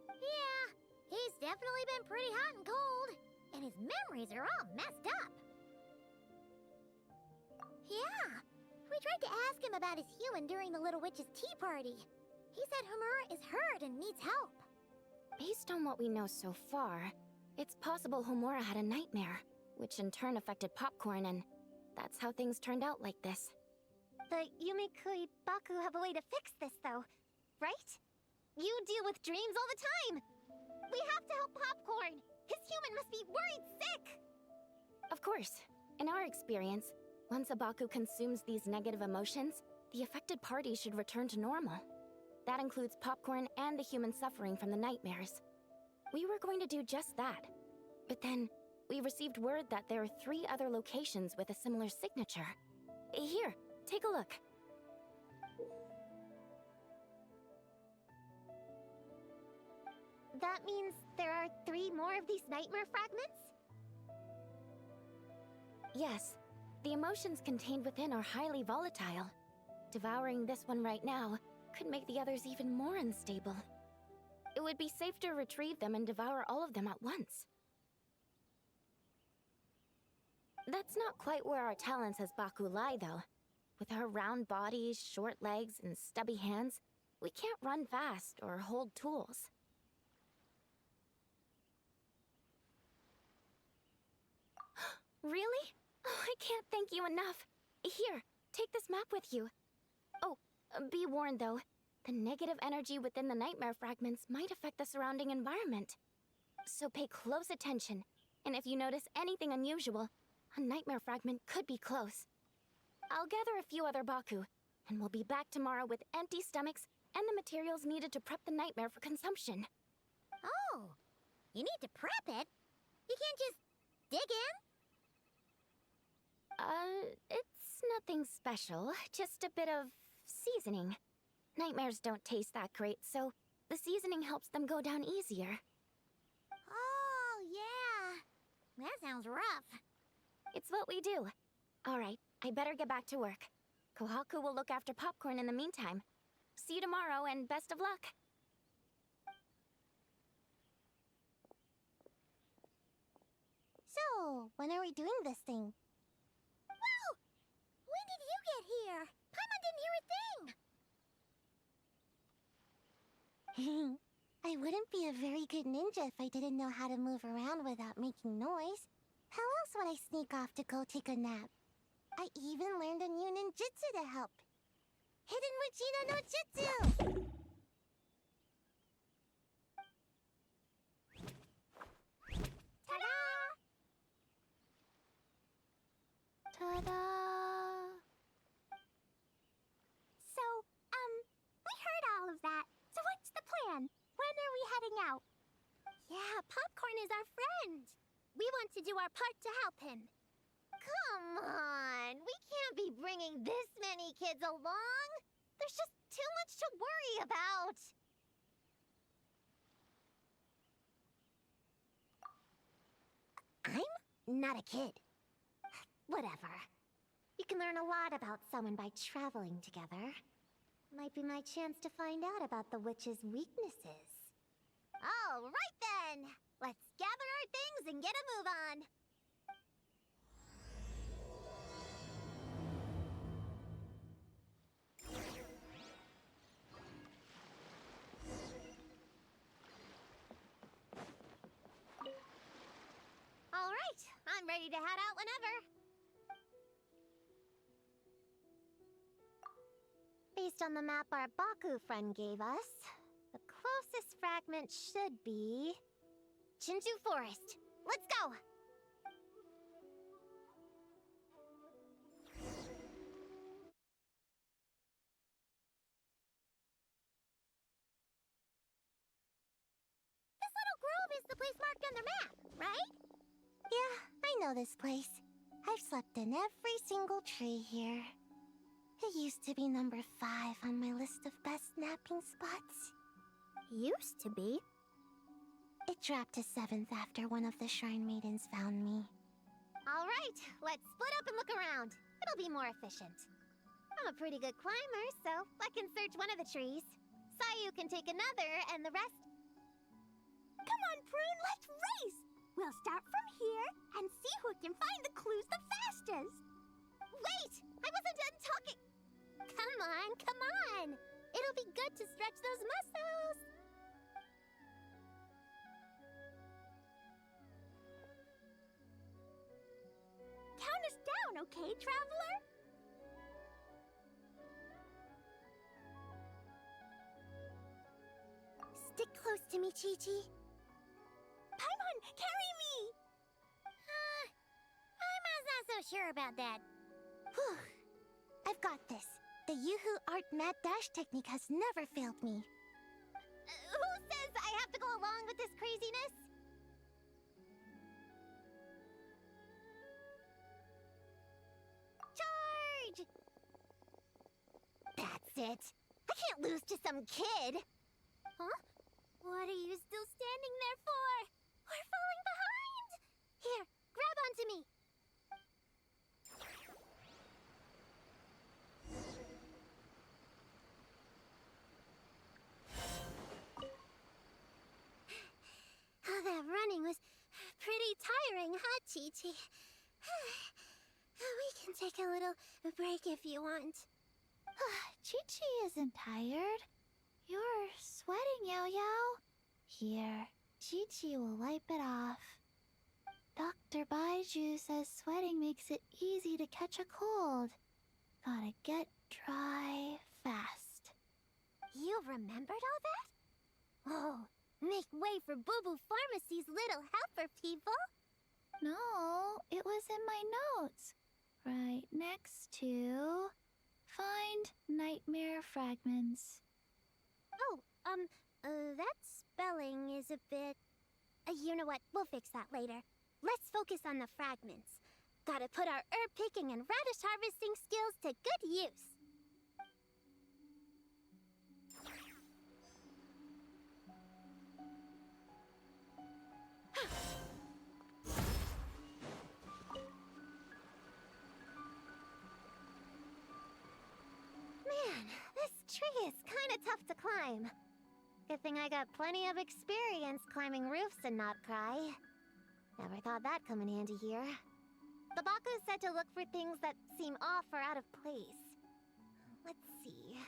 Yeah, he's definitely been pretty hot and cold, and his memories are all messed up. Yeah, we tried to ask him about his human during the Little Witch's tea party. He said Homura is hurt and needs help. Based on what we know so far, it's possible Homura had a nightmare, which in turn affected Popcorn, and that's how things turned out like this. The Yumikui Baku have a way to fix this, though, right? You deal with dreams all the time! We have to help Popcorn! His human must be worried sick! Of course. In our experience, once a Baku consumes these negative emotions, the affected party should return to normal. That includes Popcorn and the human suffering from the nightmares. We were going to do just that. But then, we received word that there are 3 other locations with a similar signature. Here, take a look. That means there are 3 more of these nightmare fragments? Yes, the emotions contained within are highly volatile. Devouring this one right now could make the others even more unstable. It would be safe to retrieve them and devour all of them at once. That's not quite where our talents as Baku lie, though. With our round bodies, short legs, and stubby hands, we can't run fast or hold tools. Really? Oh, I can't thank you enough. Here, take this map with you. Oh, be warned though, the negative energy within the nightmare fragments might affect the surrounding environment. So pay close attention, and if you notice anything unusual, a nightmare fragment could be close. I'll gather a few other Baku, and we'll be back tomorrow with empty stomachs and the materials needed to prep the nightmare for consumption. Oh, you need to prep it? You can't just dig in? It's nothing special, just a bit of seasoning. Nightmares don't taste that great, so the seasoning helps them go down easier. Oh, yeah. That sounds rough. It's what we do. Alright, I better get back to work. Kohaku will look after Popcorn in the meantime. See you tomorrow, and best of luck. So, when are we doing this thing? Whoa! When did you get here? Paimon didn't hear a thing! I wouldn't be a very good ninja if I didn't know how to move around without making noise. How else would I sneak off to go take a nap? I even learned a new ninjutsu to help. Hidden Regina no Jutsu! Ta-da! Ta-da! So, we heard all of that. So what's the plan? When are we heading out? Yeah, Popcorn is our friend. We want to do our part to help him. Come on, we can't be bringing this many kids along. There's just too much to worry about. I'm not a kid. Whatever. You can learn a lot about someone by traveling together. Might be my chance to find out about the witch's weaknesses. All right then! Let's gather our things and get a move on! All right, I'm ready to head out whenever. Based on the map our Baku friend gave us, the closest fragment should be Chinju Forest. Let's go! This little grove is the place marked on the map, right? Yeah, I know this place. I've slept in every single tree here. It used to be number 5 on my list of best napping spots. Used to be? It dropped to 7th after one of the Shrine Maidens found me. All right, let's split up and look around. It'll be more efficient. I'm a pretty good climber, so I can search one of the trees. Sayu can take another, and the rest... Come on, Prune, let's race! We'll start from here and see who can find the clues the fastest. Wait! I wasn't done talking! Come on, come on! It'll be good to stretch those muscles! Count us down, okay, traveler? Stick close to me, Chi-Chi. Paimon, carry me! Paimon's not so sure about that. Whew. I've got this. The Yoo-Hoo Art Mad Dash technique has never failed me. Who says I have to go along with this craziness? Charge! That's it. I can't lose to some kid. Huh? What are you still standing there for? We're falling behind! Here, grab onto me. Oh, that running was pretty tiring, huh, Chi-Chi? We can take a little break if you want. Chi-Chi isn't tired. You're sweating, Yo-Yo. Here, Chi-Chi will wipe it off. Dr. Baiju says sweating makes it easy to catch a cold. Gotta get dry fast. You remembered all that? Oh, make way for Boo Boo Pharmacy's little helper, people! No, it was in my notes. Right next to... Find nightmare fragments. Oh, that spelling is a bit... you know what? We'll fix that later. Let's focus on the fragments. Gotta put our herb picking and radish harvesting skills to good use. Man, this tree is kinda tough to climb. Good thing I got plenty of experience climbing roofs in NOD-KRAI. Never thought that'd come in handy here. The Baku said to look for things that seem off or out of place. Let's see.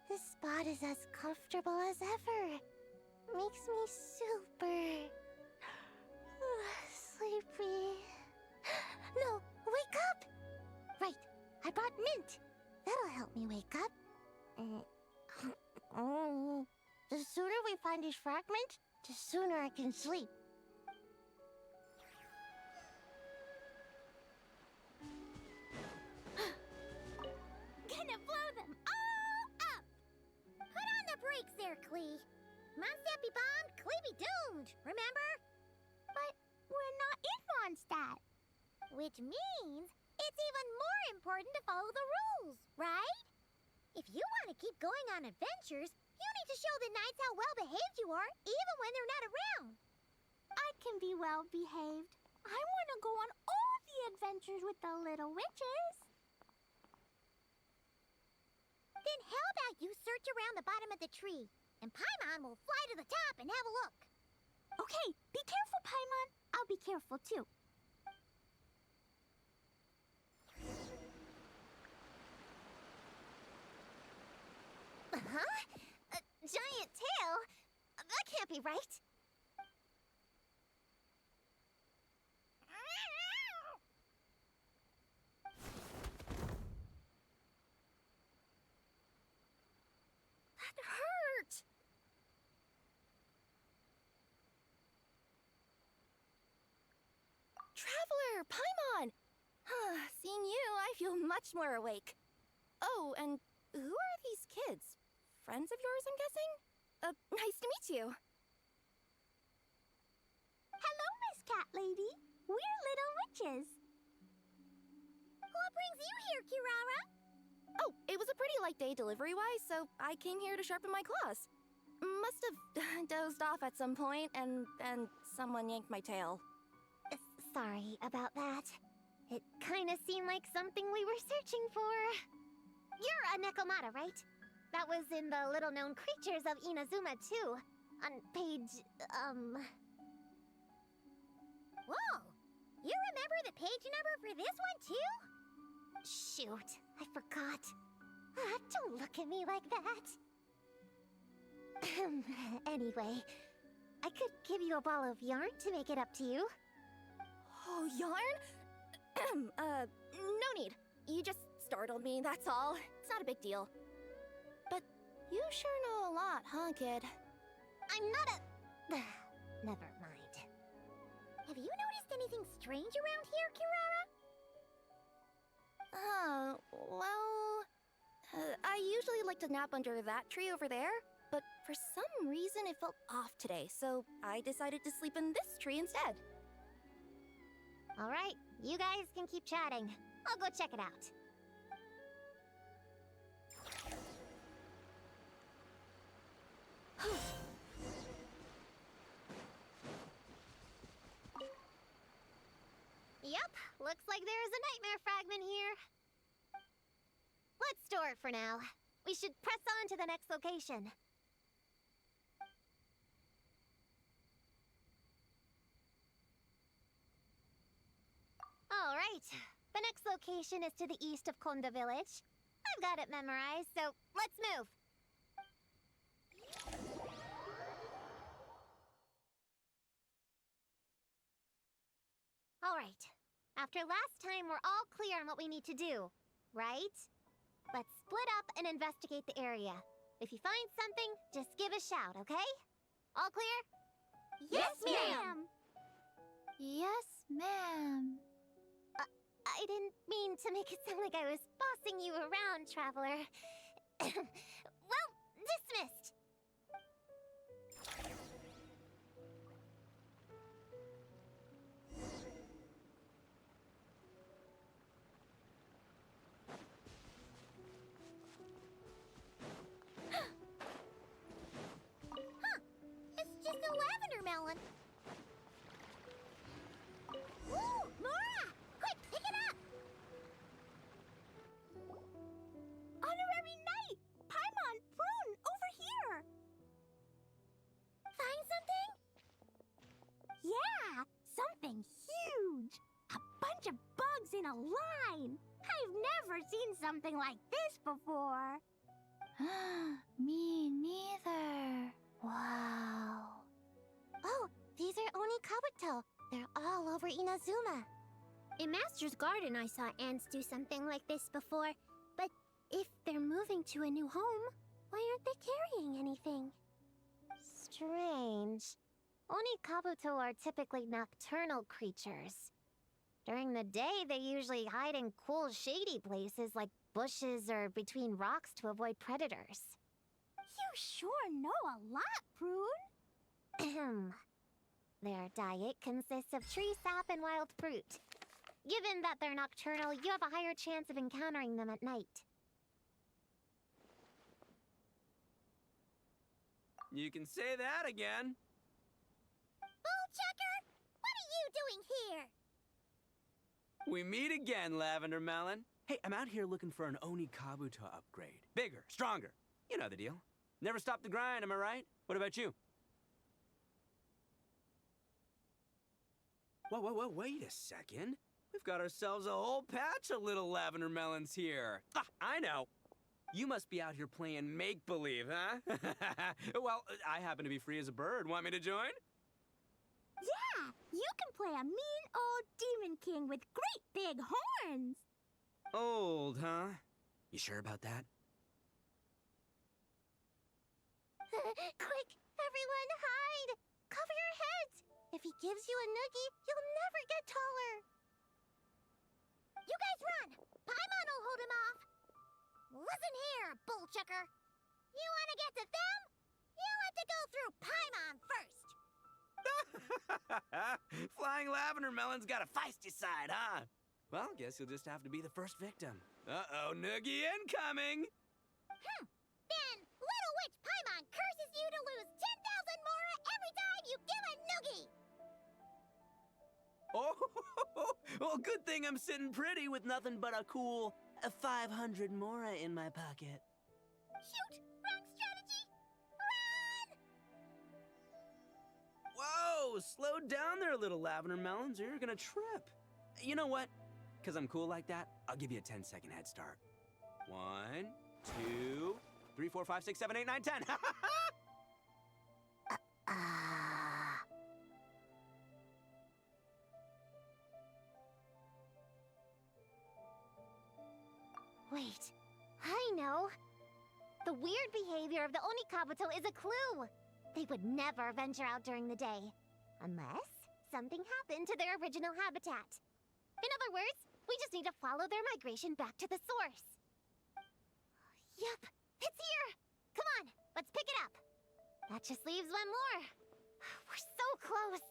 This spot is as comfortable as ever. Makes me super... sleepy. No, wake up! Right, I brought mint. That'll help me wake up. The sooner we find these fragments, the sooner I can sleep. Gonna blow them all remember? But we're not in Mondstadt. Which means it's even more important to follow the rules, right? If you want to keep going on adventures, you need to show the knights how well behaved you are, even when they're not around. I can be well behaved. I want to go on all the adventures with the little witches. Then how about you search around the bottom of the tree, and Paimon will fly to the top and have a look. Okay, be careful, Paimon. I'll be careful too. Huh? A giant tail? That can't be right. That hurt. Traveler, Paimon! Seeing you, I feel much more awake. Oh, and who are these kids? Friends of yours, I'm guessing? Nice to meet you. Hello, Miss Cat Lady. We're little witches. What brings you here, Kirara? Oh, it was a pretty light day delivery-wise, so I came here to sharpen my claws. Must have dozed off at some point, and then someone yanked my tail. Sorry about that. It kind of seemed like something we were searching for. You're a Nekomata, right? That was in the little-known creatures of Inazuma, too. On page, Whoa! You remember the page number for this one, too? Shoot, I forgot. Don't look at me like that. Anyway, I could give you a ball of yarn to make it up to you. Oh, yarn? No need. You just startled me, that's all. It's not a big deal. But you sure know a lot, huh, kid? I'm not a... Never mind. Have you noticed anything strange around here, Kirara? Well... I usually like to nap under that tree over there, but for some reason it felt off today, so I decided to sleep in this tree instead. Alright, you guys can keep chatting. I'll go check it out. Yep, looks like there is a nightmare fragment here. Let's store it for now. We should press on to the next location. All right, the next location is to the east of Konda Village. I've got it memorized, so let's move. All right, after last time, we're all clear on what we need to do, right? Let's split up and investigate the area. If you find something, just give a shout, okay? All clear? Yes, ma'am. Yes, ma'am. I didn't mean to make it sound like I was bossing you around, Traveler. Well, dismissed. It's just a lavender melon. Ooh, Nora! Quick, pick it up! Honorary Knight! Paimon, Prune, over here! Find something? Yeah, something huge! A bunch of bugs in a line! I've never seen something like this before! Me neither. Wow. Oh, these are Oni Kabuto. They're all over Inazuma. In Master's Garden, I saw ants do something like this before. But if they're moving to a new home, why aren't they carrying anything? Strange. Oni Kabuto are typically nocturnal creatures. During the day, they usually hide in cool, shady places like bushes or between rocks to avoid predators. You sure know a lot, Prune. Their diet consists of tree sap and wild fruit. Given that they're nocturnal, you have a higher chance of encountering them at night. You can say that again. Bullchucker! What are you doing here? We meet again, Lavender Melon. Hey, I'm out here looking for an Oni Kabuto upgrade. Bigger, stronger. You know the deal. Never stop the grind, am I right? What about you? Whoa, wait a second. We've got ourselves a whole patch of little Lavender Melons here. Ah, I know. You must be out here playing make-believe, huh? Well, I happen to be free as a bird. Want me to join? Yeah, you can play a mean old demon king with great big horns. Old, huh? You sure about that? Quick, everyone hide! Cover your heads! If he gives you a noogie, you'll never get taller. You guys run! Paimon will hold him off. Listen here, Bullchucker. You want to get to them? You'll have to go through Paimon first. Flying Lavender Melon's got a feisty side, huh? Well, guess you'll just have to be the first victim. Uh-oh, noogie incoming! Then, Little Witch Paimon curses you to lose 10,000 mora every time you give a noogie! Oh, well, good thing I'm sitting pretty with nothing but a cool 500 mora in my pocket. Shoot! Wrong strategy! Run! Whoa, slow down there, little Lavender Melons, or you're gonna trip. You know what? Because I'm cool like that, I'll give you a 10-second head start. 1, 2, 3, 4, 5, 6, 7, 8, 9, 10. Wait, I know. The weird behavior of the Onikabuto is a clue. They would never venture out during the day, unless something happened to their original habitat. In other words, we just need to follow their migration back to the source. Yup, it's here! Come on, let's pick it up. That just leaves one more. We're so close.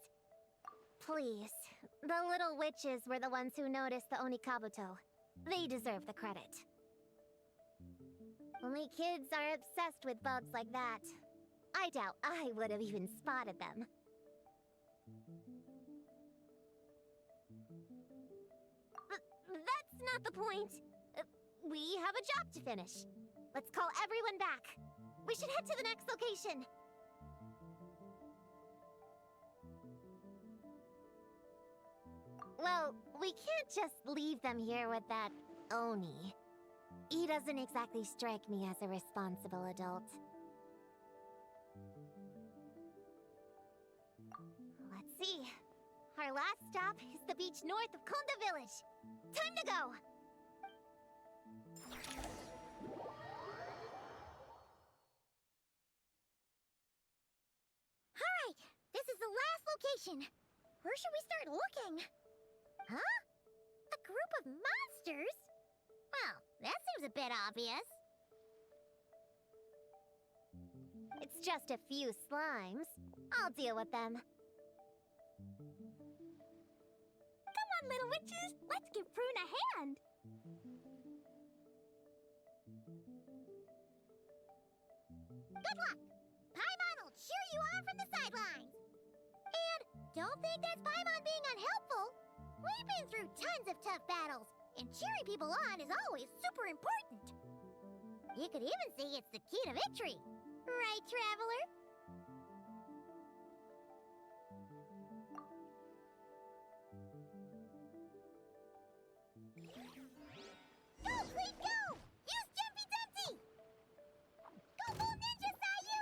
Please, the little witches were the ones who noticed the Onikabuto. They deserve the credit. Only kids are obsessed with bugs like that. I doubt I would have even spotted them. That's not the point. We have a job to finish. Let's call everyone back. We should head to the next location. Well, we can't just leave them here with that Oni. He doesn't exactly strike me as a responsible adult. Let's see. Our last stop is the beach north of Konda Village. Time to go! Alright, this is the last location. Where should we start looking? Huh? A group of monsters? Well, that seems a bit obvious. It's just a few slimes. I'll deal with them. Come on, little witches! Let's give Prune a hand! Good luck! Paimon will cheer you on from the sidelines! And don't think that's Paimon being unhelpful! We've been through tons of tough battles, and cheering people on is always super important. You could even say it's the key to victory. Right, Traveler? Go, Queen, go! Use Jumpy Dumpty! Go, Bull Ninja, Sayu!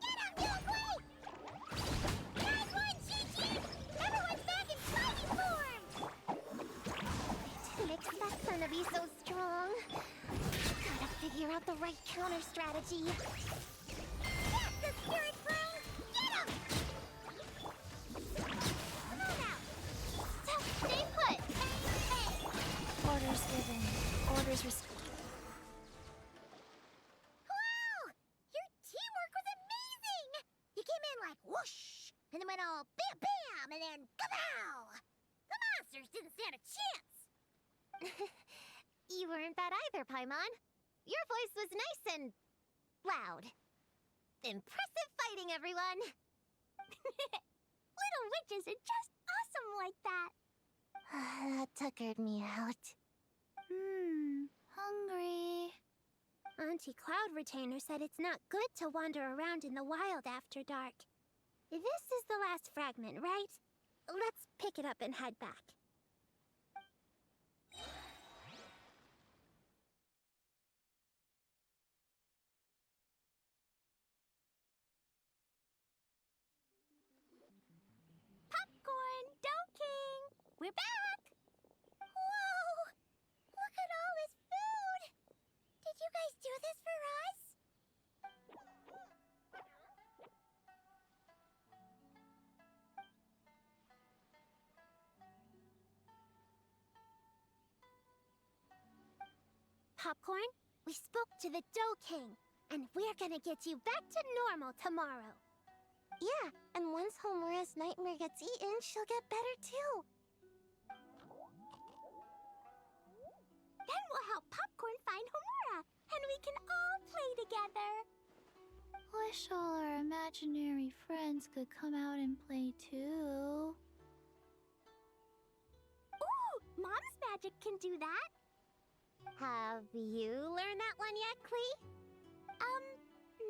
Get him, Yogui! Nice one, Chi-Chi! Everyone's back in fighting form! I didn't expect them to be so strong. Gotta figure out the right counter strategy. That's the spirit, Prune! Get him! Come on now! Stay put! Hey! Orders given. Orders received. Wow! Your teamwork was amazing! You came in like whoosh, and then went all bam bam! and then kapow! The monsters didn't stand a chance! You weren't bad either, Paimon. Your voice was nice and loud. Impressive fighting, everyone! Little witches are just awesome like that. That tuckered me out. Hungry. Auntie Cloud Retainer said it's not good to wander around in the wild after dark. This is the last fragment, right? Let's pick it up and head back. Popcorn, Dough King! We're back! Whoa! Look at all this food! Did you guys do this for us? Popcorn, we spoke to the Dough King, and we're gonna get you back to normal tomorrow. Yeah, and once Homura's nightmare gets eaten, she'll get better too. Then we'll help Popcorn find Homura, and we can all play together. Wish all our imaginary friends could come out and play too. Ooh, Mom's magic can do that. Have you learned that one yet, Klee?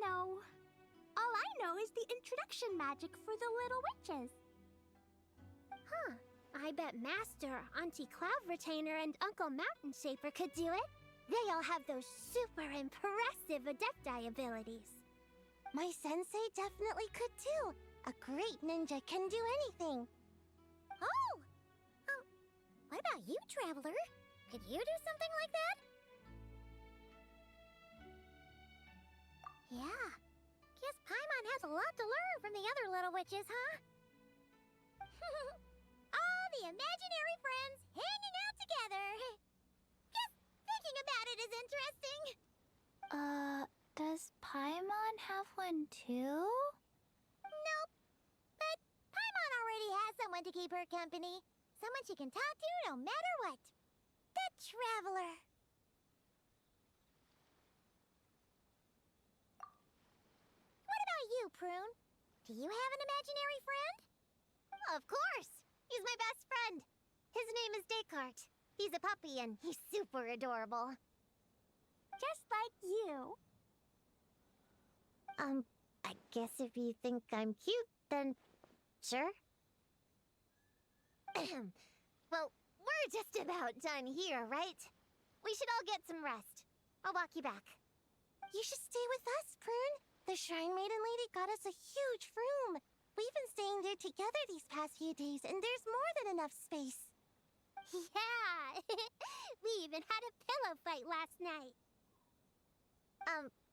No. All I know is the introduction magic for the little witches. Huh. I bet Master, Auntie Cloud Retainer, and Uncle Mountain Shaper could do it. They all have those super impressive Adepti abilities. My sensei definitely could too. A great ninja can do anything. Oh! What about you, Traveler? Could you do something like that? Yeah. Guess Paimon has a lot to learn from the other little witches, huh? All the imaginary friends hanging out together. Just thinking about it is interesting. Does Paimon have one too? Nope. But Paimon already has someone to keep her company. Someone she can talk to no matter what. The Traveler. What about you, Prune? Do you have an imaginary friend? Of course. He's my best friend. His name is Descartes. He's a puppy and he's super adorable. Just like you. I guess if you think I'm cute, then sure. Well, we're just about done here, right? We should all get some rest. I'll walk you back. You should stay with us, Prune. The Shrine Maiden Lady got us a huge room. We've been staying there together these past few days, and there's more than enough space. Yeah! We even had a pillow fight last night.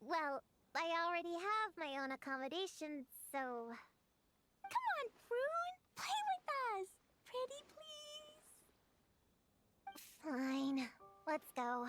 Well, I already have my own accommodation, so... Come on, Prune! Play with us! Pretty please? Fine. Let's go.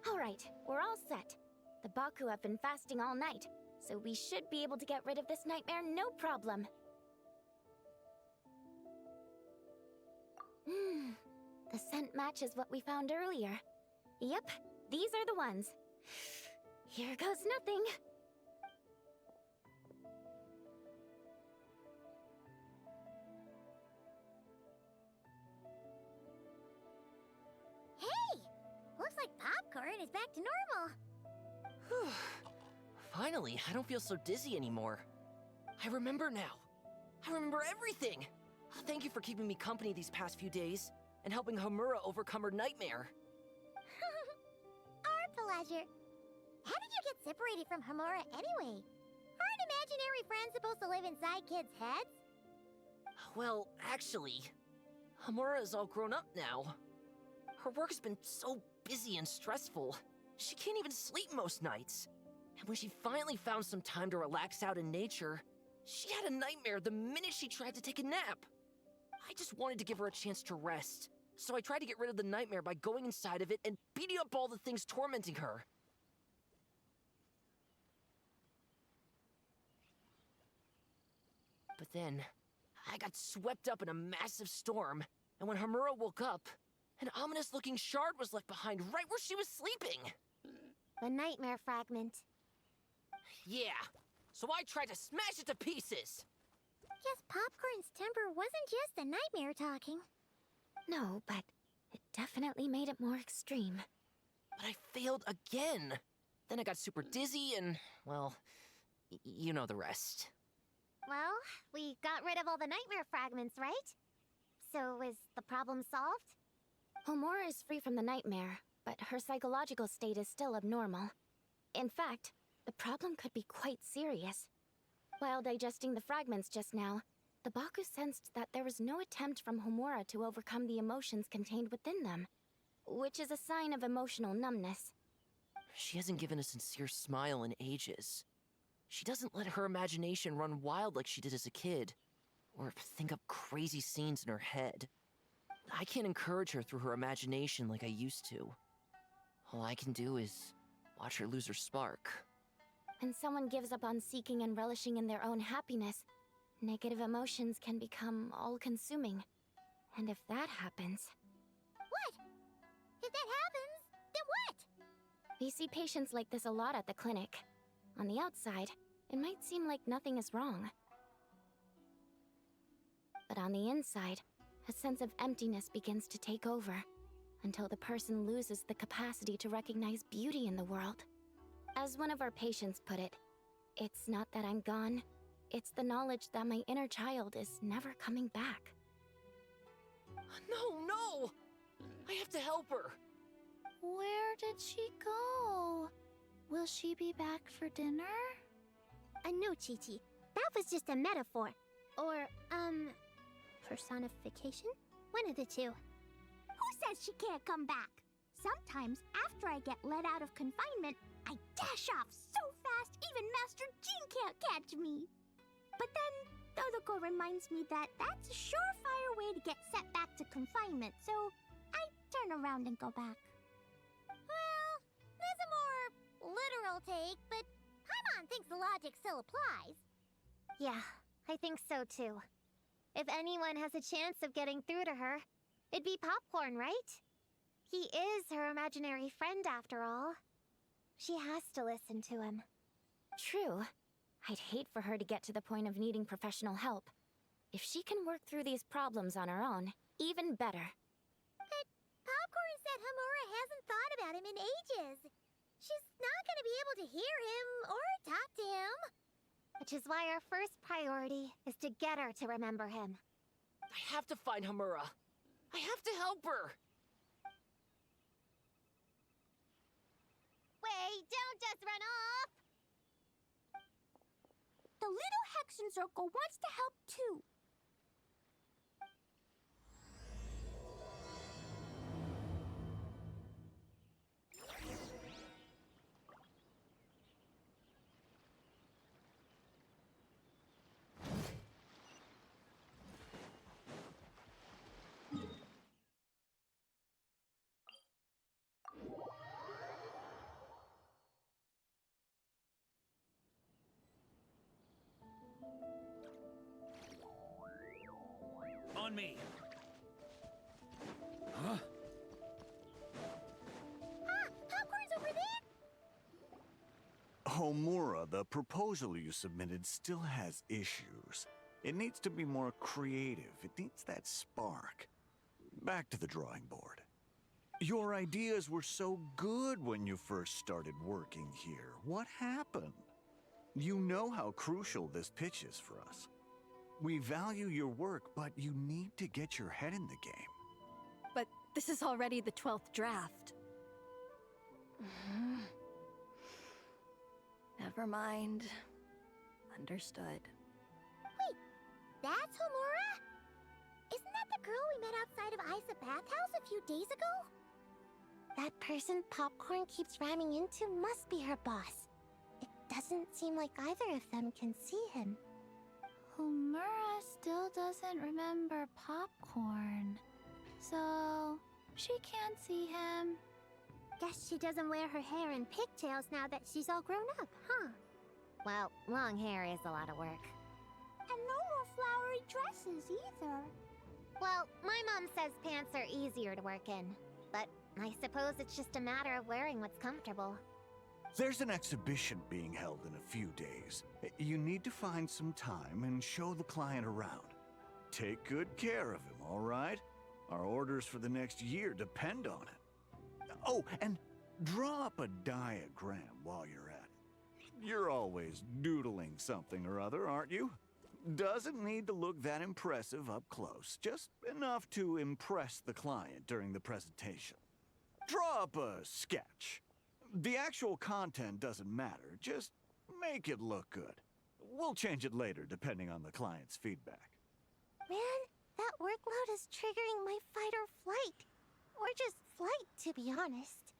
Alright, we're all set. The Baku have been fasting all night, so we should be able to get rid of this nightmare no problem. The scent matches what we found earlier. Yep, these are the ones. Here goes nothing. Hey! Looks like Popcorn is back to normal. Whew. Finally, I don't feel so dizzy anymore. I remember now. I remember everything. Thank you for keeping me company these past few days. and helping Homura overcome her nightmare. Our pleasure. How did you get separated from Homura anyway? Aren't imaginary friends supposed to live inside kids' heads? Well, actually, Homura is all grown up now. Her work's been so busy and stressful, she can't even sleep most nights. And when she finally found some time to relax out in nature, she had a nightmare the minute she tried to take a nap. I just wanted to give her a chance to rest, so I tried to get rid of the nightmare by going inside of it and beating up all the things tormenting her. But then, I got swept up in a massive storm, and when Homura woke up, an ominous-looking shard was left behind right where she was sleeping. The nightmare fragment. Yeah, so I tried to smash it to pieces. Guess Popcorn's temper wasn't just the nightmare talking. No, but it definitely made it more extreme. But I failed again. Then I got super dizzy and, well, you know the rest. Well, we got rid of all the nightmare fragments, right? So is the problem solved? Homura is free from the nightmare, but her psychological state is still abnormal. In fact, the problem could be quite serious. While digesting the fragments just now, the Baku sensed that there was no attempt from Homura to overcome the emotions contained within them, which is a sign of emotional numbness. She hasn't given a sincere smile in ages. She doesn't let her imagination run wild like she did as a kid, or think up crazy scenes in her head. I can't encourage her through her imagination like I used to. All I can do is watch her lose her spark. When someone gives up on seeking and relishing in their own happiness, negative emotions can become all-consuming. And if that happens... What? If that happens, then what? We see patients like this a lot at the clinic. On the outside, it might seem like nothing is wrong. But on the inside, a sense of emptiness begins to take over, until the person loses the capacity to recognize beauty in the world. As one of our patients put it, it's not that I'm gone, it's the knowledge that my inner child is never coming back. No! I have to help her! Where did she go? Will she be back for dinner? No, Chi-Chi. That was just a metaphor. Or, personification? One of the two. Who says she can't come back? Sometimes, after I get let out of confinement, I dash off so fast even Master Jean can't catch me. But then, Dodoko reminds me that that's a surefire way to get sent back to confinement, so I turn around and go back. Well, there's a more literal take, but Paimon thinks the logic still applies. Yeah, I think so too. If anyone has a chance of getting through to her, it'd be Popcorn, right? He is her imaginary friend after all. She has to listen to him. True. I'd hate for her to get to the point of needing professional help. If she can work through these problems on her own, even better. But Popcorn said Homura hasn't thought about him in ages. She's not gonna be able to hear him or talk to him. Which is why our first priority is to get her to remember him. I have to find Homura. I have to help her! Wait, don't just run off! The little Hexen Circle wants to help too. On me. Huh? Popcorn's over there! Homura, the proposal you submitted still has issues. It needs to be more creative. It needs that spark. Back to the drawing board. Your ideas were so good when you first started working here. What happened? You know how crucial this pitch is for us. We value your work, but you need to get your head in the game. But This is already the 12th draft. Never mind. Understood. Wait, that's Homura? Isn't that the girl we met outside of Isa Bathhouse a few days ago? That person Popcorn keeps ramming into must be her boss. It doesn't seem like either of them can see him. Homura still doesn't remember Popcorn. So, she can't see him. Guess she doesn't wear her hair in pigtails now that she's all grown up, huh? Well, long hair is a lot of work. And no more flowery dresses either. Well, my mom says pants are easier to work in. But I suppose it's just a matter of wearing what's comfortable. There's an exhibition being held in a few days. You need to find some time and show the client around. Take good care of him, all right? Our orders for the next year depend on it. Oh, and draw up a diagram while you're at it. You're always doodling something or other, aren't you? Doesn't need to look that impressive up close, just enough to impress the client during the presentation. Draw up a sketch. The actual content doesn't matter, just make it look good. We'll change it later depending on the client's feedback. Man, that workload is triggering my fight or flight. Or just flight, to be honest.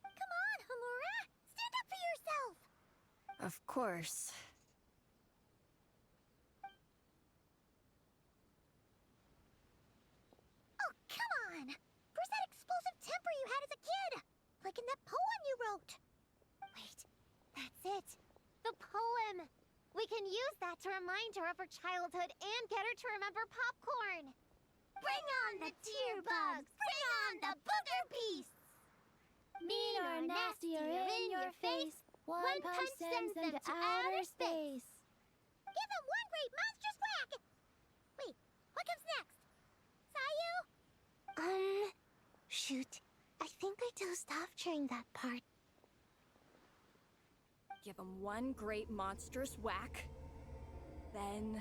Come on, Homura! Stand up for yourself! Of course. Oh, come on! Where's that explosive temper you had as a kid? Like in that poem you wrote. Wait, that's it. The poem! We can use that to remind her of her childhood and get her to remember Popcorn. Bring on the tear bugs! Bring on the booger beasts! Mean or nasty or in your face, one punch sends them to outer space. Give them one great monstrous whack! Wait, what comes next? Sayu? Shoot. I think I dozed off during that part. Give him one great monstrous whack. Then...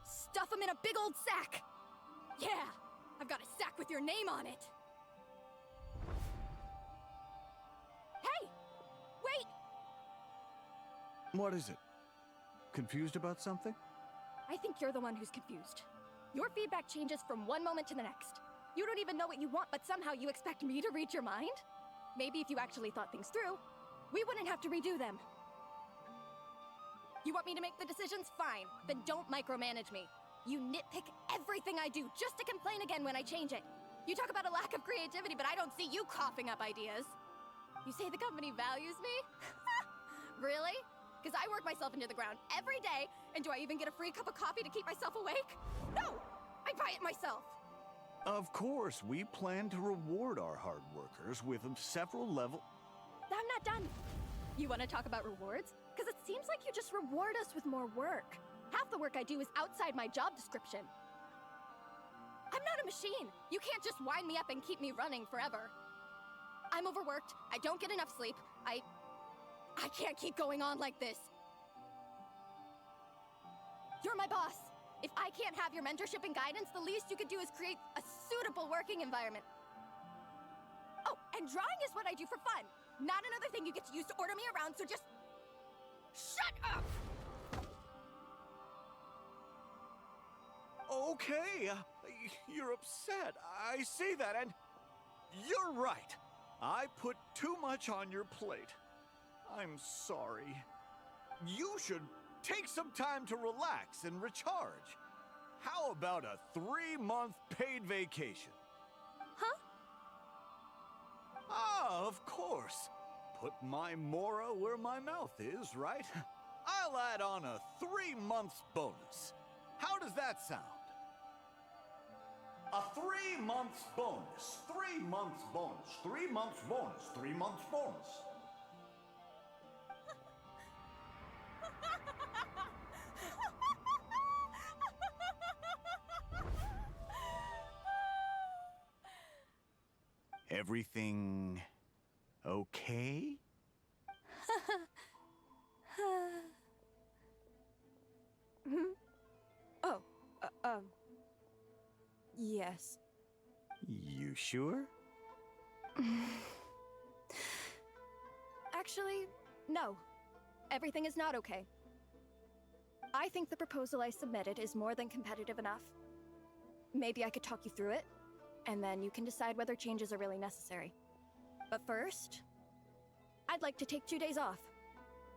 Stuff him in a big old sack! Yeah! I've got a sack with your name on it! Hey! Wait! What is it? Confused about something? I think you're the one who's confused. Your feedback changes from one moment to the next. You don't even know what you want, but somehow you expect me to read your mind? Maybe if you actually thought things through, we wouldn't have to redo them. You want me to make the decisions? Fine. Then don't micromanage me. You nitpick everything I do just to complain again when I change it. You talk about a lack of creativity, but I don't see you coughing up ideas. You say the company values me? Really? Because I work myself into the ground every day, and do I even get a free cup of coffee to keep myself awake? No! I buy it myself! Of course, we plan to reward our hard workers with several level... I'm not done. You want to talk about rewards? Because it seems like you just reward us with more work. Half the work I do is outside my job description. I'm not a machine. You can't just wind me up and keep me running forever. I'm overworked. I don't get enough sleep. I can't keep going on like this. You're my boss. If I can't have your mentorship and guidance, the least you could do is create a suitable working environment. Oh, and drawing is what I do for fun. Not another thing you get to use to order me around, so just... shut up! Okay, you're upset. I see that, and you're right. I put too much on your plate. I'm sorry. You should take some time to relax and recharge. How about a 3-month paid vacation? Huh? Ah, of course. Put my Mora where my mouth is, right? I'll add on a 3 months bonus. How does that sound? A 3 months bonus. 3 months bonus. 3 months bonus. 3 months bonus. Everything okay? Oh, guess. You sure? Actually, no. Everything is not okay. I think the proposal I submitted is more than competitive enough. Maybe I could talk you through it, and then you can decide whether changes are really necessary. But first, I'd like to take 2 days off.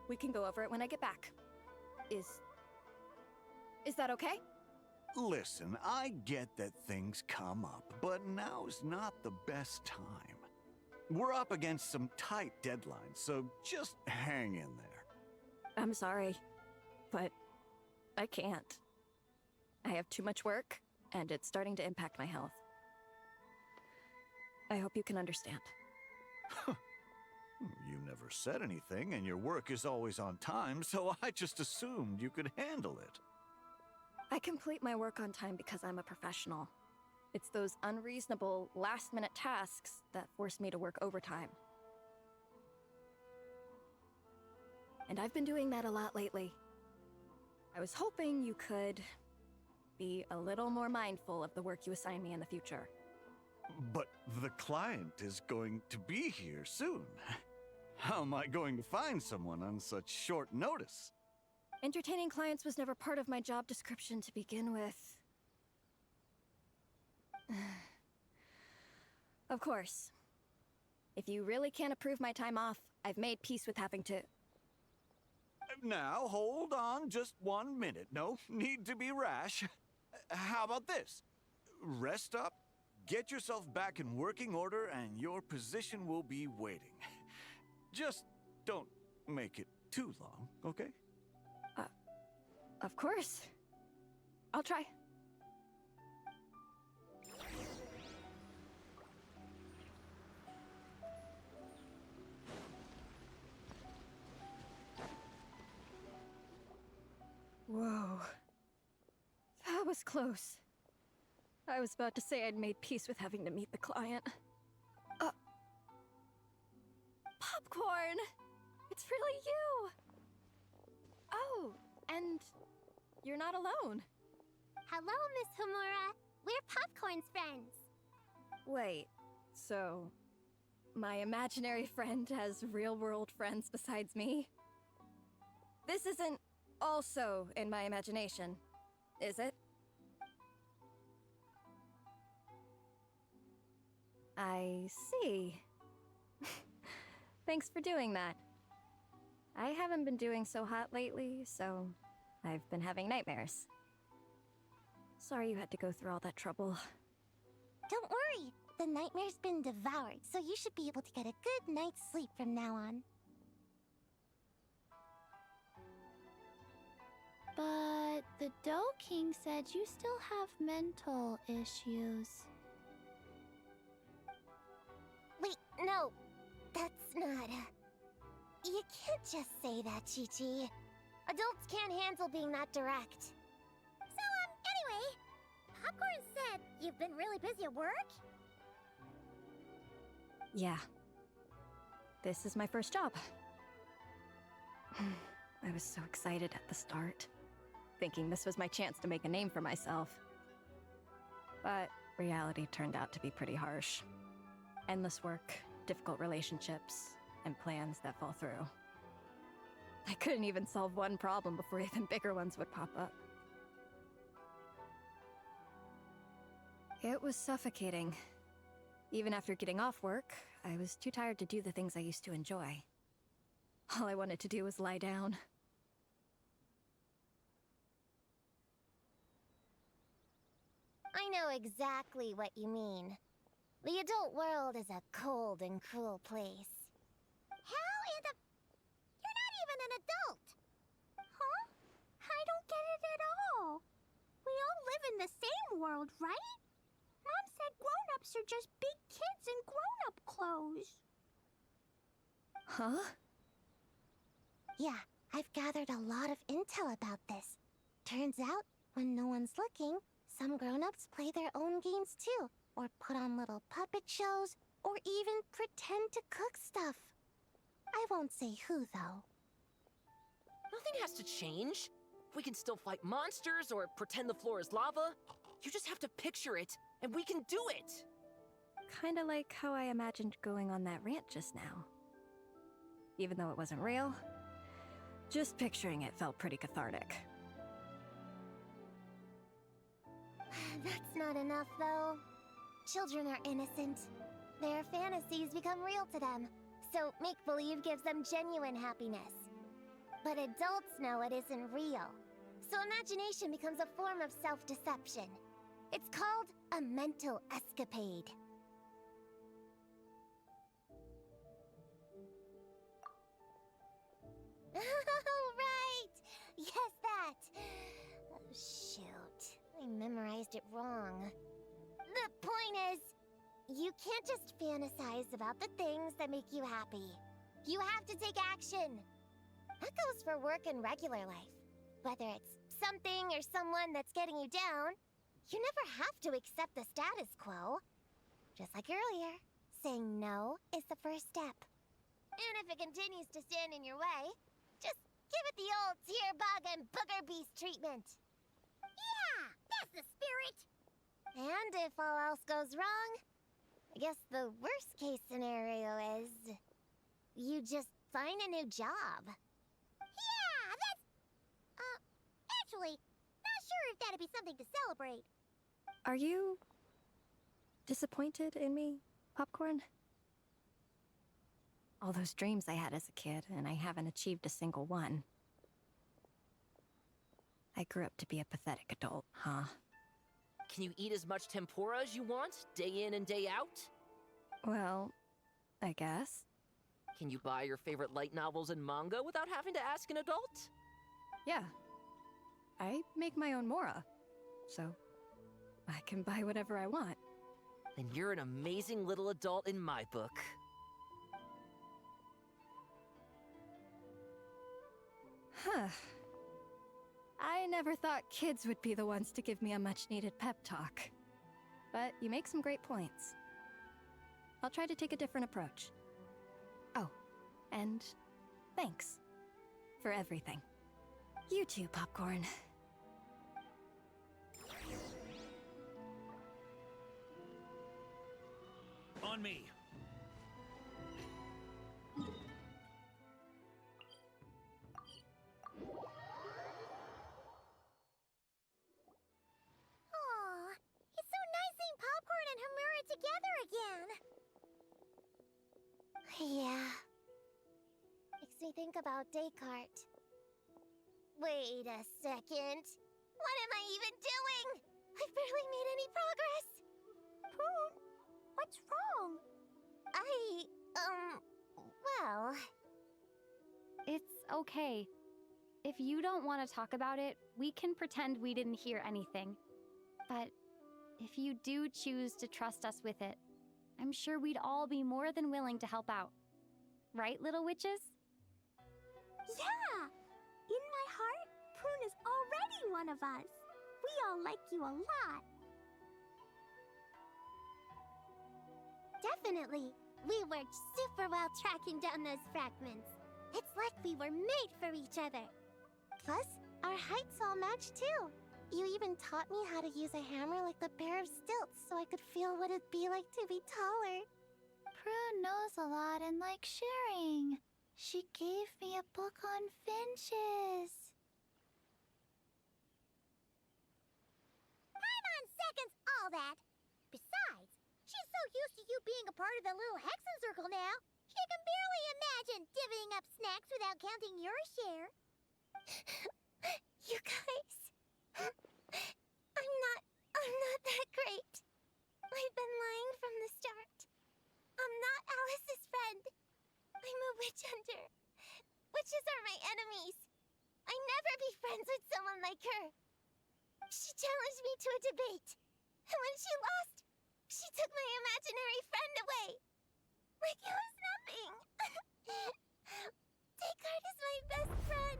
We can go over it when I get back. Is that okay? Listen, I get that things come up, but now's not the best time. We're up against some tight deadlines, so just hang in there. I'm sorry, but I can't. I have too much work, and it's starting to impact my health. I hope you can understand. You never said anything, and your work is always on time, so I just assumed you could handle it. I complete my work on time because I'm a professional. It's those unreasonable, last-minute tasks that force me to work overtime. And I've been doing that a lot lately. I was hoping you could be a little more mindful of the work you assign me in the future. But the client is going to be here soon. How am I going to find someone on such short notice? Entertaining clients was never part of my job description to begin with. Of course. If you really can't approve my time off, I've made peace with having to... Now, hold on just 1 minute. No need to be rash. How about this? Rest up, get yourself back in working order, and your position will be waiting. Just don't make it too long, okay? Of course. I'll try. Whoa. That was close. I was about to say I'd made peace with having to meet the client. Popcorn! It's really you! Oh, and you're not alone. Hello, Miss Homura. We're Popcorn's friends. Wait, so my imaginary friend has real-world friends besides me? This isn't also in my imagination, is it? I see. Thanks for doing that. I haven't been doing so hot lately, so I've been having nightmares. Sorry you had to go through all that trouble. Don't worry. The nightmare's been devoured, so you should be able to get a good night's sleep from now on. But the Dough King said you still have mental issues. Wait, no. That's not... You can't just say that, Chi-Chi. Adults can't handle being that direct. So, anyway, Popcorn said you've been really busy at work? Yeah. This is my first job. I was so excited at the start, thinking this was my chance to make a name for myself. But reality turned out to be pretty harsh. Endless work, difficult relationships, and plans that fall through. I couldn't even solve one problem before even bigger ones would pop up. It was suffocating. Even after getting off work, I was too tired to do the things I used to enjoy. All I wanted to do was lie down. I know exactly what you mean. The adult world is a cold and cruel place. How in the... You're not even an adult! Huh? I don't get it at all. We all live in the same world, right? Mom said grown-ups are just big kids in grown-up clothes. Huh? Yeah, I've gathered a lot of intel about this. Turns out, when no one's looking, some grown-ups play their own games too, or put on little puppet shows, or even pretend to cook stuff. I won't say who, though. Nothing has to change. We can still fight monsters or pretend the floor is lava. You just have to picture it and we can do it! Kinda like how I imagined going on that rant just now. Even though it wasn't real, just picturing it felt pretty cathartic. That's not enough, though. Children are innocent. Their fantasies become real to them, so make-believe gives them genuine happiness. But adults know it isn't real, so imagination becomes a form of self-deception. It's called a mental escapade. Oh, right! Yes, that! Oh, shoot. I memorized it wrong. The point is, you can't just fantasize about the things that make you happy. You have to take action. That goes for work and regular life. Whether it's something or someone that's getting you down, you never have to accept the status quo. Just like earlier, saying no is the first step. And if it continues to stand in your way, just give it the old tear bug and booger beast treatment. Yeah, that's the spirit. And if all else goes wrong, I guess the worst case scenario is you just find a new job. Yeah, that's... actually, not sure if that'd be something to celebrate. Are you disappointed in me, Popcorn? All those dreams I had as a kid, and I haven't achieved a single one. I grew up to be a pathetic adult, huh? Can you eat as much tempura as you want, day in and day out? Well, I guess. Can you buy your favorite light novels and manga without having to ask an adult? Yeah. I make my own mora, so I can buy whatever I want. Then you're an amazing little adult in my book. Huh. I never thought kids would be the ones to give me a much-needed pep talk. But you make some great points. I'll try to take a different approach. Oh, and thanks for everything. You too, Popcorn. On me. Aw, it's so nice seeing Popcorn and Hamura together again. Yeah. Makes me think about Descartes. Wait a second. What am I even doing? I've barely made any progress. Prune, what's wrong? Well... It's okay. If you don't want to talk about it, we can pretend we didn't hear anything. But if you do choose to trust us with it, I'm sure we'd all be more than willing to help out. Right, little witches? Yeah! In my heart, Prune is already one of us. We all like you a lot. Definitely. We worked super well tracking down those fragments. It's like we were made for each other. Plus, our heights all match too. You even taught me how to use a hammer like the pair of stilts so I could feel what it'd be like to be taller. Prune knows a lot and likes sharing. She gave me a book on finches. Time on seconds, all that. Besides, she's so used to you being a part of the little Hexen Circle now, she can barely imagine divvying up snacks without counting your share. You guys... I'm not that great. I've been lying from the start. I'm not Alice's friend. I'm a witch hunter. Witches are my enemies. I never be friends with someone like her. She challenged me to a debate. And when she lost, she took my imaginary friend away. Like it was nothing. Descartes is my best friend.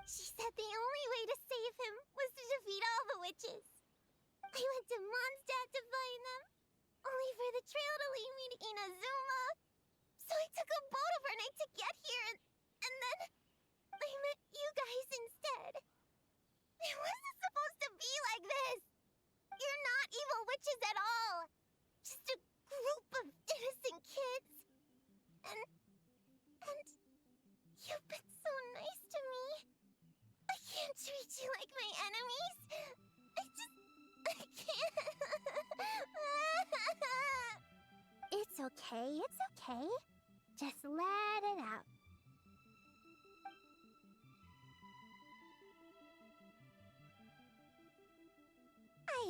She said the only way to save him was to defeat all the witches. I went to Mondstadt to find them, only for the trail to lead me to Inazuma. So I took a boat overnight to get here, and then I met you guys instead. It wasn't supposed to be like this. You're not evil witches at okay? Just let it out.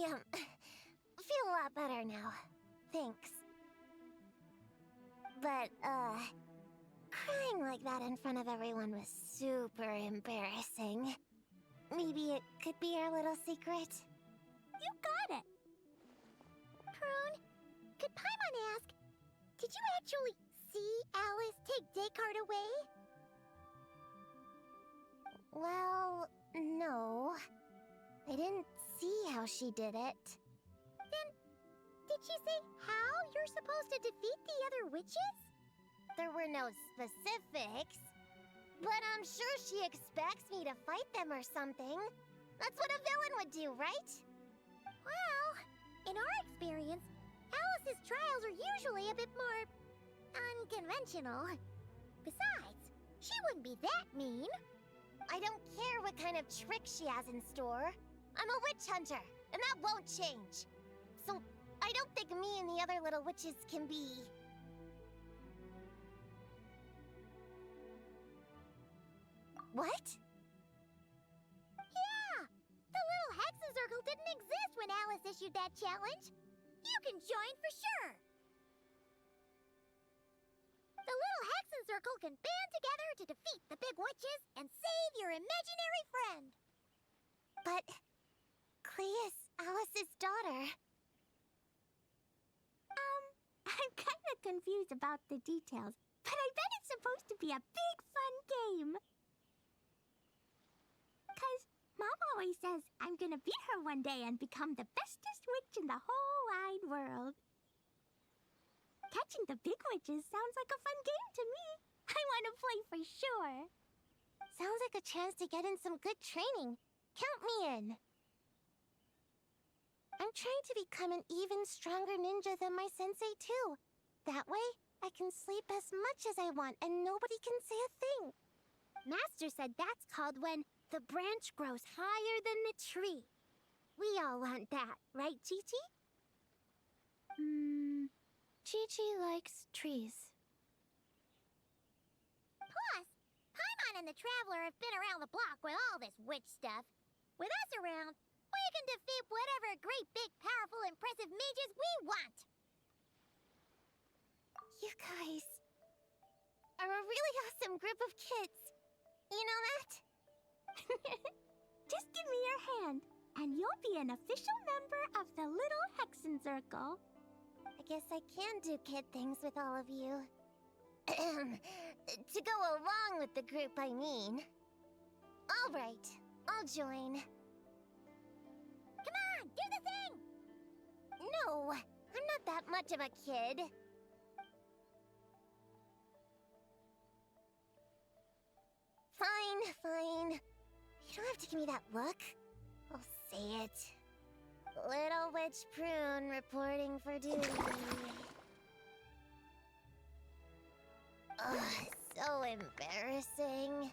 I, feel a lot better now. Thanks. But, crying like that in front of everyone was super embarrassing. Maybe it could be our little secret? You got it! Prune, could Paimon ask, did you actually see Alice take Descartes away? Well, no. I didn't see how she did it. Then, did she say how you're supposed to defeat the other witches? There were no specifics, but I'm sure she expects me to fight them or something. That's what a villain would do, right? Well, in our experience, Alice's trials are usually a bit more unconventional. Besides, she wouldn't be that mean. I don't care what kind of trick she has in store. I'm a witch hunter, and that won't change. So, I don't think me and the other little witches can be... What? Yeah! The little Hexen Circle didn't exist when Alice issued that challenge. You can join for sure! The little Hexen Circle can band together to defeat the big witches and save your imaginary friend. But... Clea's Alice's daughter. I'm kinda confused about the details, but I bet it's supposed to be a big fun game. 'Cause Mom always says I'm gonna beat her one day and become the bestest witch in the whole wide world. Catching the big witches sounds like a fun game to me. I want to play for sure. Sounds like a chance to get in some good training. Count me in. I'm trying to become an even stronger ninja than my sensei, too. That way, I can sleep as much as I want and nobody can say a thing. Master said that's called when the branch grows higher than the tree. We all want that, right, Chi-Chi? Chi-Chi likes trees. Plus, Paimon and the Traveler have been around the block with all this witch stuff. With us around, we can defeat whatever great, big, powerful, impressive mages we want. You guys are a really awesome group of kids. You know that? Just give me your hand, and you'll be an official member of the Little Hexen Circle. I guess I can do kid things with all of you. To go along with the group, I mean. All right, I'll join. Come on, do the thing! No, I'm not that much of a kid. Fine. You don't have to give me that look. I'll say it. Little Witch Prune reporting for duty. Ugh, so embarrassing.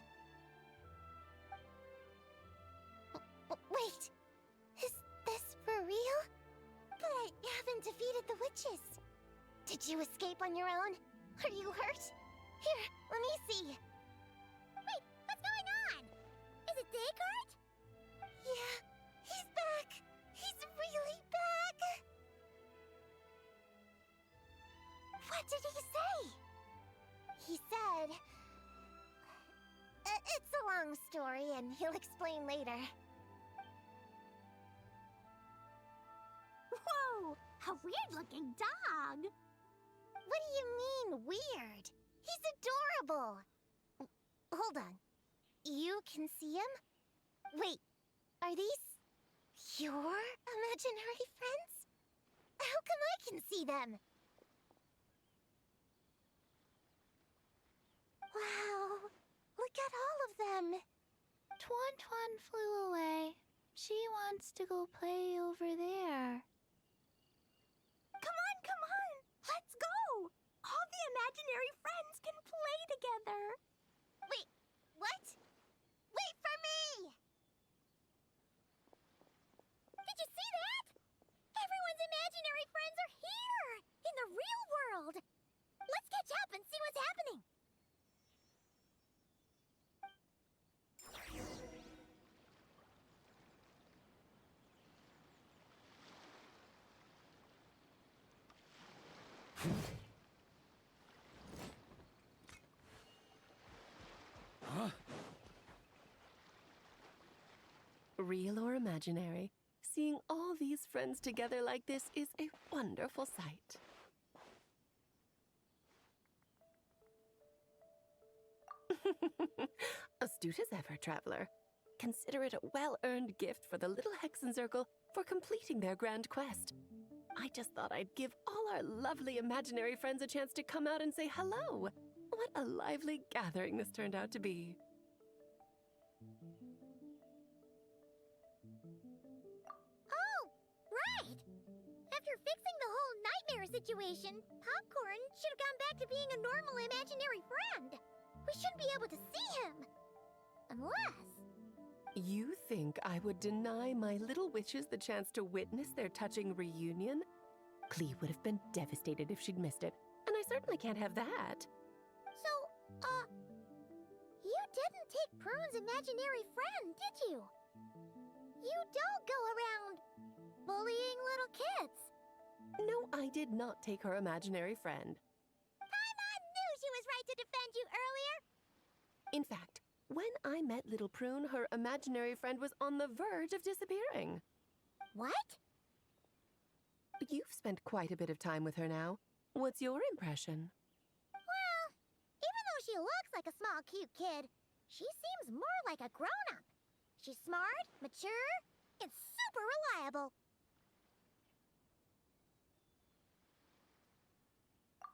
Wait! Is this for real? But I haven't defeated the witches. Did you escape on your own? Are you hurt? Here, let me see. Wait, what's going on? Is it Descartes? Yeah, he's back. He's really back. What did he say? He said... it's a long story, and he'll explain later. Whoa! A weird-looking dog! What do you mean, weird? He's adorable! Hold on. You can see him? Wait, are these your imaginary friends? How come I can see them? Wow, look at all of them. Tuan flew away. She wants to go play over there. Come on! Let's go! All the imaginary friends can play together. Wait, what? Wait for me! Did you see that? Everyone's imaginary friends are here! In the real world! Let's catch Huh? Real or imaginary, seeing all these friends together like this is a wonderful sight. Astute as ever, traveler. Consider it a well-earned gift for the little Hexen Circle for completing their grand quest. I just thought I'd give all our lovely imaginary friends a chance to come out and say hello. What a lively gathering this turned out to be. Oh, right! After fixing the whole nightmare situation, Popcorn should have gone back to being a normal imaginary friend. We shouldn't be able to see him. Unless... You think I would deny my little witches the chance to witness their touching reunion? Klee would have been devastated if she'd missed it, and I certainly can't have that. So, you didn't take Prune's imaginary friend, did you? You don't go around bullying little kids. No, I did not take her imaginary friend. Paimon knew she was right to defend you earlier. In fact, when I met little Prune, her imaginary friend was on the verge of disappearing. What? You've spent quite a bit of time with her now. What's your impression? Well, even though she looks like a small, cute kid, she seems more like a grown-up. She's smart, mature, and super reliable.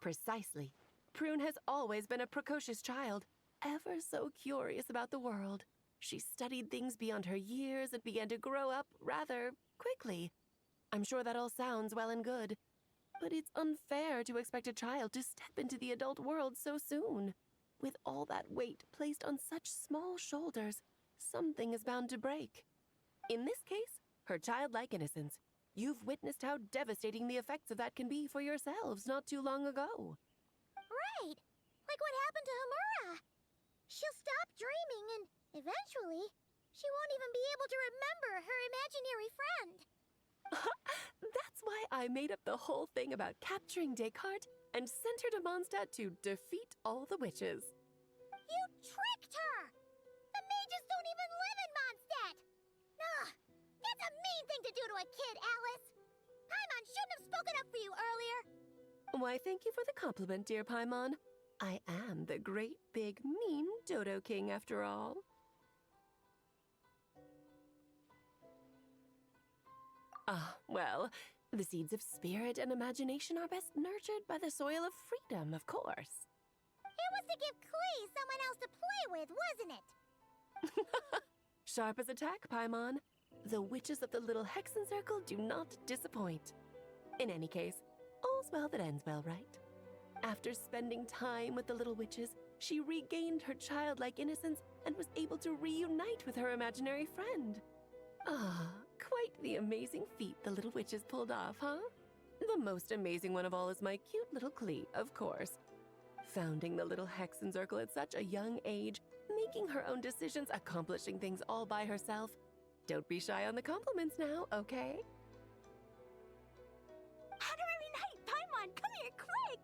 Precisely. Prune has always been a precocious child, ever so curious about the world. She studied things beyond her years and began to grow up rather quickly. I'm sure that all sounds well and good, but it's unfair to expect a child to step into the adult world so soon. With all that weight placed on such small shoulders, something is bound to break. In this case, her childlike innocence. You've witnessed how devastating the effects of that can be for yourselves not too long ago. Right! Like what happened to Hamura. She'll stop dreaming and, eventually, she won't even be able to remember her imaginary friend. That's why I made up the whole thing about capturing Descartes and sent her to Mondstadt to defeat all the witches. You tricked her! The mages don't even live in Mondstadt! Ugh! That's a mean thing to do to a kid, Alice! Paimon shouldn't have spoken up for you earlier! Why, thank you for the compliment, dear Paimon. I am the great, big, mean Dodo King, after all. Well, the seeds of spirit and imagination are best nurtured by the soil of freedom, of course. It was to give Klee someone else to play with, wasn't it? Sharp as a tack, Paimon. The witches of the Little Hexen Circle do not disappoint. In any case, all's well that ends well, right? After spending time with the little witches, she regained her childlike innocence and was able to reunite with her imaginary friend. Quite the amazing feat the little witches pulled off, huh? The most amazing one of all is my cute little Klee, of course. Founding the Little Hexen Circle at such a young age, making her own decisions, accomplishing things all by herself. Don't be shy on the compliments now, okay? Honorary Knight, Paimon, come here, quick!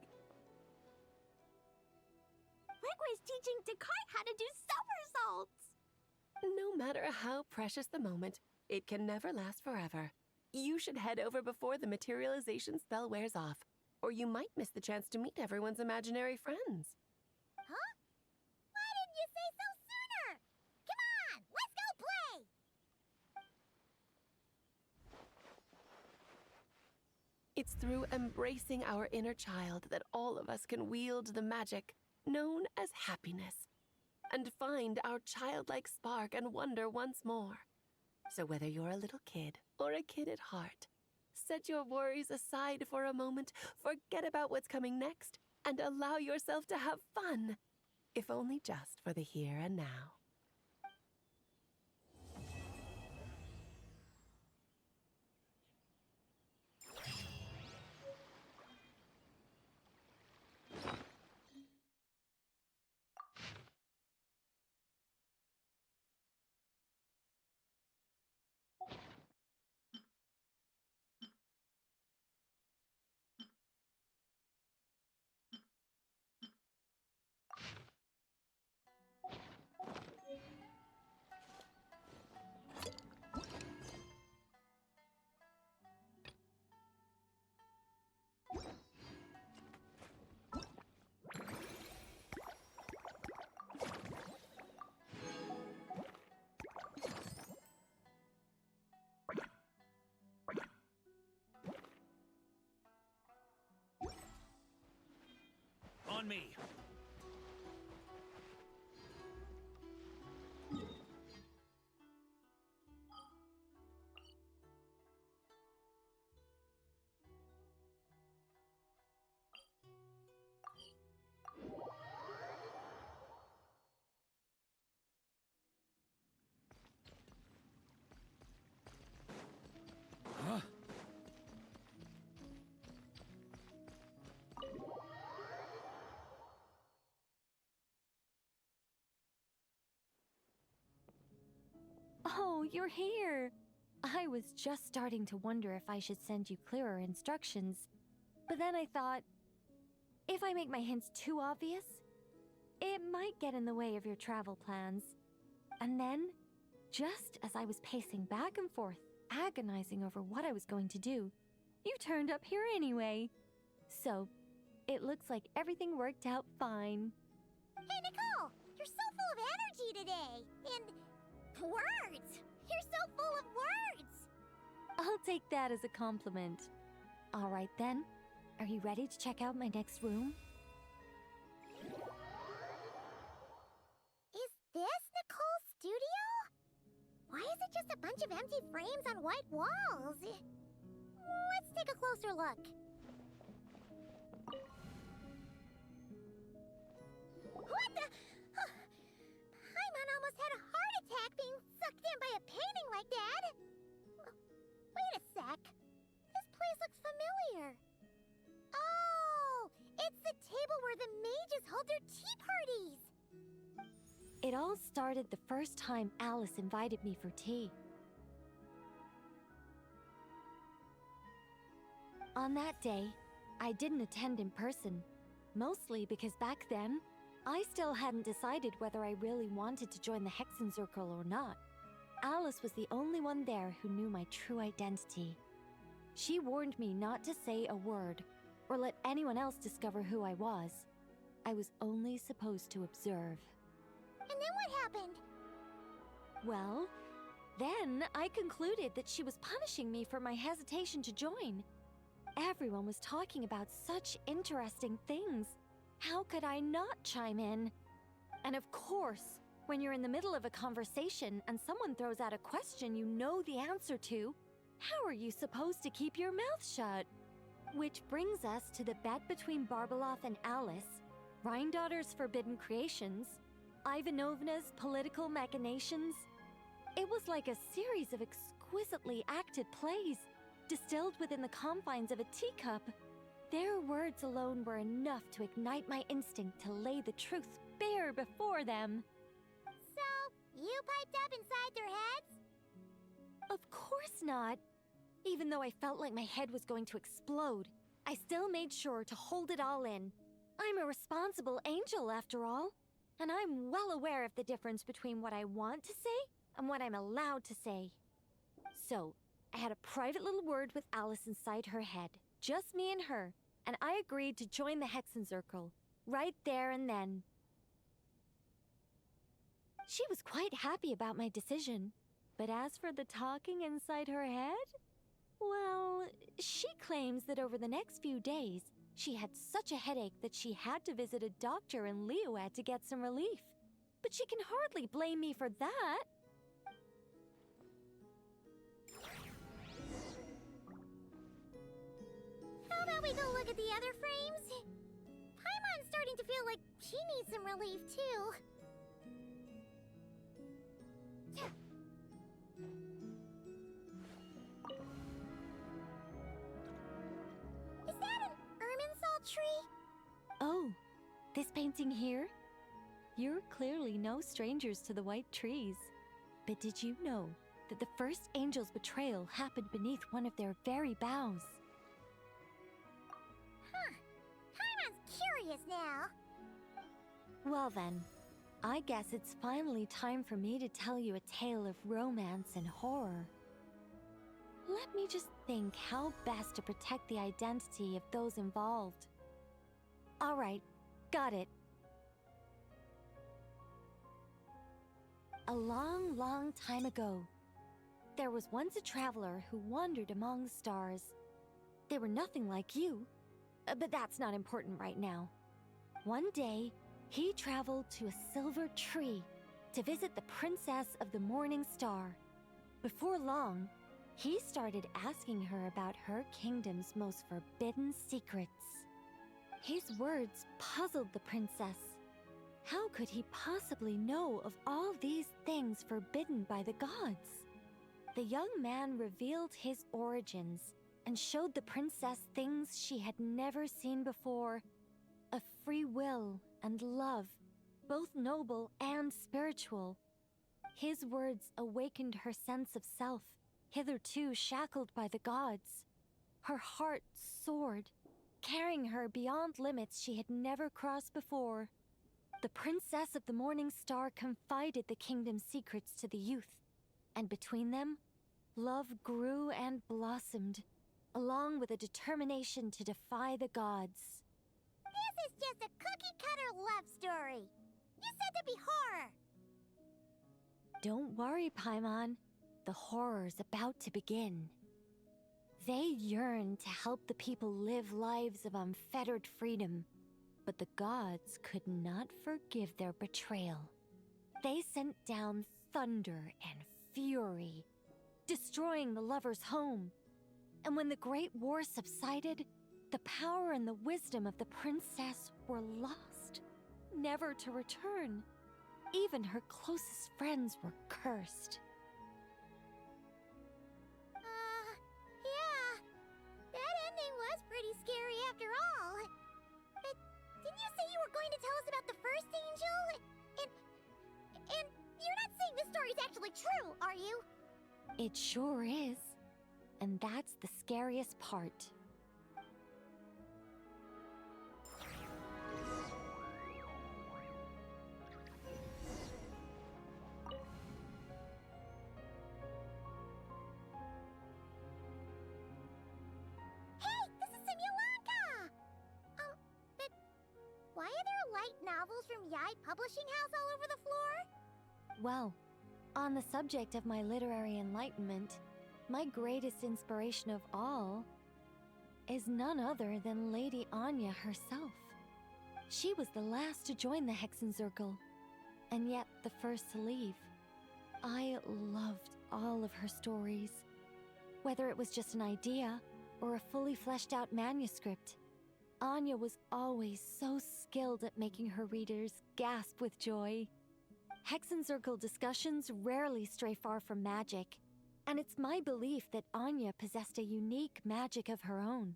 Liquid's teaching Descartes how to do somersaults! No matter how precious the moment, it can never last forever. You should head over before the materialization spell wears off, or you might miss the chance to meet everyone's imaginary friends. Huh? Why didn't you say so sooner? Come on, let's go play! It's through embracing our inner child that all of us can wield the magic known as happiness and find our childlike spark and wonder once more. So whether you're a little kid or a kid at heart, set your worries aside for a moment, forget about what's coming next, and allow yourself to have fun, if only just for the here and now. on me. Huh? Oh, you're here! I was just starting to wonder if I should send you clearer instructions. But then I thought, if I make my hints too obvious, it might get in the way of your travel plans. And then, just as I was pacing back and forth, agonizing over what I was going to do, you turned up here anyway. So, it looks like everything worked out fine. Hey, Nicole! You're so full of energy today! And words! You're so full of words! I'll take that as a compliment. All right then, are you ready to check out my next room? Is this Nicole's studio? Why is it just a bunch of empty frames on white walls? Let's take a closer look. What the? Paimon almost had a heart attack being sucked in by a painting like that. Wait a sec. This place looks familiar. Oh, it's the table where the mages hold their tea parties. It all started the first time Alice invited me for tea. On that day, I didn't attend in person, mostly because back then, I still hadn't decided whether I really wanted to join the Hexen Circle or not. Alice was the only one there who knew my true identity. She warned me not to say a word or let anyone else discover who I was. I was only supposed to observe. And then what happened? Well, then I concluded that she was punishing me for my hesitation to join. Everyone was talking about such interesting things. How could I not chime in? And of course, when you're in the middle of a conversation and someone throws out a question you know the answer to, how are you supposed to keep your mouth shut? Which brings us to the bet between Barbeloth and Alice, Rhindaughter's forbidden creations, Ivanovna's political machinations. It was like a series of exquisitely acted plays, distilled within the confines of a teacup. Their words alone were enough to ignite my instinct to lay the truth bare before them. So, you piped up inside their heads? Of course not. Even though I felt like my head was going to explode, I still made sure to hold it all in. I'm a responsible angel, after all, and I'm well aware of the difference between what I want to say and what I'm allowed to say. So, I had a private little word with Alice inside her head, just me and her, and I agreed to join the Hexen Circle, right there and then. She was quite happy about my decision, but as for the talking inside her head, well, she claims that over the next few days, she had such a headache that she had to visit a doctor in Liyue to get some relief. But she can hardly blame me for that. How about we go look at the other frames? Paimon's starting to feel like she needs some relief, too. Is that an Irminsul tree? Oh, this painting here? You're clearly no strangers to the white trees. But did you know that the first angel's betrayal happened beneath one of their very boughs? Huh. Paimon's curious now. Well then, I guess it's finally time for me to tell you a tale of romance and horror. Let me just think how best to protect the identity of those involved. All right, got it. A long, long time ago, there was once a traveler who wandered among the stars. They were nothing like you, but that's not important right now. One day, he traveled to a silver tree to visit the Princess of the Morning Star. Before long, he started asking her about her kingdom's most forbidden secrets. His words puzzled the princess. How could he possibly know of all these things forbidden by the gods? The young man revealed his origins and showed the princess things she had never seen before. A free will and love, both noble and spiritual. His words awakened her sense of self, hitherto shackled by the gods. Her heart soared, carrying her beyond limits she had never crossed before. The Princess of the Morning Star confided the kingdom's secrets to the youth, and between them, love grew and blossomed, along with a determination to defy the gods. This is just a cookie-cutter love story. You said there'd be horror. Don't worry, Paimon. The horror's about to begin. They yearn to help the people live lives of unfettered freedom, but the gods could not forgive their betrayal. They sent down thunder and fury, destroying the lovers' home. And when the Great War subsided, the power and the wisdom of the princess were lost, never to return. Even her closest friends were cursed. Yeah. That ending was pretty scary after all. But didn't you say you were going to tell us about the first angel? And you're not saying this story's actually true, are you? It sure is. And that's the scariest part. Why are there light novels from Yai Publishing House all over the floor? Well, on the subject of my literary enlightenment, my greatest inspiration of all is none other than Lady Anya herself. She was the last to join the Hexenzirkel, and yet the first to leave. I loved all of her stories, whether it was just an idea or a fully fleshed out manuscript. Anya was always so skilled at making her readers gasp with joy. Hexenzirkel discussions rarely stray far from magic, and it's my belief that Anya possessed a unique magic of her own.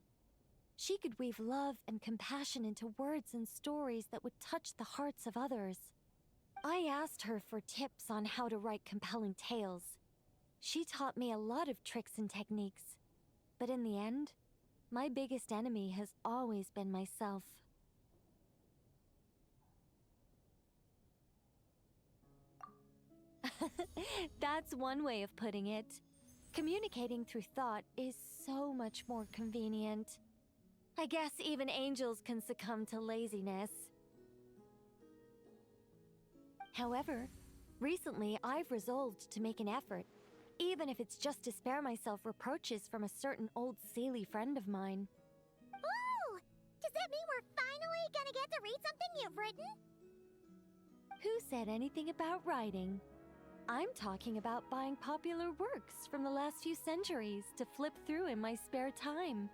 She could weave love and compassion into words and stories that would touch the hearts of others. I asked her for tips on how to write compelling tales. She taught me a lot of tricks and techniques, but in the end, my biggest enemy has always been myself. That's one way of putting it. Communicating through thought is so much more convenient. I guess even angels can succumb to laziness. However, recently I've resolved to make an effort, even if it's just to spare myself reproaches from a certain old Seelie friend of mine. Oh! Does that mean we're finally gonna get to read something you've written? Who said anything about writing? I'm talking about buying popular works from the last few centuries to flip through in my spare time.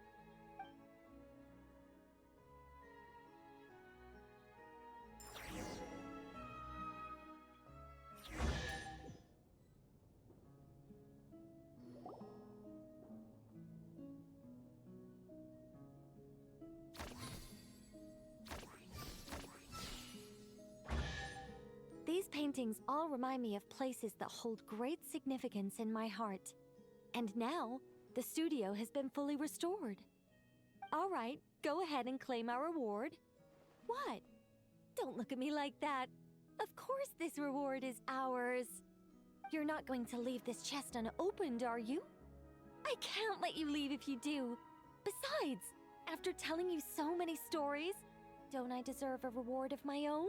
These paintings all remind me of places that hold great significance in my heart. And now, the studio has been fully restored. All right, go ahead and claim our reward. What? Don't look at me like that. Of course this reward is ours. You're not going to leave this chest unopened, are you? I can't let you leave if you do. Besides, after telling you so many stories, don't I deserve a reward of my own?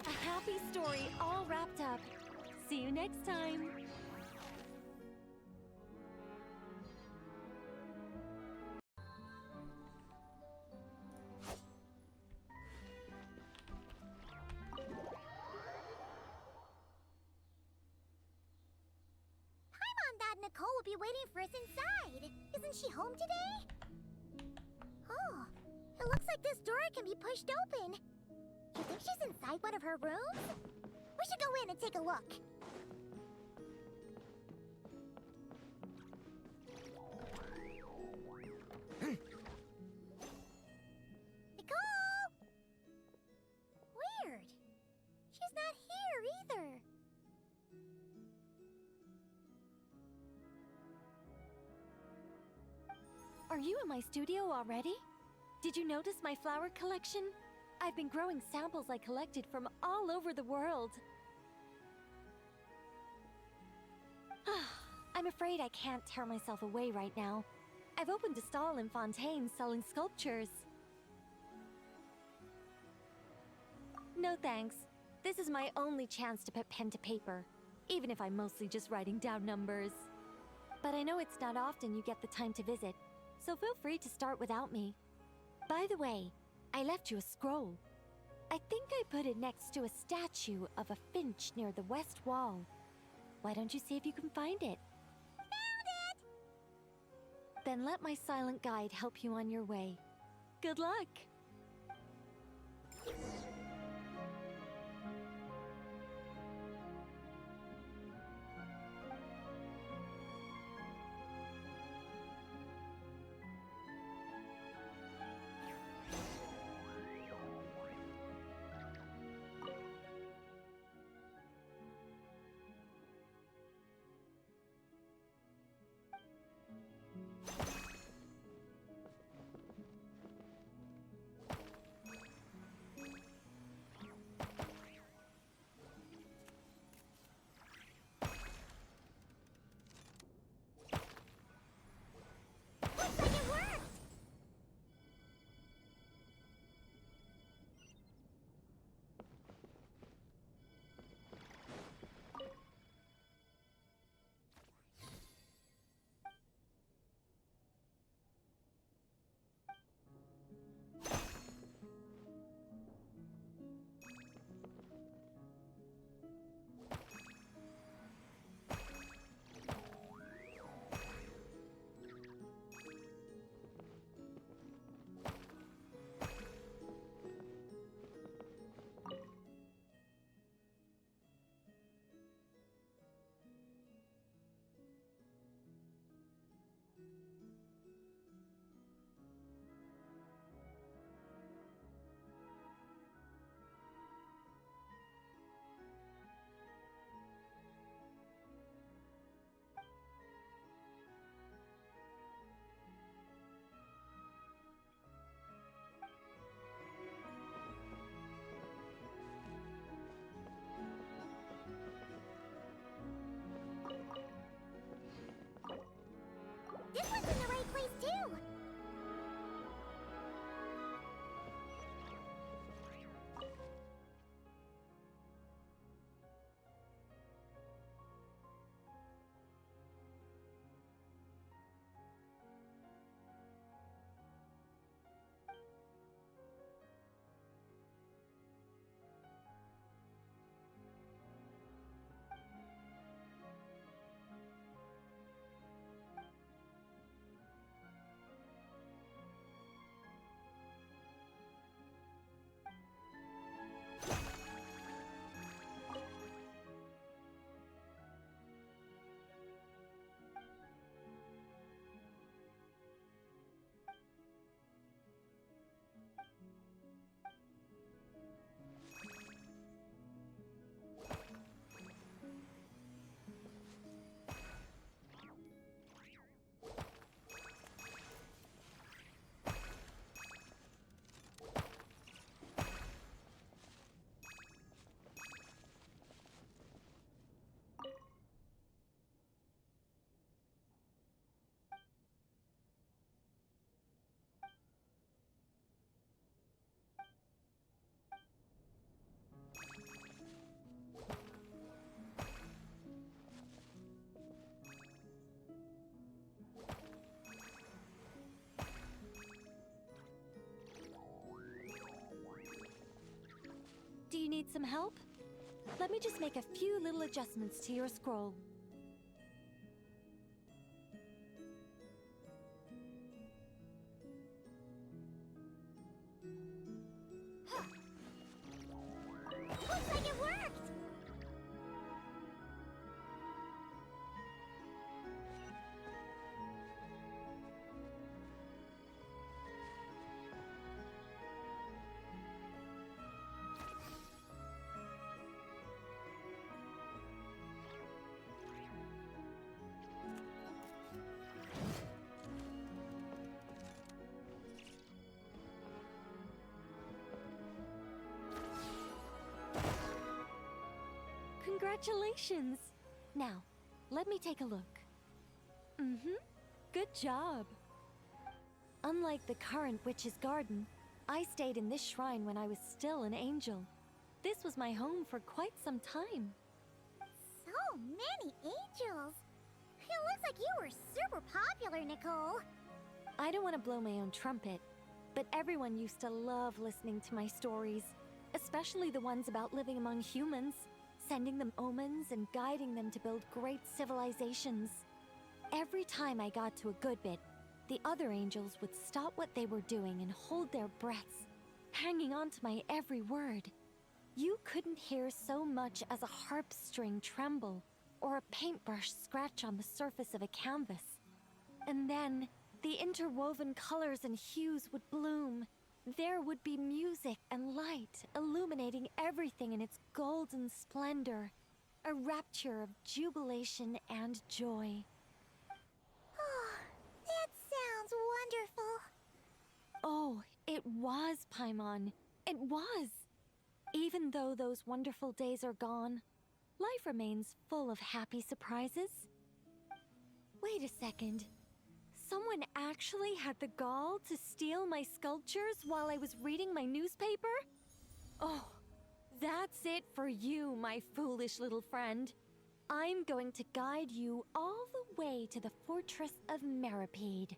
A happy story all wrapped up. See you next time. thought Nicole would be waiting for us inside. Isn't she home today? Oh, it looks like this door can be pushed open. You think she's inside one of her rooms? We should go in and take a look. Nicole! Weird. She's not here either. Are you in my studio already? Did you notice my flower collection? I've been growing samples I collected from all over the world. I'm afraid I can't tear myself away right now. I've opened a stall in Fontaine selling sculptures. No thanks. This is my only chance to put pen to paper, even if I'm mostly just writing down numbers. But I know it's not often you get the time to visit, so feel free to start without me. By the way, I left you a scroll. I think I put it next to a statue of a finch near the west wall. Why don't you see if you can find it? Found it! Then let my silent guide help you on your way. Good luck! Looks like it worked! This one's in the right place, too! Do you need some help? Let me just make a few little adjustments to your scroll. Congratulations! Now, let me take a look. Good job. Unlike the current witch's garden, I stayed in this shrine when I was still an angel. This was my home for quite some time. So many angels! It looks like you were super popular, Nicole. I don't want to blow my own trumpet, but everyone used to love listening to my stories, especially the ones about living among humans, sending them omens and guiding them to build great civilizations. Every time I got to a good bit, the other angels would stop what they were doing and hold their breaths, hanging on to my every word. You couldn't hear so much as a harp string tremble or a paintbrush scratch on the surface of a canvas. And then, the interwoven colors and hues would bloom. There would be music and light illuminating everything in its golden splendor, a rapture of jubilation and joy. Oh, that sounds wonderful. Oh, it was, Paimon. It was. Even though those wonderful days are gone, life remains full of happy surprises. Wait a second. Someone actually had the gall to steal my sculptures while I was reading my newspaper? Oh, that's it for you, my foolish little friend. I'm going to guide you all the way to the fortress of Meripede.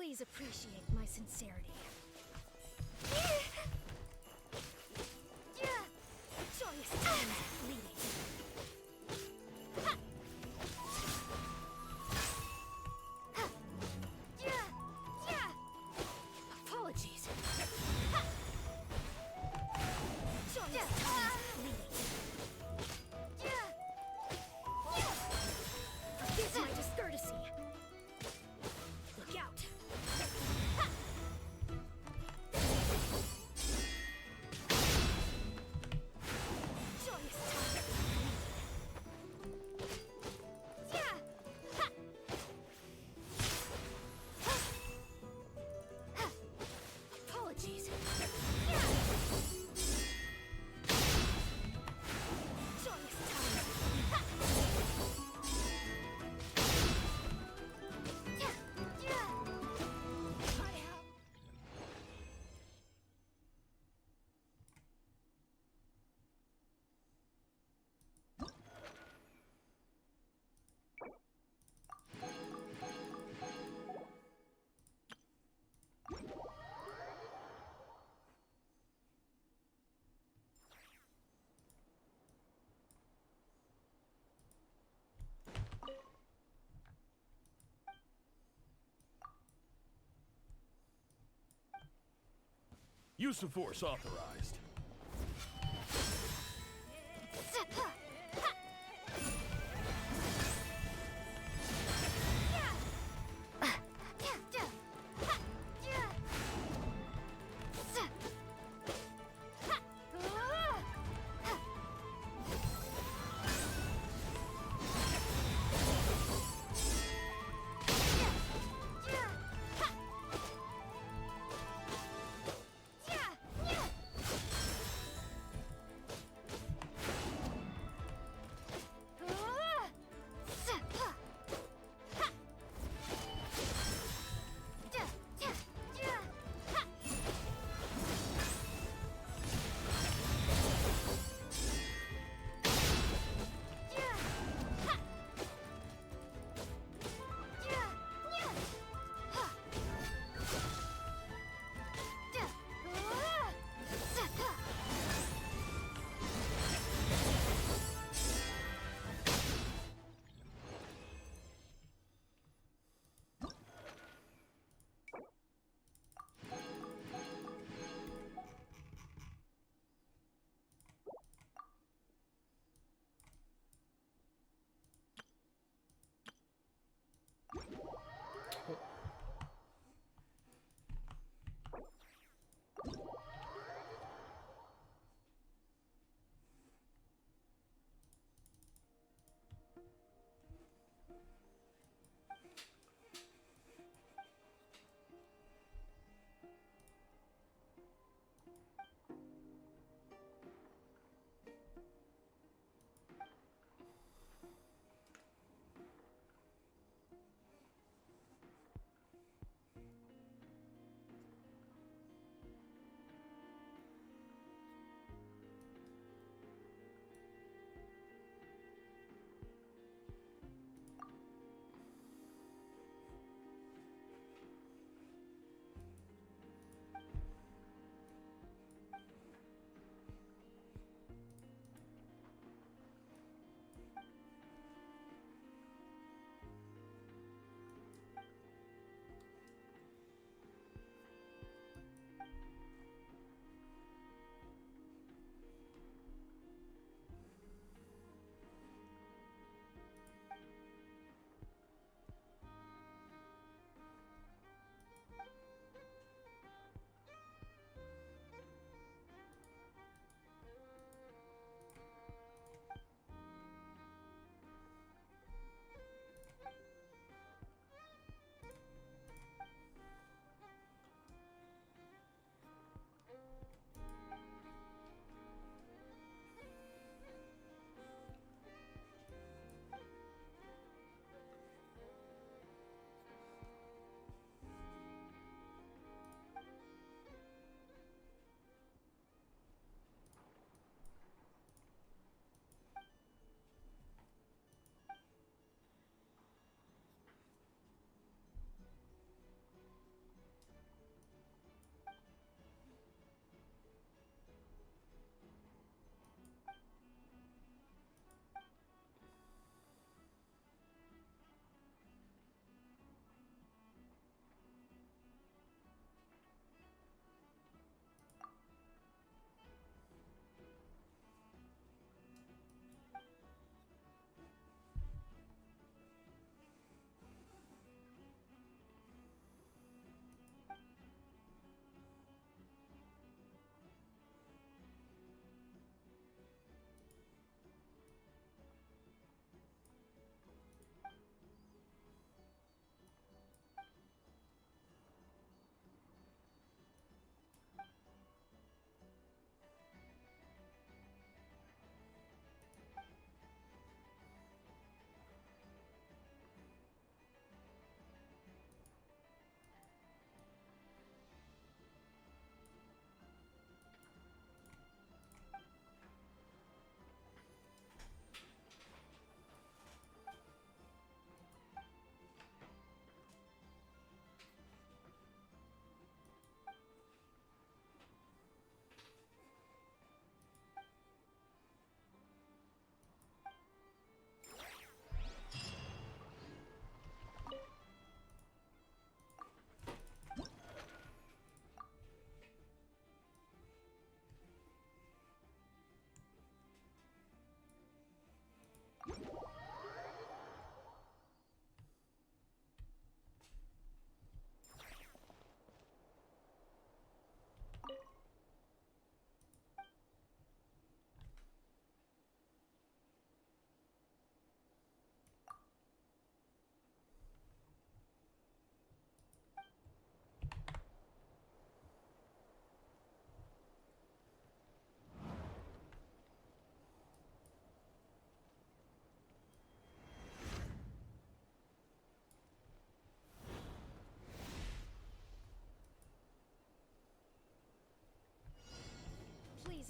Please appreciate my sincerity. Joyous times fleeting. Apologies. Joyous times fleeting. Forgive my discourtesy. Look out. Joyous times fleeting. Apologies. Joyous times Use of force authorized.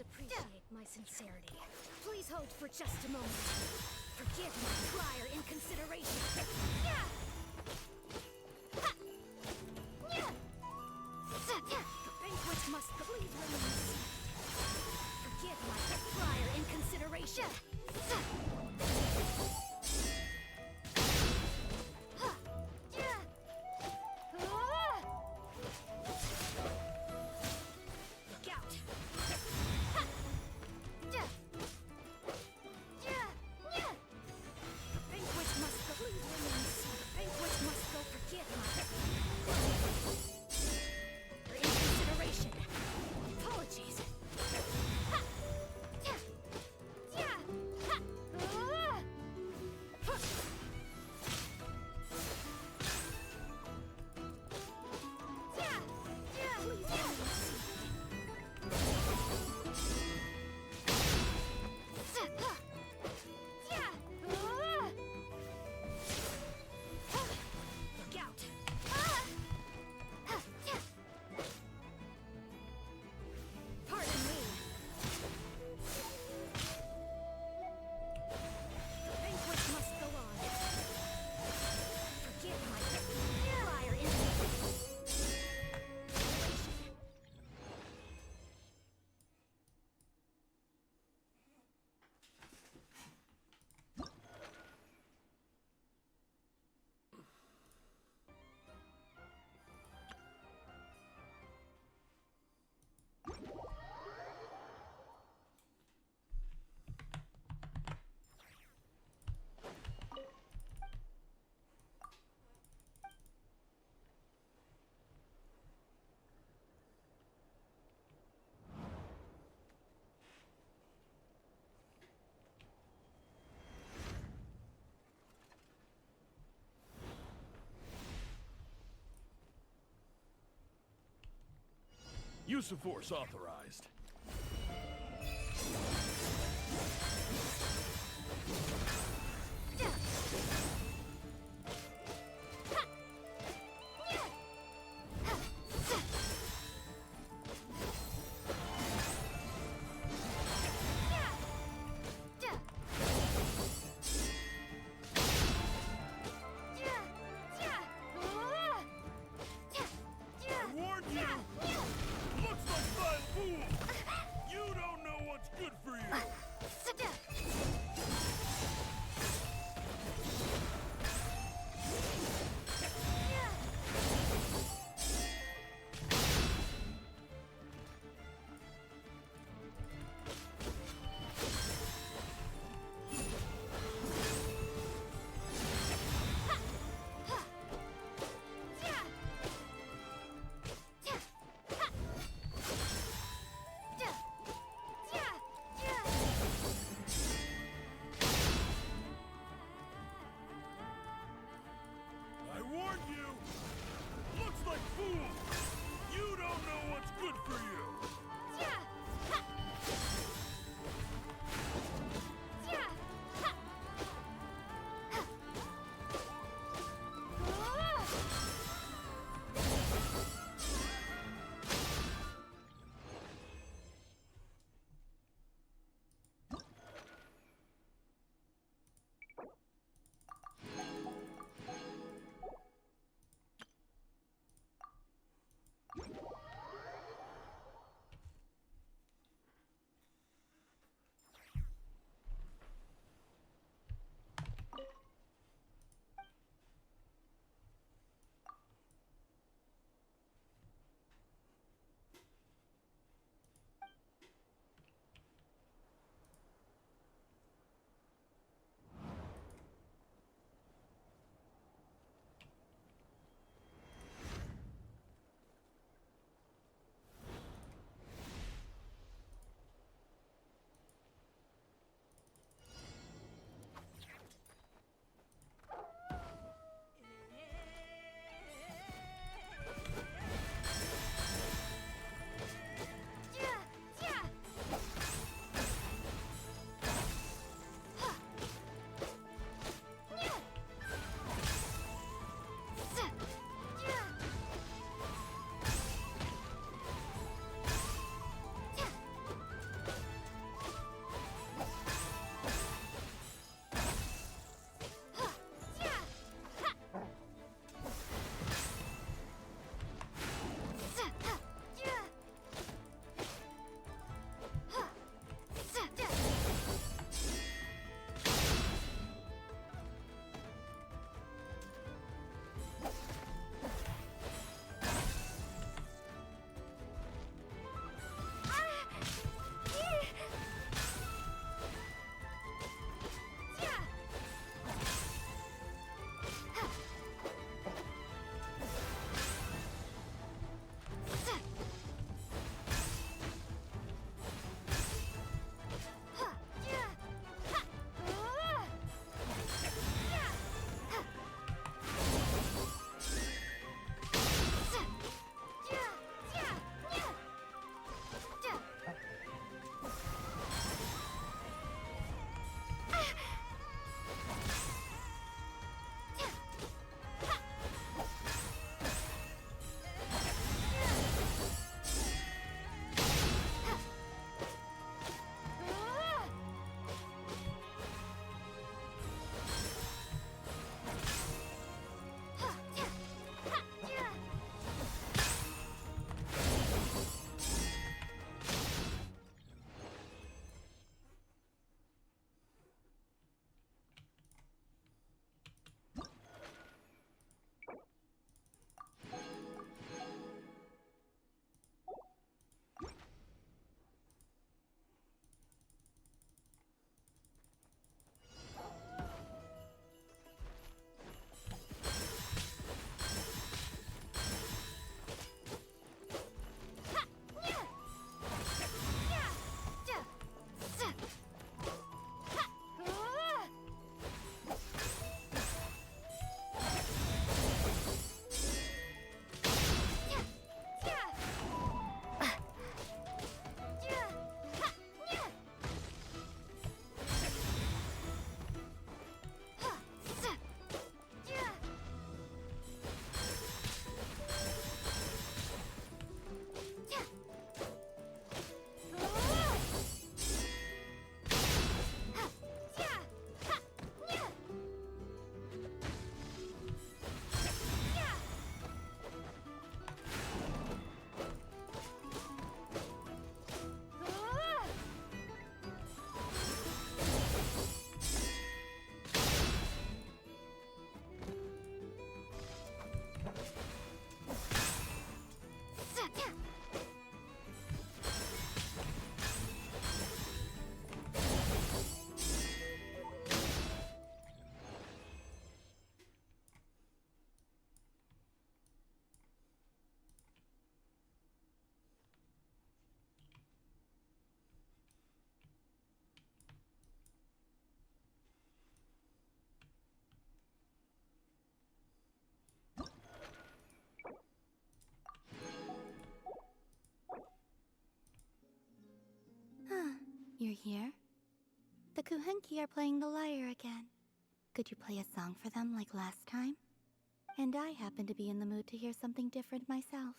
appreciate my sincerity. Please hold for just a moment. Forgive my prior inconsideration. The banquet must please remain seated. Forgive my prior inconsideration. Look out. The banquet must please remain seated. The banquet must go. Forgive my your inconsideration. Apologies. Look out. Pardon me. The banquet must go on. Forgive my prior inconsideration. Use of force authorized. I warned you! Looks like my fool! You're here? The Kuhenki are playing the lyre again. Could you play a song for them like last time? And I happen to be in the mood to hear something different myself.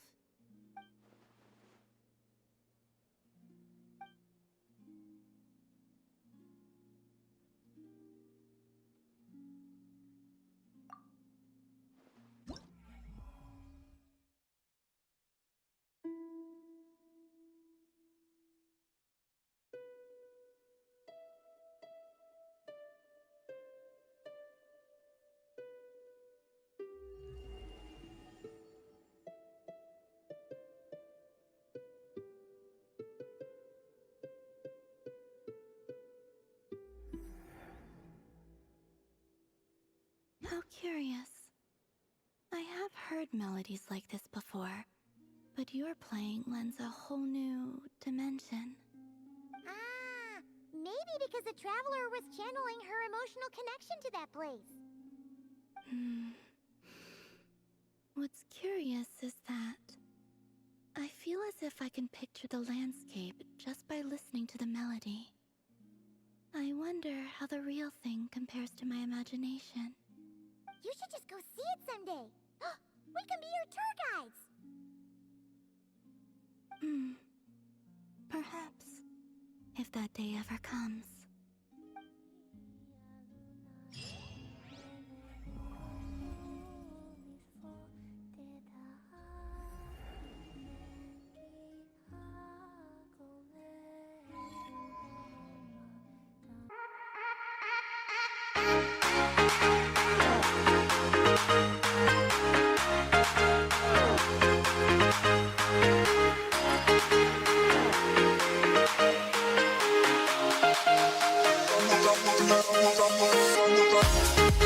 How curious. I have heard melodies like this before, but your playing lends a whole new dimension. Ah, maybe because the traveler was channeling her emotional connection to that place. What's curious is that I feel as if I can picture the landscape just by listening to the melody. I wonder how the real thing compares to my imagination. You should just go see it someday. We can be your tour guides. Perhaps, if that day ever comes. From the